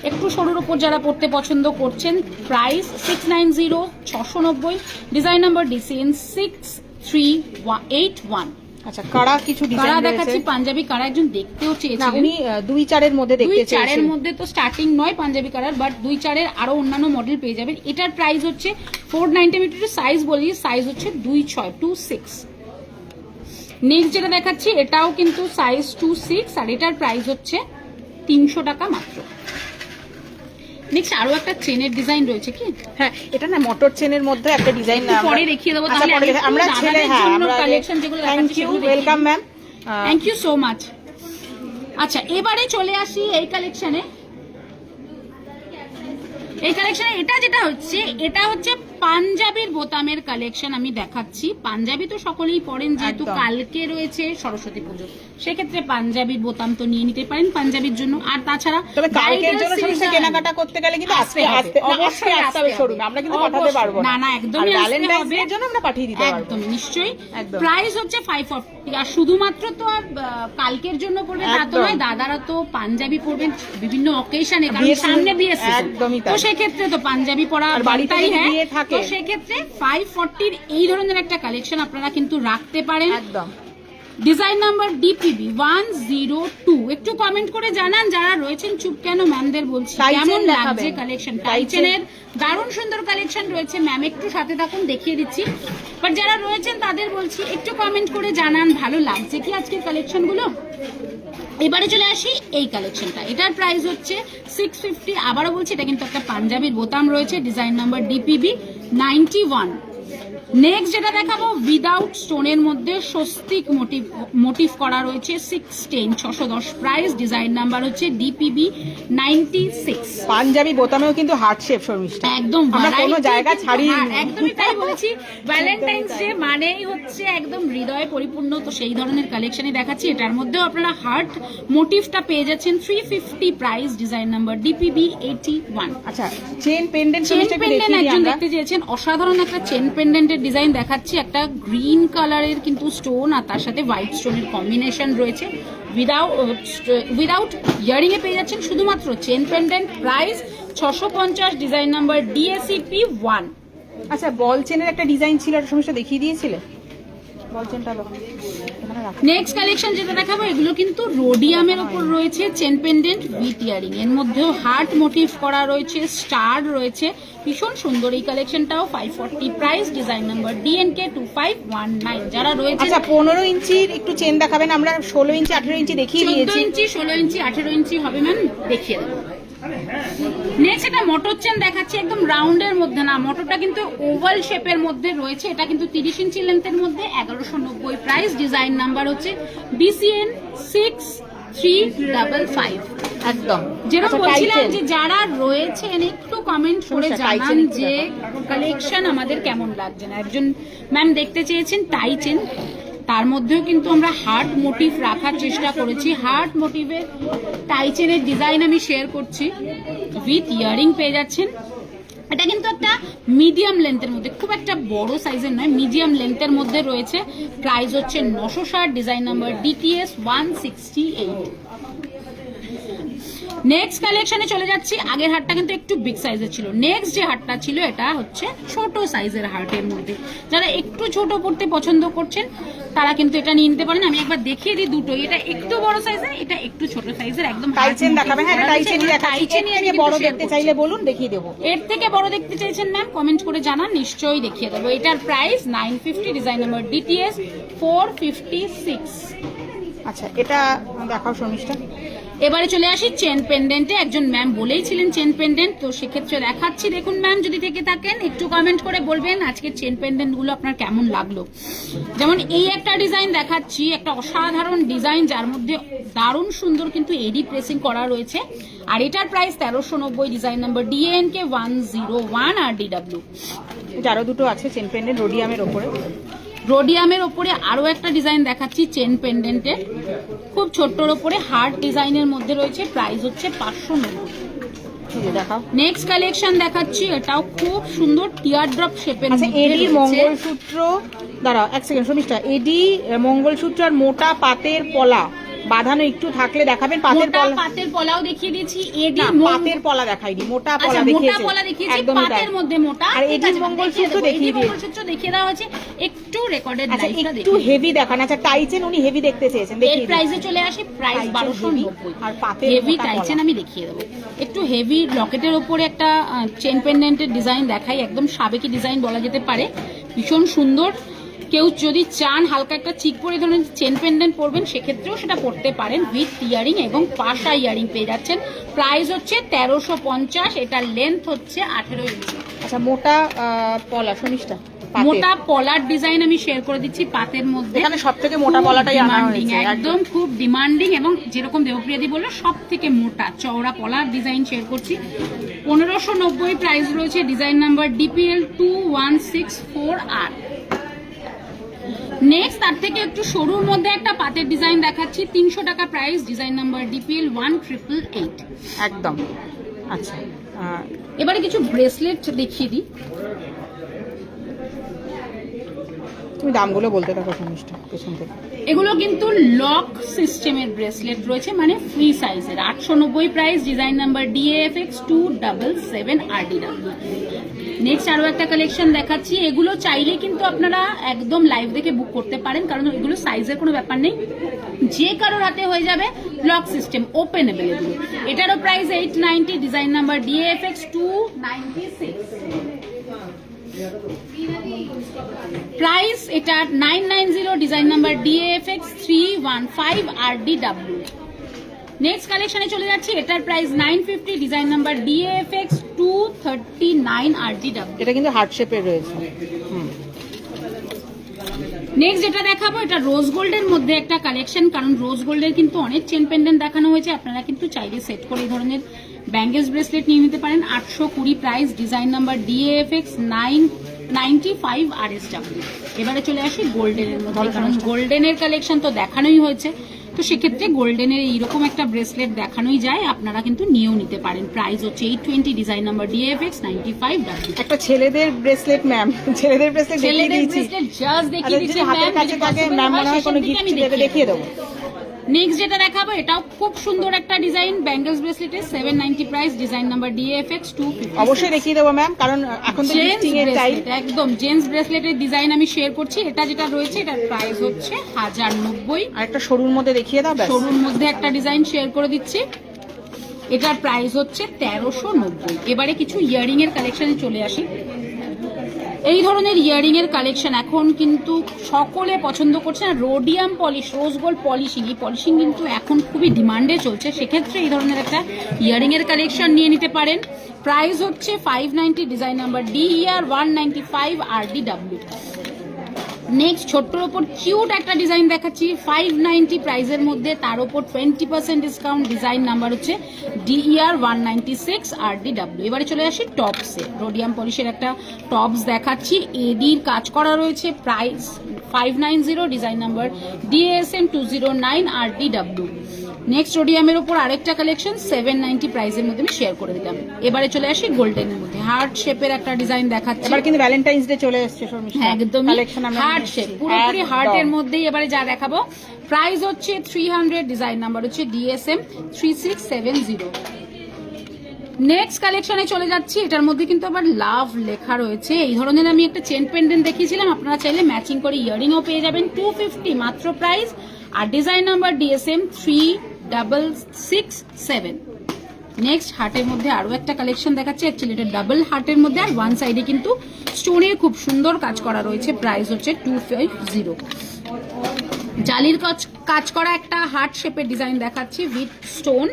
একটু সরুর উপর যারা পড়তে পছন্দ করছেন, প্রাইস 690, 690, ডিজাইন নাম্বার DCN 6381। আচ্ছা কারা কিছু ডিজাইন দেখাচ্ছি, পাঞ্জাবি কারা একজন দেখতেও চেয়েছিলেন, উনি 2-4 মধ্যে দেখতে চেয়েছেন। 2-4 মধ্যে তো স্টার্টিং নয় পাঞ্জাবি কালার, বাট 2-4 আরো অন্যান্য মডেল পেয়ে যাবেন। এটার প্রাইস হচ্ছে 490 মিটার, সাইজ বলি সাইজ হচ্ছে 26। নেক্সট যেটা দেখাচ্ছি, এটাও কিন্তু সাইজ 26, আর এটার প্রাইস হচ্ছে 300 টাকা মাত্র। নেক্সট আরো একটা চেনের ডিজাইন রয়েছে, কি হ্যাঁ এটা না মোটর চেনের মধ্যে একটা ডিজাইন পরে দেখিয়ে দেবো। তাহলে আমরা ছেলে, হ্যাঁ আমরা কালেকশন যেগুলো দেখাচ্ছি সেগুলো welcome ma'am, thank you so much. আচ্ছা এবারে চলে আসি এই কালেকশনে। এটা যেটা হচ্ছে, এটা হচ্ছে পাঞ্জাবির বোতামের কালেকশন আমি দেখাচ্ছি। পাঞ্জাবি তো সকলেই পরেন, যেহেতু কালকে রয়েছে সরস্বতী পুজো, সেক্ষেত্রে পাঞ্জাবির বোতাম তো নিয়ে নিতে পারেন পাঞ্জাবির জন্য। আর তাছাড়া তবে কালকের জন্য সমস্ত কেনাকাটা করতে গেলে কিন্তু অবশ্যই আসতে হবে শোরুমে, আমরা কিন্তু পাঠাতে পারবো না। না একদমই ভ্যালেন্টাইন্স ডে এর জন্য আমরা পাঠিয়ে দিতে পারবো একদম নিশ্চয়ই। প্রাইস হচ্ছে 540। আর শুধুমাত্র তো আর কালকের জন্য পড়বে তা তো নয়, দাদারা তো পাঞ্জাবি পরবেন বিভিন্ন অকেশনে, কারণ সামনে বিয়ে সিজন, তো সেক্ষেত্রে তো পাঞ্জাবি পরা বাড়িতেই হ্যাঁ, তো সেক্ষেত্রে 540 এই ধরনের একটা কালেকশন আপনারা কিন্তু রাখতে পারেন একদম। Design number DPB 102। একটু কমেন্ট করে জানান যারা রয়েছেন, চুপ কেন ম্যামদের বলছি, কেমন লাগছে কালেকশন। টাইচেনের দারুণ সুন্দর কালেকশন রয়েছে ম্যাম, একটু সাথে থাকুন দেখিয়ে দিচ্ছি। বাট যারা রয়েছেন তাদের বলছি একটু কমেন্ট করে জানান ভালো লাগছে কি আজকের কালেকশন গুলো। এবারে চলে আসি এই কালেকশনটা, এটার প্রাইস হচ্ছে 650। আবারও বলছি এটা কিন্তু একটা পাঞ্জাবির বোতাম রয়েছে, ডিজাইন নাম্বার DPB 91। নেক্সট যেটা দেখাবো উইদাউট স্টোনের মধ্যে স্বস্তিক মোটিভ করা রয়েছে 610 প্রাইস, ডিজাইন নাম্বার হচ্ছে ডিপিবি 96। পাঞ্জাবি বোতামেও কিন্তু হার্ট শেপ শর্মিষ্ঠা, একদম আমরা কোনো জায়গা ছাড়িয়ে একদমই তাই বলেছি। ভ্যালেন্টাইন্স ডে মানেই হচ্ছে একদম হৃদয়ে পরিপূর্ণ, তো সেই ধরনের কালেকশনই দেখাচ্ছি। এটার মধ্যেও আপনারা হার্ট মোটিভটা পেয়ে যাচ্ছেন 350 প্রাইস, ডিজাইন নাম্বার ডিপিবি 81। আচ্ছা চেন পেন্ডেন্ট একজন দেখতে চেয়েছেন, অসাধারণ একটা চেন পেন্ডেন্টের ডিজাইন দেখাচ্ছি, একটা গ্রিন কালারের কিন্তু স্টোন আর তার সাথে হোয়াইট স্টোনের কম্বিনেশন রয়েছে। উইদাউট ইয়ারিং এ পেয়ে যাচ্ছেন শুধুমাত্র chain pendant, price 650, design number DACP 1। আচ্ছা বল চেনের একটা ডিজাইন ছিল, একটা সমস্যা দেখিয়ে দিয়েছিলে বল চেনটা। নেক্সট কালেকশন যেটা দেখাবো, এগুলো কিন্তু রোডিয়ামের উপর রয়েছে চেন পেন্ডেন্ট উইথ ইয়ারিং, এর মধ্যেও হার্ট মোটিভ করা রয়েছে, স্টার রয়েছে, ভীষণ সুন্দর এই কালেকশনটাও 540 প্রাইস, ডিজাইন নাম্বার ডিএনকে 2519। যারা রয়েছে আচ্ছা 15 ইঞ্চির একটু চেন দেখাবেন, আমরা 16 ইঞ্চি 18 ইঞ্চি দেখিয়ে দিয়েছি, 14 ইঞ্চি 16 ইঞ্চি 18 ইঞ্চি হবে ম্যাম, দেখিয়ে দেবো। নেক্সট এটা মোটর চেন দেখাচ্ছি, একদম রাউন্ডের মধ্যে না, মোটরটা কিন্তু ওভাল শেপের মধ্যে রয়েছে, এটা কিন্তু 30 ইঞ্চি লেন্থের মধ্যে 1190 প্রাইস, ডিজাইন নাম্বার হচ্ছে BCN 6355। একদম যেরকম বলছিলাম যে যারা রয়েছেন একটু কমেন্ট করে জানান যে কালেকশন আমাদের কেমন লাগছে না। একজন ম্যাম দেখতে চেয়েছেন টাই চেন, তার মধ্যেও কিন্তু আমরা হার্ট মোটিভ রাখার চেষ্টা করেছি। হার্ট মোটিভের টাই চেনের ডিজাইন আমি শেয়ার করছি, উইথ ইয়ারিং পেয়ে যাচ্ছেন। এটা কিন্তু একটা মিডিয়াম লেন্থের মধ্যে, খুব একটা বড় সাইজের নয়, মিডিয়াম লেন্থের মধ্যে রয়েছে, প্রাইস হচ্ছে 960, ডিজাইন নাম্বার DTS 168। নেক্সট কালেকশনে চলে যাচ্ছি, আগের হারটা কিন্তু একটু বিগ সাইজের ছিল, নেক্সট যে হারটা ছিল এটা হচ্ছে ছোট সাইজের হার্টের মধ্যে। যারা একটু ছোট পড়তে পছন্দ করছেন তারা কিন্তু এটা নিয়ে নিতে পারেন। আমি একবার দেখিয়ে দিই দুটোই, এটা একটু বড় সাইজের, এটা একটু ছোট সাইজের, একদম টাইচেন দেখাবেন। হ্যাঁ টাইচেন নিয়ে বড় দেখতে চাইলে বলুন, দেখিয়ে দেবো। এর থেকে বড় দেখতে চাইছেন ম্যাম কমেন্ট করে জানান, নিশ্চয়ই দেখিয়ে দেবো। এটার প্রাইস 950, ডিজাইন নাম্বার DTS 456। আচ্ছা এটা দেখাও শর্মিষ্ঠা। এবারে চলে আসি চেন পেন্ডেন্টে, একজন ম্যাম বলেইছিলেন চেন পেন্ডেন্ট, তো সেক্ষেত্রে দেখাচ্ছি। দেখুন ম্যাম যদি থেকে থাকেন একটু কমেন্ট করে বলবেন আজকে চেন পেন্ডেন্ট গুলো আপনার কেমন লাগলো। যেমন এই একটা ডিজাইন দেখাচ্ছি, একটা অসাধারণ ডিজাইন যার মধ্যে দারুণ সুন্দর কিন্তু এডি প্রেসিং করা রয়েছে, আর এটার প্রাইস 1390, ডিজাইন নাম্বার DNK 101 আর DW। আরো দুটো আছে চেন পেন্ডেন্ট রোডিয়ামের ওপরে। রোডিয়ামের ওপরে আরো একটা ডিজাইন দেখাচ্ছি চেন পেন্ডেন্টের, খুব ছোট্টর ওপরে হার্ট ডিজাইনের মধ্যে রয়েছে, প্রাইস হচ্ছে 590। দেখাও নেক্সট কালেকশন দেখাচ্ছি, এটাও খুব সুন্দর টিয়ার ড্রপ শেপের মধ্যে। এডি মঙ্গলসূত্র, দাঁড়াও এক সেকেন্ড শর্মিষ্ঠা, এডি মঙ্গলসূত্র আর মোটা পাতের পলা বাঁধানো একটু থাকলে দেখাবেন। পাতের পলাও দেখিয়ে দিয়েছি, এডি পাতের পলা দেখাইনি, মোটা পলা দেখিয়েছি, পাতের মধ্যে মোটা। আর এডি মঙ্গলসূত্র দেখিয়ে দেওয়া হয়েছে, একটু রেকর্ডেড লাইভটা একটু হেভি দেখান। আচ্ছা টাইচেন উনি হেভি দেখতে চেয়েছেন, দেখিয়ে প্রাইসে চলে আসি, প্রাইস 1290। আর পাতের হেভি টাইচেন আমি দেখিয়ে দেবো। একটু হেভি লকেটের ওপরে একটা চেন পেন্ডেন্টের ডিজাইন দেখাই, একদম সাবেকি ডিজাইন বলা যেতে পারে, ভীষণ সুন্দর। কেউ যদি চান হালকা একটা চিক পরে ধরুন চেন পেন্ডেন্ট পরবেন, সেক্ষেত্রেও সেটা পরতে পারেন, উইথ ইয়ারিং এবং পাশা ইয়ারিং পেয়ে যাচ্ছেন। প্রাইস হচ্ছে 1350, এটার লেন্থ হচ্ছে 18 ইঞ্চি। আচ্ছা মোটা পলা শর্মিষ্ঠা, মোটা পলার ডিজাইন আমি শেয়ার করে দিচ্ছি পাতের মধ্যে, এখানে সবথেকে মোটা পলাটাই আনা হয়েছে, একদম খুব ডিমান্ডিং, এবং যেরকম দেবপ্রিয়াদি বললো সব থেকে মোটা চওড়া পলার ডিজাইন শেয়ার করছি। 1590 প্রাইস রয়েছে, design number DPL 2164R। Next তার থেকে একটু সরুর মধ্যে একটা পাতের ডিজাইন দেখাচ্ছি, 300 টাকা প্রাইস, ডিজাইন নাম্বার DPL 1888। একদম। আচ্ছা এবারে কিছু ব্রেসলেট দেখিয়ে দিই, তুমি দামগুলো বলতে থাকো শর্মিষ্ঠা পেছন থেকে। এগুলো কিন্তু লক সিস্টেমের ব্রেসলেট রয়েছে, মানে ফ্রি সাইজের, 890 price, design number DAFX 277 RDW। Next আরো একটা কালেকশন দেখাচ্ছি, এগুলো চাইলে কিন্তু আপনারা একদম লাইভ দেখে বুক করতে পারেন, কারণ এগুলো সাইজের কোনো ব্যাপার নেই, যে কারোর হাতে হয়ে যাবে, লক সিস্টেম, ওপেনেবল এগুলো। এটারও price 890, design number DAFX 296। Price এটা 990, design number DAFX 315 RDW। Next কালেকশনে চলে যাচ্ছি, এটার price 950, design number DAFX 239 RDW। এটা কিন্তু হার্ট শেপের রয়েছে। নেক্সট যেটা দেখাবো এটা রোজ গোল্ডের মধ্যে একটা কালেকশন, কারণ রোজ গোল্ডের কিন্তু অনেক চেন পেন্ডেন্ট দেখানো হয়েছে, আপনারা কিন্তু চাইলে সেট করে এই ধরনের ব্যাঙ্গেলস ব্রেসলেট নিয়ে নিতে পারেন। 820 price, design number DAFX 995 RSW। এবারে চলে আসি গোল্ডেনের মধ্যে, কারণ গোল্ডেনের কালেকশন তো দেখানোই হয়েছে, তো সেক্ষেত্রে গোল্ডেনের এইরকম একটা ব্রেসলেট দেখানোই যায়, আপনারা কিন্তু নিয়েও নিতে পারেন। প্রাইস হচ্ছে 820, ডিজাইন নাম্বার DAFX 95W। একটা ছেলেদের ব্রেসলেট ম্যাম, ছেলেদের ব্রেসলেট দেখিয়ে দিয়েছি, জাস্ট দেখিয়ে দিচ্ছি হাতের কাছে থাকে ম্যাম, মনে হয় কোনো গিফট দেবে, দেখিয়ে দেবো। নেক্সট যেটা দেখাবো এটাও খুব সুন্দর একটা ডিজাইন, ব্যাঙ্গলস ব্রেসলেটের 790 প্রাইস, ডিজাইন নাম্বার DAFX 250। অবশ্যই দেখিয়ে দেবো ম্যাম, কারণ এখন তো গিফটিং এর টাইম। একদম জেন্টস ব্রেসলেটের ডিজাইন আমি শেয়ার করছি। এটা যেটা রয়েছে এটার প্রাইস হচ্ছে 1090। আর একটা সরুর মধ্যে দেখিয়ে দাও, সরুর মধ্যে একটা ডিজাইন শেয়ার করে দিচ্ছি, এটার প্রাইস হচ্ছে 1390। এবারে কিছু ইয়ারিং এর কালেকশনে চলে আসি। এই ধরনের ইয়ারিং এর কালেকশন এখন কিন্তু সকলে পছন্দ করছে, আর rhodium polish, rose gold polishing, এই পলিশিং কিন্তু এখন খুবই ডিমান্ডে চলছে, সেক্ষেত্রে এই ধরনের একটা ইয়ারিং এর কালেকশন নিয়ে নিতে পারেন। প্রাইস হচ্ছে 590, design number DER 195 RDW। Next ছোট্টর ওপর কিউট একটা ডিজাইন দেখাচ্ছি 590 প্রাইসের মধ্যে, তার উপর 20% ডিসকাউন্ট, ডিজাইন নাম্বার হচ্ছে DER 196 RDW। এবারে চলে আসি টপসে, রোডিয়াম পলিশের একটা টপস দেখাচ্ছি, এডির কাজ করা রয়েছে, price 590, design number DASM 209 RDW। Next রোডিয়ামের উপর আরেকটা কালেকশন 790 প্রাইসের মধ্যে আমি শেয়ার করে দিলাম। এবারে চলে আসি গোল্ডেনের মধ্যে, হার্ট শেপের একটা ডিজাইন দেখাচ্ছি। এবার কিন্তু ভ্যালেন্টাইন্স ডে চলে এসেছে, একদম হার্ট শেপ, পুরোপুরি হার্টের মধ্যেই এবারে যা দেখাবো। প্রাইস হচ্ছে 300, ডিজাইন নাম্বার হচ্ছে DSM 3670। নেক্সট কালেকশনে চলে যাচ্ছি, এটার মধ্যে কিন্তু আবার লাভ লেখা রয়েছে। এই ধরনের আমি একটা চেন পেন্ডেন্ট দেখিয়েছিলাম, আপনারা চাইলে ম্যাচিং করে ইয়ারিংও পেয়ে যাবেন, 250 মাত্র প্রাইস, আর ডিজাইন নাম্বার DSM 3667। নেক্সট হার্টের মধ্যে আরো একটা কালেকশন দেখাচ্ছে, অ্যাকচুয়ালি এটা ডাবল হার্টের মধ্যে, আর ওয়ান সাইডে কিন্তু স্টোনের খুব সুন্দর কাজ করা রয়েছে, প্রাইস হচ্ছে 250। জালির কাজ করা একটা হার্ট শেপের ডিজাইন দেখাচ্ছি with stone,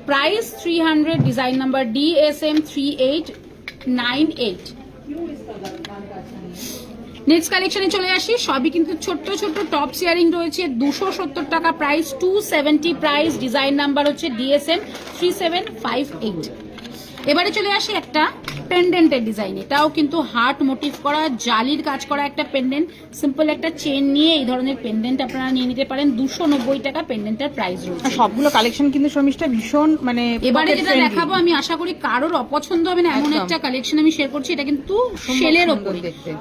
price 300, design number DSM 3898। Next কালেকশনে চলে আসি, সবই কিন্তু ছোট্ট ছোট্ট টপ ইয়ারিং রয়েছে, 270 টাকা প্রাইস, 270 প্রাইস, ডিজাইন নাম্বার হচ্ছে DSM 3758। এবারে চলে আসি একটা পেন্ডেন্টের ডিজাইন, এটাও কিন্তু হার্ট মোটিভ করা, জালির কাজ করা একটা পেন্ডেন্ট, সিম্পল একটা চেন নিয়ে এই ধরনের পেন্ডেন্ট আপনারা নিয়ে নিতে পারেন, 290 টাকা পেন্ডেন্টের প্রাইস রয়েছে। সবগুলো কালেকশন কিন্তু শর্মিষ্ঠা ভীষণ মানে, এবারে যেটা দেখাবো আমি আশা করি কারোর অপছন্দ হবে না, এমন একটা কালেকশন আমি শেয়ার করছি, এটা কিন্তু শেলের ওপরে,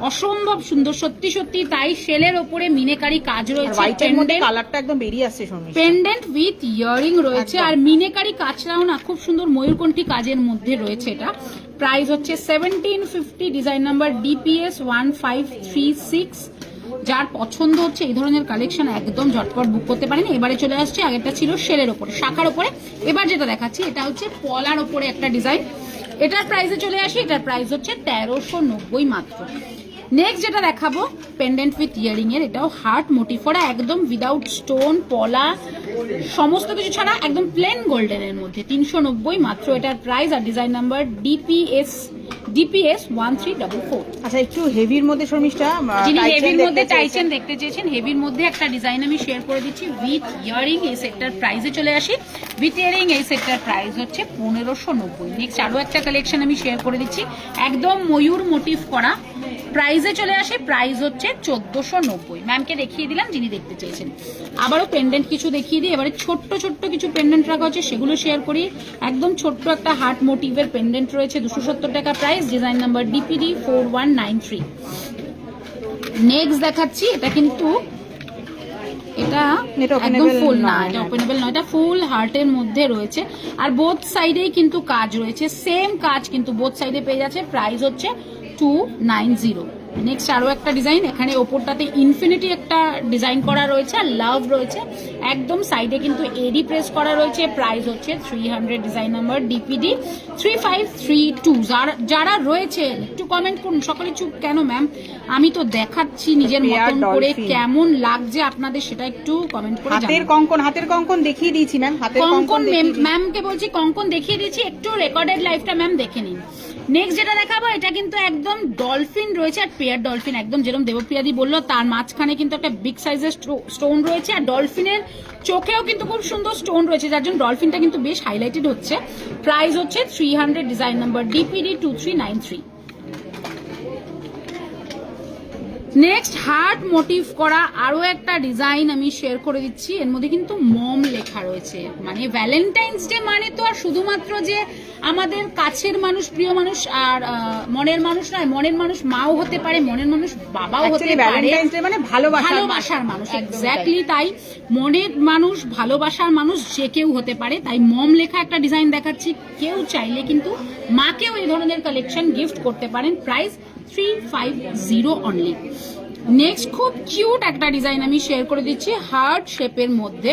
অসম্ভব সুন্দর, সত্যি সত্যি তাই, শেলের ওপরে মিনেকারি কাজ রয়েছে, কালারটা একদম বেরিয়ে আসছে শর্মিষ্ঠা, পেন্ডেন্ট উইথ ইয়ারিং রয়েছে, আর মিনেকারি কাজটাও না খুব সুন্দর ময়ূরকণ্ঠী কাজের মধ্যে রয়েছে। এটা প্রাইস হচ্ছে 1750, ডিজাইন নাম্বার DPS 1536। যার পছন্দ হচ্ছে এই ধরনের কালেকশন একদম ঝটপট বুক করতে পারেন। এবারে চলে আসছে, আগেরটা ছিল শেলের ওপরে, শাখার ওপরে, এবার যেটা দেখাচ্ছি এটা হচ্ছে পলার ওপরে একটা ডিজাইন, এটার প্রাইসে চলে আসি, এটার প্রাইস হচ্ছে 1390 মাত্র। নেক্সট যেটা দেখাবো পেন্ডেন্ট উইথ ইয়ারিং এর, এটাও হার্ট মোটিভ করা, একদম উইদাউট স্টোন, পলা, সমস্ত কিছু ছাড়া একদম প্লেন গোল্ডেনের মধ্যে, 390 মাত্র এটার প্রাইস, আর ডিজাইন নাম্বার DPS 1344। আচ্ছা, একটু হেভির মধ্যে শর্মিষ্ঠা, যিনি হেভির মধ্যে চাইছেন, দেখতে চেয়েছেন, হেভির মধ্যে একটা ডিজাইন আমি শেয়ার করে দিচ্ছি উইথ ইয়ারিং। এই সেটটার প্রাইসে চলে আসি, উইথ ইয়ারিং এই সেটটার প্রাইস হচ্ছে 1590। নেক্সট আরো একটা কালেকশন আমি শেয়ার করে দিচ্ছি, একদম ময়ূর মোটিভ করা, প্রাইসে চলে আসে, প্রাইস হচ্ছে 1490। ম্যামকে দেখিয়ে দিলাম যিনি দেখতে চেয়েছেন। আবারও পেন্ডেন্ট কিছু দেখিয়ে দিই, এবারে ছোট্ট ছোট্ট কিছু পেন্ডেন্ট রাখা হচ্ছে, সেগুলো শেয়ার করি। একদম ছোট্ট একটা হার্ট মোটিভের পেন্ডেন্ট রয়েছে, 270 টাকা price, design number DPD 4193। Next দেখাচ্ছি, এটা কিন্তু এটা একদম ফুল না, এটা ওপেনেবল নয়, এটা ফুল হার্টের মধ্যে রয়েছে, আর বোথ সাইডেই কিন্তু কাজ রয়েছে, সেম কাজ কিন্তু বোথ সাইডে পেয়ে যাচ্ছে, প্রাইস হচ্ছে 290। নেক্সট আরো একটা ডিজাইন, এখানে ওপরটাতে ইনফিনিটি একটা ডিজাইন করা রয়েছে, আর লাভ রয়েছে, একদম সাইডে কিন্তু এডি প্রেস করা রয়েছে, প্রাইস হচ্ছে 300, ডিজাইন নাম্বার DPD 3532। যারা রয়েছে একটু কমেন্ট করুন, সকলে চুপ কেন ম্যাম, আমি তো দেখাচ্ছি নিজের মতন করে, কেমন লাগছে আপনাদের সেটা একটু কমেন্ট করে জানান। হাতের কঙ্কন দেখিয়ে দিয়েছি ম্যাম, হাতের কঙ্কন ম্যামকে বলছি কঙ্কন দেখিয়ে দিয়েছি, একটু রেকর্ডেড লাইভটা ম্যাম দেখে নিন। নেক্সট যেটা দেখাবো এটা কিন্তু একদম ডলফিন রয়েছে আর পেয়ার ডলফিন, একদম যেরকম দেবপ্রিয়াদি বললো তার মাঝখানে কিন্তু একটা বিগ সাইজের স্টোন রয়েছে আর ডলফিনের চোখেও কিন্তু খুব সুন্দর স্টোন রয়েছে, যার জন্য ডলফিনটা কিন্তু বেশ হাইলাইটেড হচ্ছে। প্রাইস হচ্ছে 300, design number DPD 2393। Next heart motif করা আরো একটা ডিজাইন আমি শেয়ার করে দিচ্ছি। এর মধ্যে কিন্তু মম লেখা রয়েছে, মানে ভ্যালেন্টাইন্স ডে মানে তো আর শুধুমাত্র যে আমাদের কাছের মানুষ, প্রিয় মানুষ আর মনের মানুষ নয়, মনের মানুষ মাও হতে পারে, মনের মানুষ বাবাও হতে পারে, ভ্যালেন্টাইন্স ডে মানে ভালোবাসার মানুষ। এক্স্যাক্টলি তাই, মনের মানুষ, ভালোবাসার মানুষ যে কেউ হতে পারে। তাই মম লেখা একটা ডিজাইন দেখাচ্ছি, কেউ চাইলে কিন্তু মাকেও এই ধরনের কালেকশন গিফট করতে পারেন। Price 350 only. নেক্সট খুব কিউট একটা ডিজাইন আমি শেয়ার করে দিচ্ছি হার্ট শেপের মধ্যে,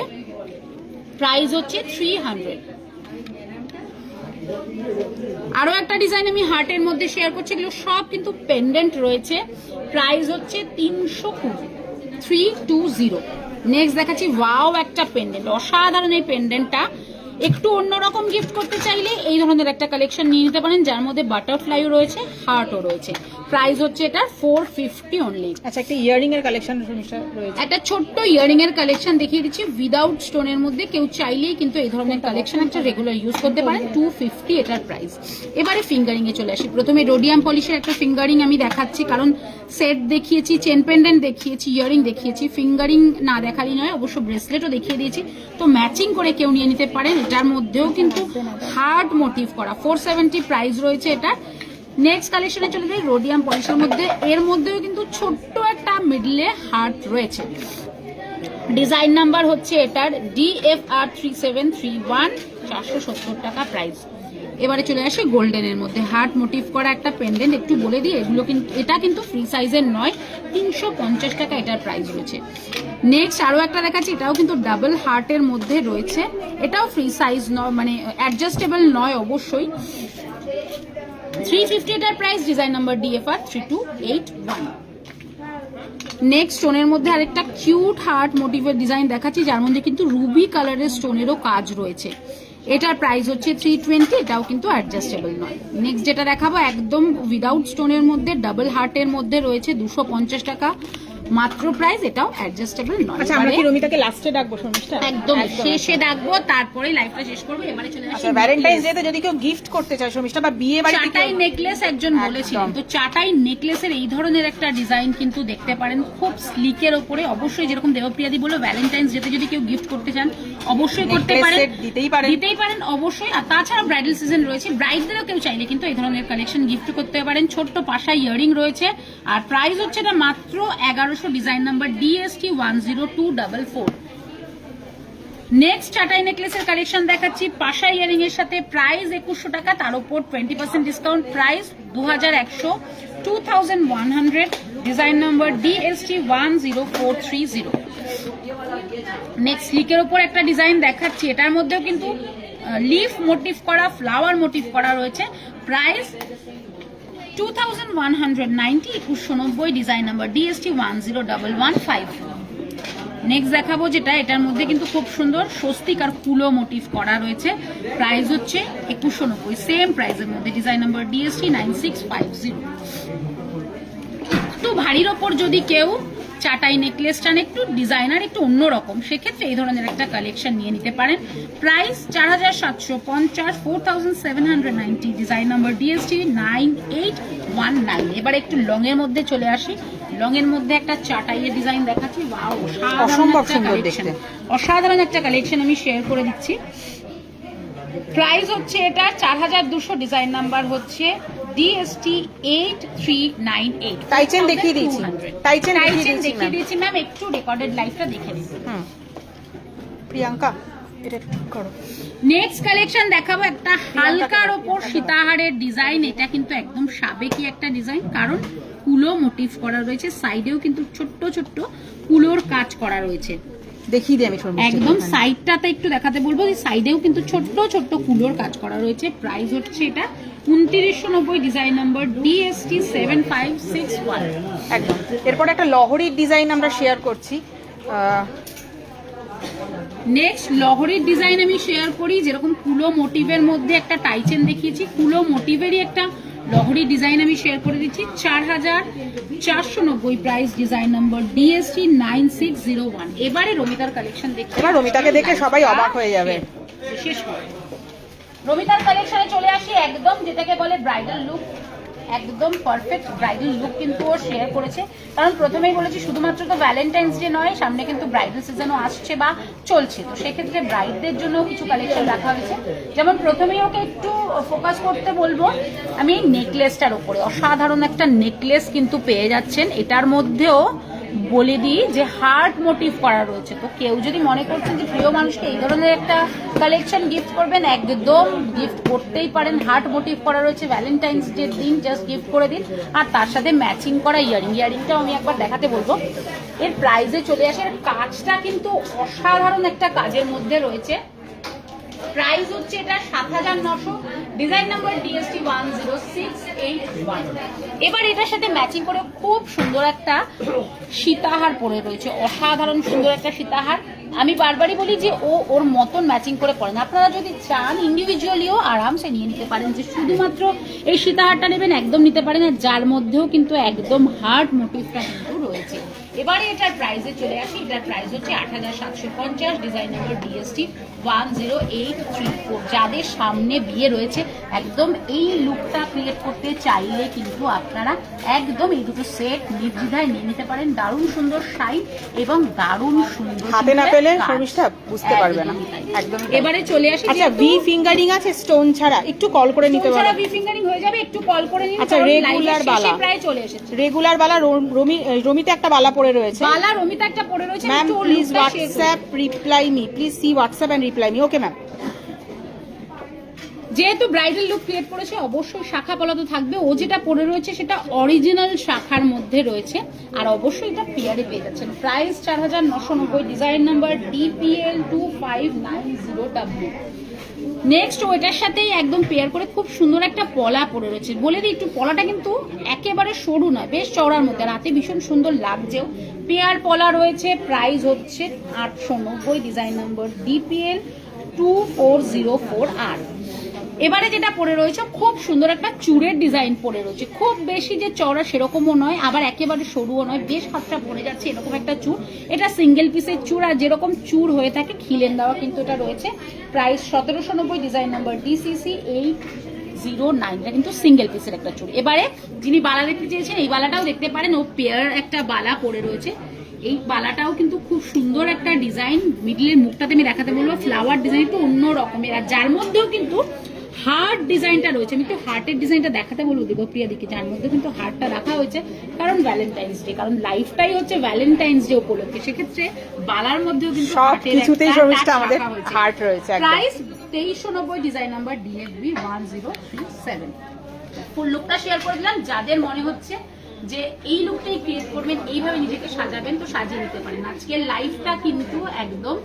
প্রাইস হচ্ছে 300। আরো একটা ডিজাইন আমি হার্টের মধ্যে শেয়ার করছি, এগুলো সব কিন্তু পেন্ডেন্ট রয়েছে, প্রাইস হচ্ছে 320। নেক্সট দেখাচ্ছি ওয়াও একটা পেন্ডেন্ট, অসাধারণ এই পেন্ডেন্টটা। একটু অন্যরকম গিফট করতে চাইলে এই ধরনের একটা কালেকশন নিয়ে নিতে পারেন, যার মধ্যে বাটারফ্লাইও রয়েছে, হার্টও রয়েছে। প্রাইস হচ্ছে এটা 450 অনলি। আচ্ছা, একটা ইয়ারিং এর কালেকশন রয়েছে, একটা ছোট্ট ইয়ারিং এর কালেকশন দেখিয়ে দিচ্ছি উইদাউট স্টোনের মধ্যে, কেউ চাইলেই কিন্তু এই ধরনের কালেকশন একটা রেগুলার ইউজ করতে পারেন। 250 এটার প্রাইস। এবারে ফিঙ্গারিং এ চলে আসি। প্রথমে রোডিয়াম পলিশের একটা ফিঙ্গারিং আমি দেখাচ্ছি, কারণ সেট দেখিয়েছি, চেন পেন্ডেন্ট দেখিয়েছি, ইয়ারিং দেখিয়েছি, ফিঙ্গারিং না দেখালি নয়, অবশ্য ব্রেসলেটও দেখিয়ে দিয়েছি, তো ম্যাচিং করে কেউ নিয়ে নিতে পারেন। এটার মধ্যেও কিন্তু হার্ট মোটিভ করা, 470 প্রাইস রয়েছে এটা। নেক্সট কালেকশনে চলে যাই রোডিয়াম পলিশের মধ্যে, এর মধ্যেও কিন্তু ছোট্ট একটা মিডলে হার্ট রয়েছে। ডিজাইন নাম্বার হচ্ছে এটার DFR 3731, 470 টাকা প্রাইস। এবারে চলে আসে গোল্ডেনের মধ্যে হার্ট মোটিভ করা একটা পেন্ডেন্ট। একটু বলে দিই, এগুলো কিন্তু, এটা কিন্তু ফ্রি সাইজের নয়, 350 টাকা এটার প্রাইস রয়েছে। নেক্সট আরো একটা দেখাচ্ছি, এটাও কিন্তু ডাবল হার্টের মধ্যে রয়েছে, এটাও ফ্রি সাইজ নয়, মানে অ্যাডজাস্টেবল নয় অবশ্যই। 350 এটার price, design number DFR 3281। Next স্টোনের মধ্যে আরেকটা কিউট হার্ট মোটিভের ডিজাইন দেখাচ্ছি, যার মধ্যে কিন্তু রুবি কালারের স্টোনেরও কাজ রয়েছে। এটার প্রাইস হচ্ছে 320, এটাও কিন্তু অ্যাডজাস্টেবল নয়। নেক্সট যেটা দেখাবো একদম উইদাউট স্টোনের মধ্যে ডাবল হার্টের মধ্যে রয়েছে, 250 টাকা মাত্র প্রাইস, এটাও অ্যাডজাস্টেবল নয়। আচ্ছা, আমরা কি রমিতাকে লাস্টে ডাকবো শর্মিষ্ঠা? একদম শেষে ডাকবো, তারপরে লাইভটা শেষ করবো। এবারে চলে আসি ভ্যালেন্টাইন্স ডে তে যদি কেউ গিফট করতে চায় শর্মিষ্ঠা, বা বিয়ে বাড়িতে চাটাই নেকলেস একজন বলেছিলেন, তো চাটাই নেকলেসের এই ধরনের একটা ডিজাইন কিন্তু দেখতে পারেন, খুব স্লিকের উপরে। অবশ্যই যেরকম দেবপ্রিয়াদি বললো, ভ্যালেন্টাইন্স ডে তে যদি কেউ গিফট করতে চান অবশ্যই করতে পারেন, দিতেই পারেন অবশ্যই। আর তাছাড়া ব্রাইডাল সিজন রয়েছে, ব্রাইডদেরও কেউ চাইলে কিন্তু এই ধরনের কালেকশন গিফট করতে পারেন। ছোট্ট পাশা ইয়ারিং রয়েছে, আর প্রাইস হচ্ছে এটা মাত্র 1100, ডিজাইন নাম্বার DST 10244। নেক্সট চাটাই নেকলেসের কালেকশন দেখাচ্ছি পাশা ইয়ারিং এর সাথে, প্রাইস 2100 টাকা, তার উপর 20% discount, price 2100, 2100, design number DST 10430। Next লিকের উপর একটা ডিজাইন দেখাচ্ছি, এটার মধ্যেও কিন্তু লিফ মোটিভ করা, ফ্লাওয়ার মোটিভ করা রয়েছে, price 2190, 2190, design number DST 10115। Next দেখাবো যেটা, এটার মধ্যে কিন্তু খুব সুন্দর স্বস্তিক আর কুলো মোটিভ করা রয়েছে, প্রাইস হচ্ছে 2190, সেম প্রাইসের মধ্যে, ডিজাইন নাম্বার DST 9650। একটু ভারীর ওপর যদি কেউ চাটাই নেকলেস চান, একটু ডিজাইনার, একটু অন্যরকম, সেক্ষেত্রে এই ধরনের একটা কালেকশন নিয়ে নিতে পারেন। Price 4750, 4790, design number DST 9819। এবার একটু লং এর মধ্যে চলে আসি। লং এর মধ্যে একটা চাটাইয়ের ডিজাইন দেখাচ্ছি, ওয়াও, অসাধারণ একটা কালেকশন আমি শেয়ার করে দিচ্ছি। প্রাইস হচ্ছে এটা 4200, ডিজাইন নাম্বার হচ্ছে DST 8398। টাইচেন দেখিয়ে দিয়েছি, টাইচেন দেখিয়ে দিয়েছি ম্যাম, একটু রেকর্ডেড লাইভটা দেখে নিন। প্রিয়াঙ্কা এটা ঠিক করো। নেক্সট কালেকশন দেখাবো একটা হালকার ওপর সীতাহারের ডিজাইন, এটা কিন্তু একদম সাবেকি একটা ডিজাইন, কারণ কুলো মোটিভ করা রয়েছে, সাইডেও কিন্তু ছোট্ট ছোট্ট কুলোর কাজ করা রয়েছে। দেখিয়ে দিই আমি একদম সাইডটাতে একটু দেখাতে বলবো, এই সাইডেও কিন্তু ছোট্ট ছোট্ট কুলোর কাজ করা রয়েছে। প্রাইস হচ্ছে এটা 2990, ডিজাইন নাম্বার DST 7561। একদম। এরপর একটা লহরির ডিজাইন আমরা শেয়ার করছি। নেক্সট লহরির ডিজাইন আমি শেয়ার করি, যেরকম কুলো মোটিভের মধ্যে একটা টাইচেন দেখিয়েছি, কুলো মোটিভেরই একটা লহরি ডিজাইন আমি শেয়ার করে দিচ্ছি 4490 প্রাইস, ডিজাইন নাম্বার DST 9601। এবারে রমিতার কালেকশন দেখতে, এবার রমিতাকে দেখে সবাই অবাক হয়ে যাবে। বিশেষ করে রমিতার কালেকশনে চলে আসি, একদম যেটাকে বলে ব্রাইডাল লুক, একদম পারফেক্ট ব্রাইডাল লুক কিন্তু ও শেয়ার করেছে। কারণ প্রথমেই বলেছি শুধুমাত্র তো ভ্যালেন্টাইন্স ডে নয়, সামনে কিন্তু ব্রাইডাল সিজনও আসছে বা চলছে, তো সেক্ষেত্রে ব্রাইডদের জন্য কিছু কালেকশন রাখা হয়েছে। যেমন প্রথমেই ওকে একটু ফোকাস করতে বলবো আমি এই নেকলেসটার উপরে, অসাধারণ একটা নেকলেস কিন্তু পেয়ে যাচ্ছেন। এটার মধ্যেও বলে দিই যে হার্ট মোটিভ করা রয়েছে, তো কেউ যদি মনে করছেন যে প্রিয় মানুষকে এই ধরনের একটা কালেকশন গিফট করবেন, একদম গিফট করতেই পারেন। হার্ট মোটিভ করা রয়েছে, ভ্যালেন্টাইন্স ডে দিন জাস্ট গিফট করে দিন। আর তার সাথে ম্যাচিং করা ইয়ারিংটাও আমি একবার দেখাতে বলবো। এর প্রাইসে চলে আসে, কাজটা কিন্তু অসাধারণ একটা কাজের মধ্যে রয়েছে। প্রাইস হচ্ছে এটা 7900, ডিজাইন নাম্বার DST 10681। এবার এটার সাথে ম্যাচিং করে খুব সুন্দর একটা সীতাহার পরে রয়েছে, অসাধারণ সুন্দর একটা সীতাহার। আমি বারবারই বলি যে ওর মতন ম্যাচিং করে পরেন। আপনারা যদি চান ইন্ডিভিজুয়ালিও আরামসে নিয়ে নিতে পারেন, যে শুধুমাত্র এই সীতাহারটা নেবেন একদম নিতে পারেন, যার মধ্যেও কিন্তু একদম হার্ট মোটিভটা কিন্তু রয়েছে। এবারে এটার প্রাইসে চলে আসি, এটার প্রাইস হচ্ছে 8750, ডিজাইন নাম্বার DST 10834। যাদের সামনে বিয়ে রয়েছে একদম এই লুকটা ক্রিয়েট করতে চাইলে কিন্তু আপনারা একদম এই দুটো সেট নির্দ্বিধায় নিয়ে নিতে পারেন। দারুণ সুন্দর শাইন এবং দারুণ সুন্দর, হাতে না পেলে শর্মিষ্ঠা বুঝতে পারবে না একদম। এবারে চলে আসি, আচ্ছা ভি ফিঙ্গারিং আছে স্টোন ছাড়া, একটু কল করে নিতে পারো। ভি ফিঙ্গারিং হয়ে যাবে, একটু কল করে নিন। আচ্ছা রেগুলার বালা প্রায় চলে এসেছে, রেগুলার বালা রমিতে একটা বালা পড়ে রয়েছে, বালা রমিতা একটা পড়ে রয়েছে। Ma'am please WhatsApp reply me, please see WhatsApp and reply me. Okay ma'am. যেহেতু ব্রাইডাল লুক ক্রিয়েট করেছে অবশ্যই শাখা পলা তো থাকবে। ও যেটা পরে রয়েছে সেটা অরিজিনাল শাখার মধ্যে রয়েছে, আর অবশ্যই এটা পেয়ারে পেয়ে যাচ্ছেন। Price 4990, design number DPL 2590W। Next ওইটার সাথেই একদম পেয়ার করে খুব সুন্দর একটা পলা পরে রয়েছে। বলে দিই একটু, পলাটা কিন্তু একেবারে সরু নয়, বেশ চওড়ার মধ্যে, রাতে ভীষণ সুন্দর লাগছেও। পেয়ার পলা রয়েছে, প্রাইস হচ্ছে 890, ডিজাইন নাম্বার DPL 2404R। এবারে যেটা পরে রয়েছে খুব সুন্দর একটা চূড়ের ডিজাইন পরে রয়েছে, খুব বেশি যে চওড়া সেরকমও নয়, আবার একেবারে সরুও নয়, বেশ হাতটা পড়ে যাচ্ছে এরকম একটা চূড়। এটা সিঙ্গেল পিসের চূড়, আর যেরকম চূড় হয়ে থাকে খিলেন দেওয়া কিন্তু এটা রয়েছে। Price 1790, design number DCC 809। এটা কিন্তু সিঙ্গেল পিসের একটা চূড়। এবারে যিনি বালা দেখতে চেয়েছেন এই বালাটাও দেখতে পারেন, ও পেয়ার একটা বালা পরে রয়েছে। এই বালাটাও কিন্তু খুব সুন্দর একটা ডিজাইন, মিডলের মুখটাতে আমি দেখাতে বলবো ফ্লাওয়ার ডিজাইন একটু অন্য রকমের, আর যার মধ্যেও কিন্তু হার্ট ডিজাইনটা রয়েছে। আমি একটু হার্টের ডিজাইনটা দেখাতে বলবো দেবপ্রিয়া দিকে, যার মধ্যে কিন্তু হার্টটা রাখা হয়েছে কারণ ভ্যালেন্টাইন্স ডে, কারণ লাইফটাই হচ্ছে ভ্যালেন্টাইন্স ডে উপলক্ষে, সেক্ষেত্রে বালার মধ্যেও কিন্তু সবকিছুতেই শর্মিষ্ঠা আমাদের হার্ট রয়েছে। Price 2390, design number DFB 1037। ফুল লুকটা শেয়ার করে দিলাম। যাদের মনে হচ্ছে যে এই লুকটাই ক্রিয়েট করবেন, এইভাবে নিজেকে সাজাবেন, তো সাজিয়ে নিতে পারেন। আজকের লাইফটা কিন্তু একদম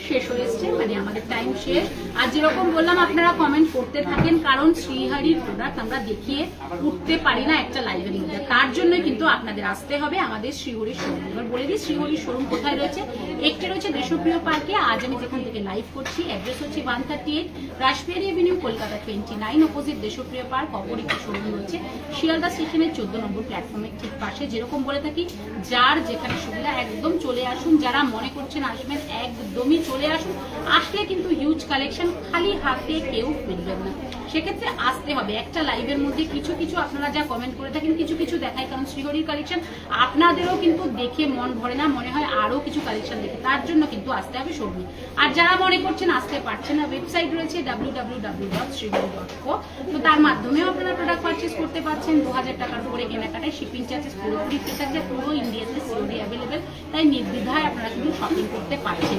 শেষ হয়ে এসছে, মানে আমাদের টাইম শেষ। আর যেরকম বললাম আপনারা কমেন্ট করতে থাকেন, কারণ শ্রীহরির প্রোডাক্ট আমরা দেখিয়ে উঠতে পারি না একটা লাইভের মধ্যে, তার জন্যই কিন্তু আপনাদের আসতে হবে আমাদের শ্রীহরির শোরুম। এবার বলে দিই শ্রীহরির শোরুম কোথায় রয়েছে। একটি রয়েছে দেশপ্রিয় পার্কে, আজ আমি যেখান থেকে লাইভ করছি, অ্যাড্রেস হচ্ছে 138 Rashbehari avenue, Kolkata 29, opposite Deshapriya park. অপর একটি শোরুম রয়েছে শিয়ালদা স্টেশনের 14 নম্বর প্ল্যাটফর্মের ঠিক পাশে। যেরকম বলে থাকি, যার যেখানে সুবিধা একদম চলে আসুন, যারা মনে করছেন আসবেন একদমই চলে আসুন। আসলে কিন্তু হিউজ কালেকশন, খালি হাতে কেউ ফিরবেন না, সেক্ষেত্রে আসতে হবে। একটা লাইভের মধ্যে কিছু কিছু আপনারা যা কমেন্ট করে থাকেন কিছু কিছু দেখায়, কারণ শ্রীহরির কালেকশন আপনাদেরও কিন্তু দেখে মন ভরে না, মনে হয় আরো কিছু কালেকশন দেখে, তার জন্য কিন্তু আসতে হবে শোরুমে। আর যারা মনে করছেন আসতে পারছেন না, ওয়েবসাইট রয়েছে www.srihari.co, তো তার মাধ্যমেও আপনারা প্রোডাক্ট পারচেস করতে পারছেন। 2000 টাকার উপরে কেনাকাটায় শিপিং চার্জেস পুরোপুরি ফ্রি থাকবে, পুরো ইন্ডিয়াতে সিওডি অ্যাভেলেবেল, তাই নির্দ্বিধায় আপনারা কিন্তু শপিং করতে পারছেন।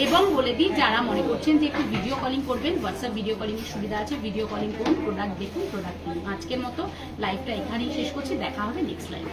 এবং বলে দিই, যারা মনে করছেন যে একটু ভিডিও কলিং করবেন, হোয়াটসঅ্যাপ ভিডিও কলিং এর সুবিধা আছে, ভিডিও কলিং করুন, প্রোডাক্ট দেখুন, প্রোডাক্ট কিনুন। আজকের মতো লাইভটা এখানেই শেষ করছি, দেখা হবে নেক্সট লাইভে।